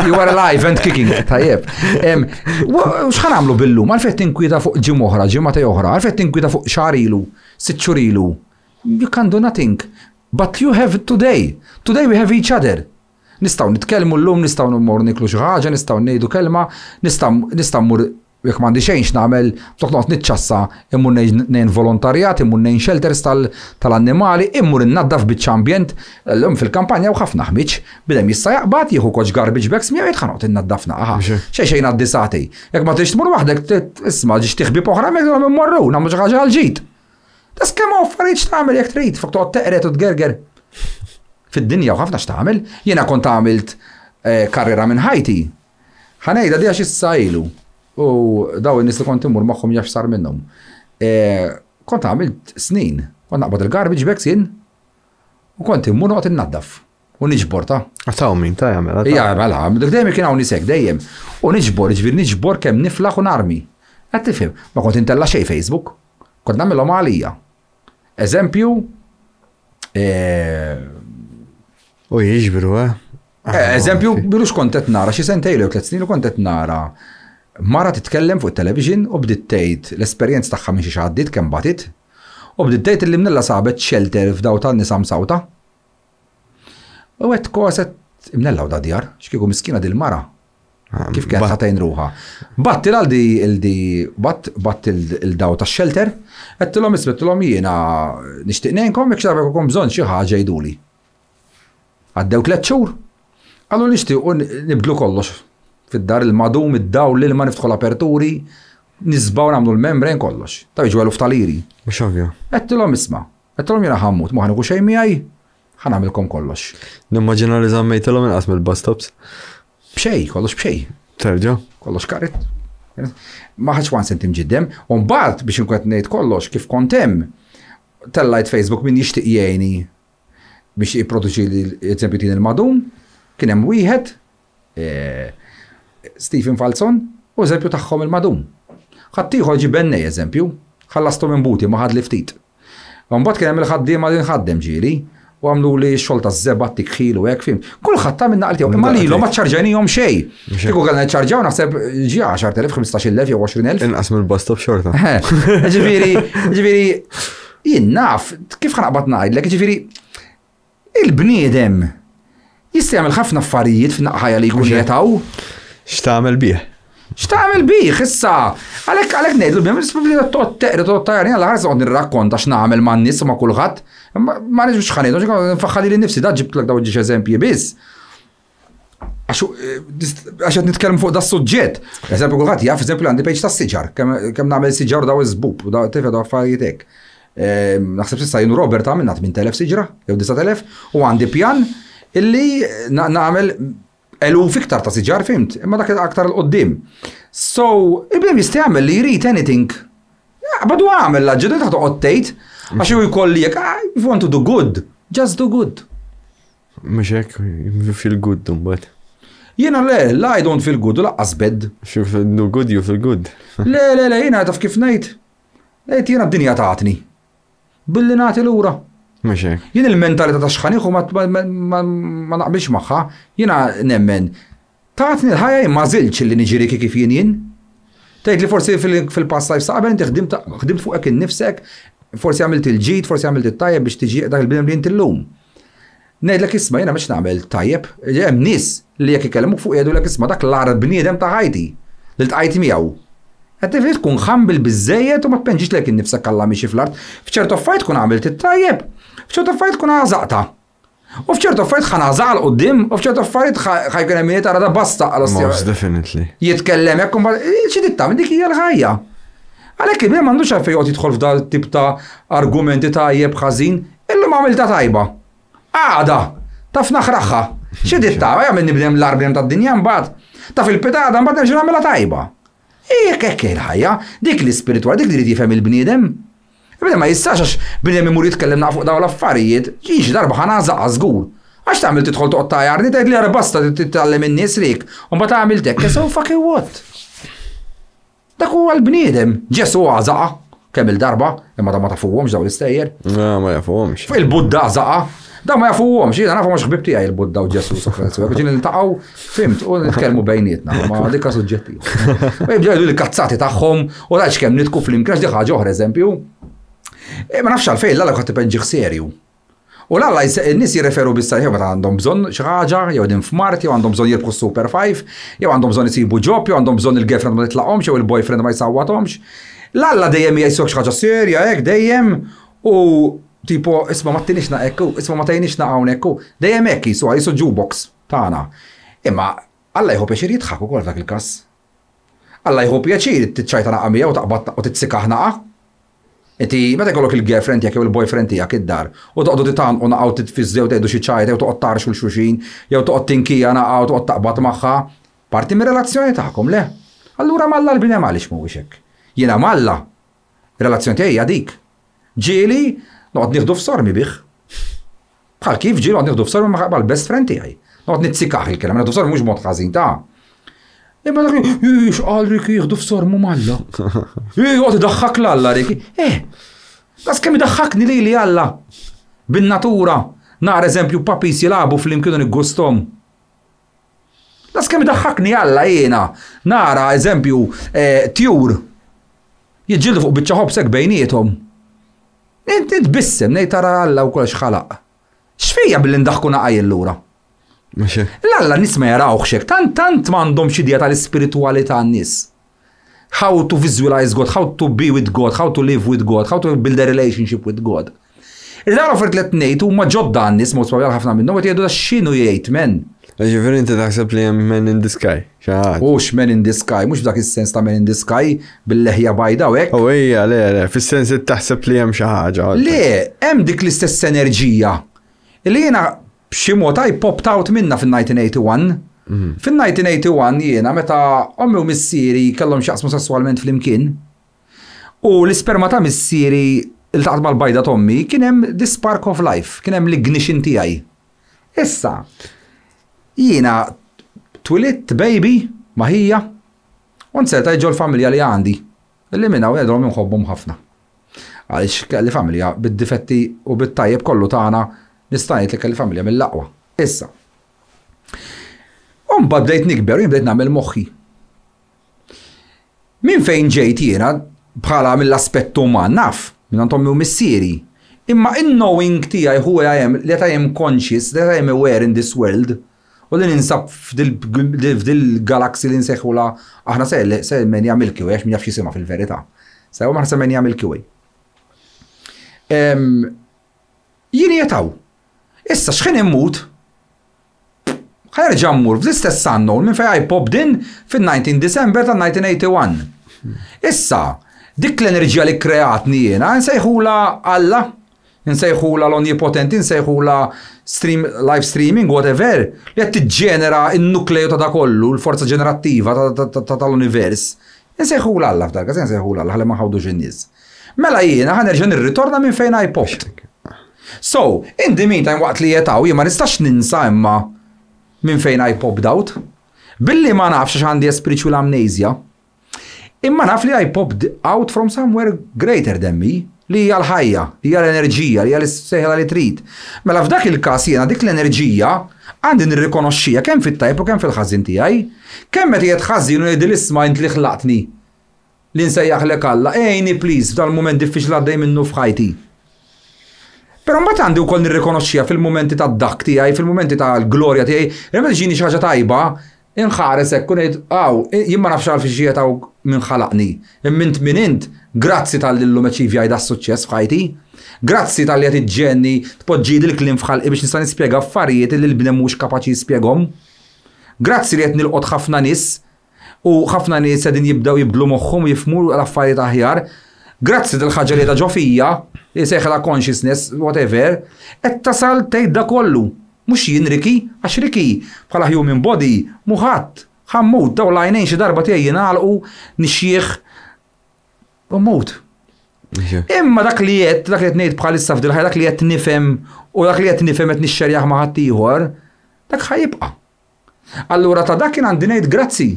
you are alive and kicking, tajjeb. X'ħan għamlu billum? Għalfejn tinkwita fuq ġim oħra, ġimgħa oħra, għalfejn tinkwita fuq xahar ilu, 6 xhur ilu. You can do nothing. But you have today. Today we have each other. Nistgħu nitkellmu llum, nistgħu mmorru niklu xi ħaġa, nistgħu ngħidu kelma, nistgħu mmur jekk m'għandi xejn x'nagħmel toqgħod niċċassa immur ngħin volontarjat, immur ngħin shelters tal-annimali, immur innaddaf biċċ ambjent fil-kampanja u ħafna ħmiġ bidem jista' jaqbad jieħu koċ garbage bags miegħu jitħanqot innaddafna aħa. Xejn għaddi sagħtej. Jekk ma trix tmur waħdek isma' ġiex tiħbib oħra m'hekk immorru nagħmlu xi ħaġa għall-ġid. Tas kemm affarijiet x'tagħmel jekk trid, fuq toqgħod teqret u tgerger. Fid-dinja u ħafna x'tagħmel. Jiena kont għamilt karriera minn ħajti. Ħanejda di għax issa ilu. U daw in-nies li kont imur magħhom jaf sar minnhom. Kont għamilt snin, kont naqbad il-garbage bags jien u kont immur noqgħod innaddaf u niġbor ta'. Taw min ta' jagħmel. Ja, mela, dejjem kien hawn nisek dejjem. U niġbor, ġifier niġbor kemm niflaħ u narmi. Qed tifhem, ma kont intella xejn Facebook, kont nagħmilhom għalija. Eżempju, u jiġbru, eżempju, birux kont qed nara xi sentejn jew 3 snin u kont qed nara mara titkellem fuq it-television u bdiet tgħid l-esperjenza tagħha minn xi xaddit kemm batit u bdiet tgħid li mnella sabet shelter f'daw tan-nisa msawta. U qed koset imnella u da djar, x'kieku miskina dil-mara. Kif kienet ħatajn ruħha. Batt il-daw tax-shelter, qedtilhom isbettilhom jiena nixtieq ngħinkom jekk xi darba jkun bżonn xi ħaġa jgħiduli. Għaddew 3 xhur. Għallu nixtiequ nibdlu kollox. Fid-dar il-madum, id-dawl, li ma niftħu l-aperturi, nizbaw nagħmlu l-membrane kollox. Ta' jiġu għalu f'taliri. Mhux ovvja. Għettilhom isma', għettilhom jiena ħammut, ma ħaniku xejn miegħi, ħanamilkom kollox. Nimmaġina li żammejtilhom inqas mill-bus stops. B'xej, kollox b'xej. Terġa'. Kollox karet. Ma ħax 1 centim ġiddem, u mbagħad biex inkun qed ngħid kollox kif kont hemm, tellajt Facebook min jixtieq jgħinni biex jipproduċi l-eżempju tin il-madum, kien hemm wieħed Stephen Falzon u eżempju tagħhom il-madum. Ħaddieħor ġibennej eżempju, ħallastom imbuti ma ħad li ftit. Mbagħad kien hemm il-ħaddiema li nħaddem ġieli u għamlu li x-xogħol taż-żebba tikħil u hekk fim. Kulħadd ta' minn naqal tiegħu, imma lilhom ma ċċarġanihom xejn. Kieku kellna niċċarġaw naħseb ġie 10,000, 15,000 jew 20,000. Inqas mill-bus stop xorta. Ġifieri jien naf kif ħanaqbad ngħidlek, ġifieri il-bniedem jista' jagħmel ħafna affarijiet f'naqħajja li jkun jetaw. X'tagħmel bih? X'tagħmel bih issa? Għalhekk ngħidlu biem li toqgħod teqri toqgħod tajjarni għal ħares qod nirrakkonta x'nagħmel man-nies ma' kulħadd. Ma nix biex ħanejdu, nfaħħali li nifsi, da ġibtlek daw ġiex eżempji biss. Għax qed nitkellem fuq da s-suġġett. Eżempju kulħadd jaf eżempju għandi pejġ tas-siġar, kemm nagħmel siġar daw iż-żbub, daw tifed daw affarijiet hekk. Naħseb s'issa jien Robert għamilna 8,000 siġra, jew 9,000, u għandi pjan illi nagħmel eluf iktar ta' siġar, fimt, imma dak aktar l-qoddim. So, il-bnem jista' jagħmel li jrid anything. Badu għamel l-ġedda ta' toqgħod tgħid, għax jew jkolli jekk, if you want to do good, just do good. Mhux hekk, you feel good mbagħad. Jiena le, I don't feel good, u laqqas bed. If you do good, you feel good. Le, jiena taf kif ngħid. Ngħid jiena d-dinja tagħtni. Billi nagħti lura. Mhux hekk. Jien il-mentalità ta' xħaniħu ma naqbilx magħha, jiena nemmen. Tagħtni l-ħajja ma żilx li niġri kif jien. Tgħid li forsi fil-past life qabel inti ħdimt fuqek innifsek, forsi għamilt il-ġid, forsi għamilt il-tajjeb biex tiġi dak il-bniem li inti llum. Ngħidlek isma' jiena biex nagħmel tajjeb, hemm nies li jekk ikellmuk fuq jgħidulek isma' dak l-ara bniedem ta' ħajti li ltqajt miegħu. Qed tifhem tkun ħambil biżejjed u ma tpenġix lek innifsek alla mixi fl-art. F'ċertu affarijiet tkun għamilt it-tajjeb, f'ċertu affarijiet tkun għażaqta. U f'ċertu affarijiet ħanażaq l qudiem u f'ċertu affarijiet ħajkun hemm tara da basta Most definitely. Jitkellem hekk xi titta dik hija l-ħajja. Għalhekk il m'għandux għalfejn joqgħod jidħol f'dal tip ta' argumenti tajjeb ħażin, illum għamilta tajba. Għada, taf naħraħħa. Xi titta, jagħmel nibdem l-arbjem tad-dinja mbagħad. Taf il-pitada mbagħad nerġa' nagħmilha tajba. Hekk il-ħajja, dik l-ispiritwali, dik li jrid jifhem il-bniedem. Il-bniedem ma jistax għax bniedem imur jitkellem fuq dawn l-affarijiet, ġiex darba ħanażaq żgur. Għax tagħmel tidħol toqgħod tajjarni tgħid li basta titgħallem in-nies rik, u mbagħad tagħmel hekk, so fucking what? Dak huwa l-bniedem, Ġesu għażaqa kemm il-darba, imma da ma tafuhomx dawn l-istejjer. Ma jafuhomx. Fuq il-Budda għażaqa. Da ma jafuhomx, jiena nafu mhux ħbib tiegħi il-Budda u Ġesu sofrenzu. Ġieni niltaqgħu, fimt, u nitkellmu bejnietna, ma dik suġġetti. U jibdew jgħidu l-kazzati tagħhom u rajx kemm nitku flimkien għax dik ħaġa oħra eżempju. Ma nafx għalfejn l-alla kont tipenġiħ serju. U l-alla n-nies jirreferu bis-serju meta għandhom bżonn xi ħaġa, jew qegħdin f'Mart, jew għandhom bżonn jirbħu Super 5, jew għandhom bżonn isibu job, jew għandhom bżonn il-girlfriend ma titlaqhomx, jew il-boyfriend ma jsawwathomx. L-alla dejjem jgħisok xi ħaġa serja hekk dejjem u tipo isma' ma tinixna hekk, isma' ma tajnixna hawnhekk, dejjem hekk jisu jukebox tagħna. Imma Alla jħu pjaċir jitħak ukoll dak il-każ. Alla jħu pjaċir titċajta naqa' miegħu u taqbad u titsikaħ naqa'. Inti meta jkollok il-girlfriend tiegħek jew il-boyfriend tiegħek id-dar u toqgħodu titanqu naqgħu titfiżżew tgħidu xi ċajta jew toqgħod tarxu l-xulxin jew toqgħod tinkija naqgħu u toqgħod taqbad magħha, parti mir-relazzjoni tagħkom le. Allura Malla l-bniem għaliex mhuwiex hekk. Jiena Malla, relazzjoni tiegħi hija dik. Ġieli noqgħod nieħdu f'sormi bih. Bħal kif ġieli noqgħod nieħdu f'sormi mal-best friend tiegħi. Noqgħod nitsikaħ il-kelem, nieħdu f'sormi mhux mod ħażin ta'. Imma dak x'qal Riki jieħdu f'sormu Malla. Qod idaħħak l-Alla Riki. Das kemm idaħħakni lili Alla. Bin-natura. Nara eżempju papis jilagħbu fl-imkien niggustom. Das kemm idaħħakni Alla jiena. Nara eżempju tjur. Jiġġieldu fuq biċċa ħobsek bejniethom. Inti tbissem ngħid tara Alla wkoll x'ħalaq. X'fejja billi ndaħku naqajl lura? L-Alla nis ma jarawx hekk, tant m'għandhomx idea tal-ispiritualità n-nies. How to visualize God, how to be with God, how to live with God, how to build a relationship with God. Il-għara offert li t-nejt u ma ġodda għannis, mod probabli ħafna minnu, għet jgħidu da xinu jgħid, men. Ġifiri inti taħseb li hemm Men in the Sky, xaħat. Ux Men in the Sky, mux b'dak il-sens ta' Men in the Sky, bil-leħja bajda u hekk. U hija, le, fis-sens taħseb li hemm xi ħaġa. Le, hemm dik l-istess enerġija. Li jiena b'xi mod popped out minna fin-1981. Fin-1981 jiena meta ommi u missieri kellhom x'jaqsmu sessualment flimkien. U l-isperma ta' missieri il-taqt mal-bajda tommi kien hemm the spark of life, kien hemm l-ignition tiegħi. Issa, jiena twilit baby maħija unserta jġol familja li għandi. Illi minna u għedrom jinħobbom ħafna. Għalix kelli familja bid-difetti u bid-tajjeb kollu tagħna nistajt li kelli familja mill-laqwa. Issa. Umbagħad bdejt nikber u bdejt nagħmel moħħi. Min fejn ġejt jiena bħala mill-aspett uman naf minn tommi u missieri. Imma in-knowing tiegħi who I am, that I am conscious, that I am aware in this world, u li ninsab f'dil-galaxy li nseħħula aħna se men jagħmel Milky Way, għax min jaf x'jisimha fil-verità. Sew ma se men jagħmel Milky Way. Jien jetaw. Issa x'ħin immut? Ħajerġa' mmur fl-istess unknown minn fejn I popped in fin-19 December ta' 1981. Issa, dik l-enerġija li kreatni jiena nsejħula Alla, nsejħula l-Omnipotent, nsejħula live streaming, whatever, li qed tiġġenera n-nukleju ta' da kollu, l-forza ġenerattiva tal-univers. Nsejħula Alla f'dak, nsejħula Alla ħalli ma ħawdux in-nies. Mela jiena ħanerġa' nirritorna minn fejn I popped. So, in the meantime waqt li jetaw jien ma nistax ninsa imma minn fejn I popped out. Billi ma nafx għax għandi spiritual amnesia. Imma naf li I popped out from somewhere greater than me, li hija l-ħajja, li hija l-enerġija, li hija l-seħla li trid. Mela f'dak il-każ jiena dik l-enerġija għandi nirrikonoxxija kemm fit-tajb u kemm fil-ħażin tiegħi, kemm meta qiegħed ħażin u jgħidli isma' int li ħlaqtni. Li nsejjaħlek Alla, ejni please f'dal-mument diffiċli għaddej minnu f'ħajti. Però mbagħad għandi wkoll nirrikonoxxija fil-mumenti tad-dak tiegħi, fil-mumenti tal-glorja tiegħi, meta ġini xi ħaġa tajba, inħares hekk u ngħid jien ma nafx għalfejn xi taw min ħalaqni. Immint minn int, grazzi tal-illum aċivjaj da suċċess f'ħajti. Grazzi tal-li qed iġġenni tpoġġi l-klim f'ħalqi biex nista' nispjega affarijiet li l-bnem mhux kapaċi jispjegahom. Grazzi li qed nilqod ħafna nies u ħafna nies qegħdin jibdew jibdlu moħħhom u jifhmu l-affarijiet aħjar. Grazzi tal-ħaġa li ta' ġofija, li seħħela consciousness, whatever, qed tasal tgħid da kollu. Mux jien Riki, għax Riki bħala human body, muħat, ħammut, daw lajnejn xi darba tiegħi jingħalqu nixjieħ u mut. Imma dak li qed ngħid bħalissa f'dil ħajja, dak li qed nifhem u dak li qed nifhem qed nixxerjaħ ma' ħadd ieħor, dak ħajibqa'. Allura ta' dak kien għandi ngħid grazzi.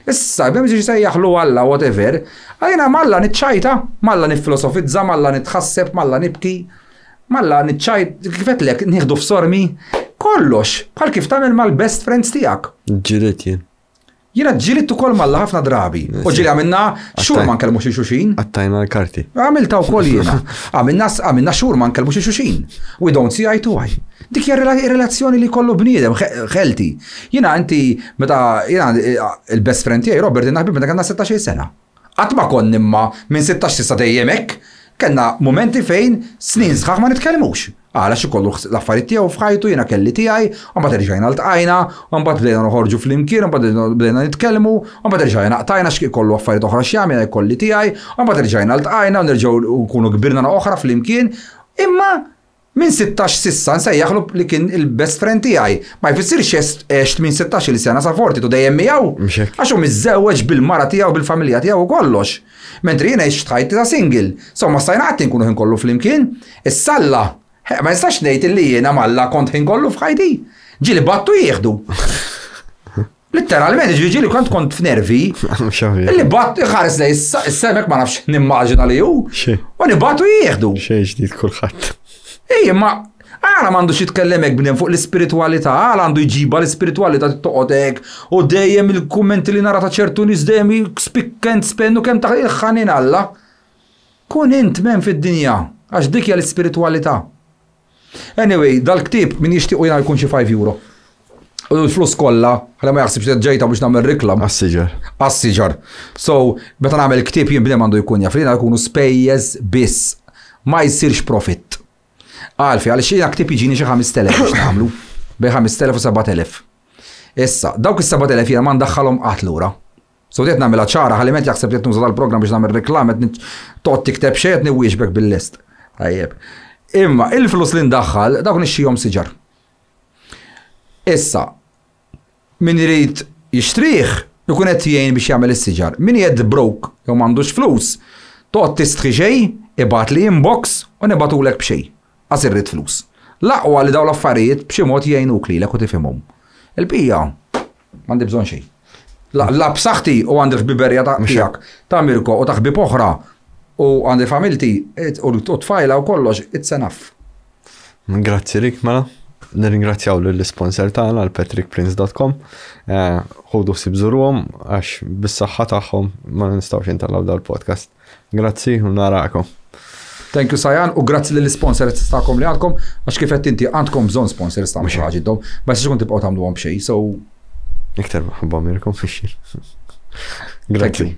Issa, b'hemm jiġi sejjaħlu Alla whatever, għajna malla niċċajta, malla niffilosofizza, malla nitħasseb, malla nibki. Malla nitċajt, kifetlek, nieħdu f'sormi, kollox, bħal kif tagħmel mal-best friends tiegħek. Ġilit jien. Jiena ġilit ukoll Malla ħafna drabi. U ġili għamilna xhur ma nkellmu xi xuxin. Għattajna l-karti. Għamilta wkoll jiena. Għamilna xhur ma nkellmu xi xuxin. We don't see eye to eye. Dik hija relazzjoni li kollu bniedem ħelti. Jiena inti meta jiena il-best friend tiegħi Robert innaħbib meta kellna 16 sena. Qatt ma kont imma minn 16 sa dejjem hekk. Kenna momenti fejn snin sħaħ ma nitkellmux. Għala xi kollu l-affarijiet tiegħu f'ħajtu jiena kelli tiegħi, u mbagħad irġajna ltqajna, u mbagħad bdejna noħorġu flimkien, u mbagħad bdejna nitkellmu, u mbagħad irġajna qtajna x'kollu affarijiet oħra x'jagħmel kolli tiegħi, u mbagħad irġajna ltqajna u nerġgħu nkunu kbirna oħra flimkien. Imma minn 16 sissa nsejjaħlu li kien il-best friend tiegħi. Ma jfissirx għext minn 16 sena sa forti tu dejjem miegħu. Għax hu miżżewweġ bil-mara tiegħu bil-familja tiegħu kollox. Mentri jiena għext ħajti ta' single. So ma stajna qatt nkunu ħin kollu flimkien. Issa-Alla, ma jistax ngħid illi jiena Malla kont ħin kollu f'ħajti. Ġieli battu jieħdu. Literalment ġieli kont f'nervi. Illi battu ħares lej is-semek ma nafx nimmaġina li hu. U nibattu jieħdu. Xejn ġdid kulħadd. Ma għala m'għandux jitkellemek bniem fuq l-ispiritualità, għala għandu jġiba l-ispiritualità toqgħodek u dejjem il-kummenti li nara ta' ċertu nies dejjem spick and span u kemm ta' il-ħanin Alla. Kun int men fid-dinja għax dik hija l-ispiritualità. Anyway, dal-ktieb min jixtiequ jiena jkun xi 5 euro. U l-flus kollha, ħalli ma jaħsibx li ġejta biex nagħmel riklam. Għas-siġar. So, meta nagħmel ktieb jien bniem għandu jkun jaf li jkunu spejjeż biss. Ma jsirx profit. Għalfi, għalix jgħak tipiġini xi 5,000 biex nagħmlu. Bej 5,000 u 7,000. Issa, dawk is-7,000 jiena ma ndaħħalhom qatt lura. So qed nagħmilha ċara ħalli ment jaħseb qed nuża dal-programm biex nagħmel reklam qed toqgħod tikteb xejn niwieġbek bil-list. Tajjeb. Imma il-flus li ndaħħal dawk nixxihom siġar. Issa, min irid jixtrih ikun qed jgħin biex jagħmel is-siġar. Min jgħid broke jew m'għandux flus, toqgħod tistħi xejn, ibgħat li inbox u nibatulek b'xejn. Għas irrid flus. L-aqwa li dawn l-affarijiet b'xi mod jgħinuk lilek u tifhimhom. Il-bija m'għandi bżonn xejn. La b'saħħti u għandi l-ħbiberja tiegħek ta' Mirko u ta' ħbieb oħra u għandi familti u tfajla u kollox, it's enough. Grazzi Rik, mela. Nirringrazzjaw l-sponsor tagħna l-patrickprince.com. Ħodu sibżuruhom għax bis-saħħa tagħhom ma nistgħux intallaw dal-podcast. Grazzi u narakom. Thank you Sajan u grazzi lill-sponsors tagħkom li għandkom għax kif qed inti għandkom bżonn sponsors ta' xi ħaġidhom, bas tkun tibqgħu tagħmluhom b'xejn, so iktar maħabba mirkom fix. Grazzi.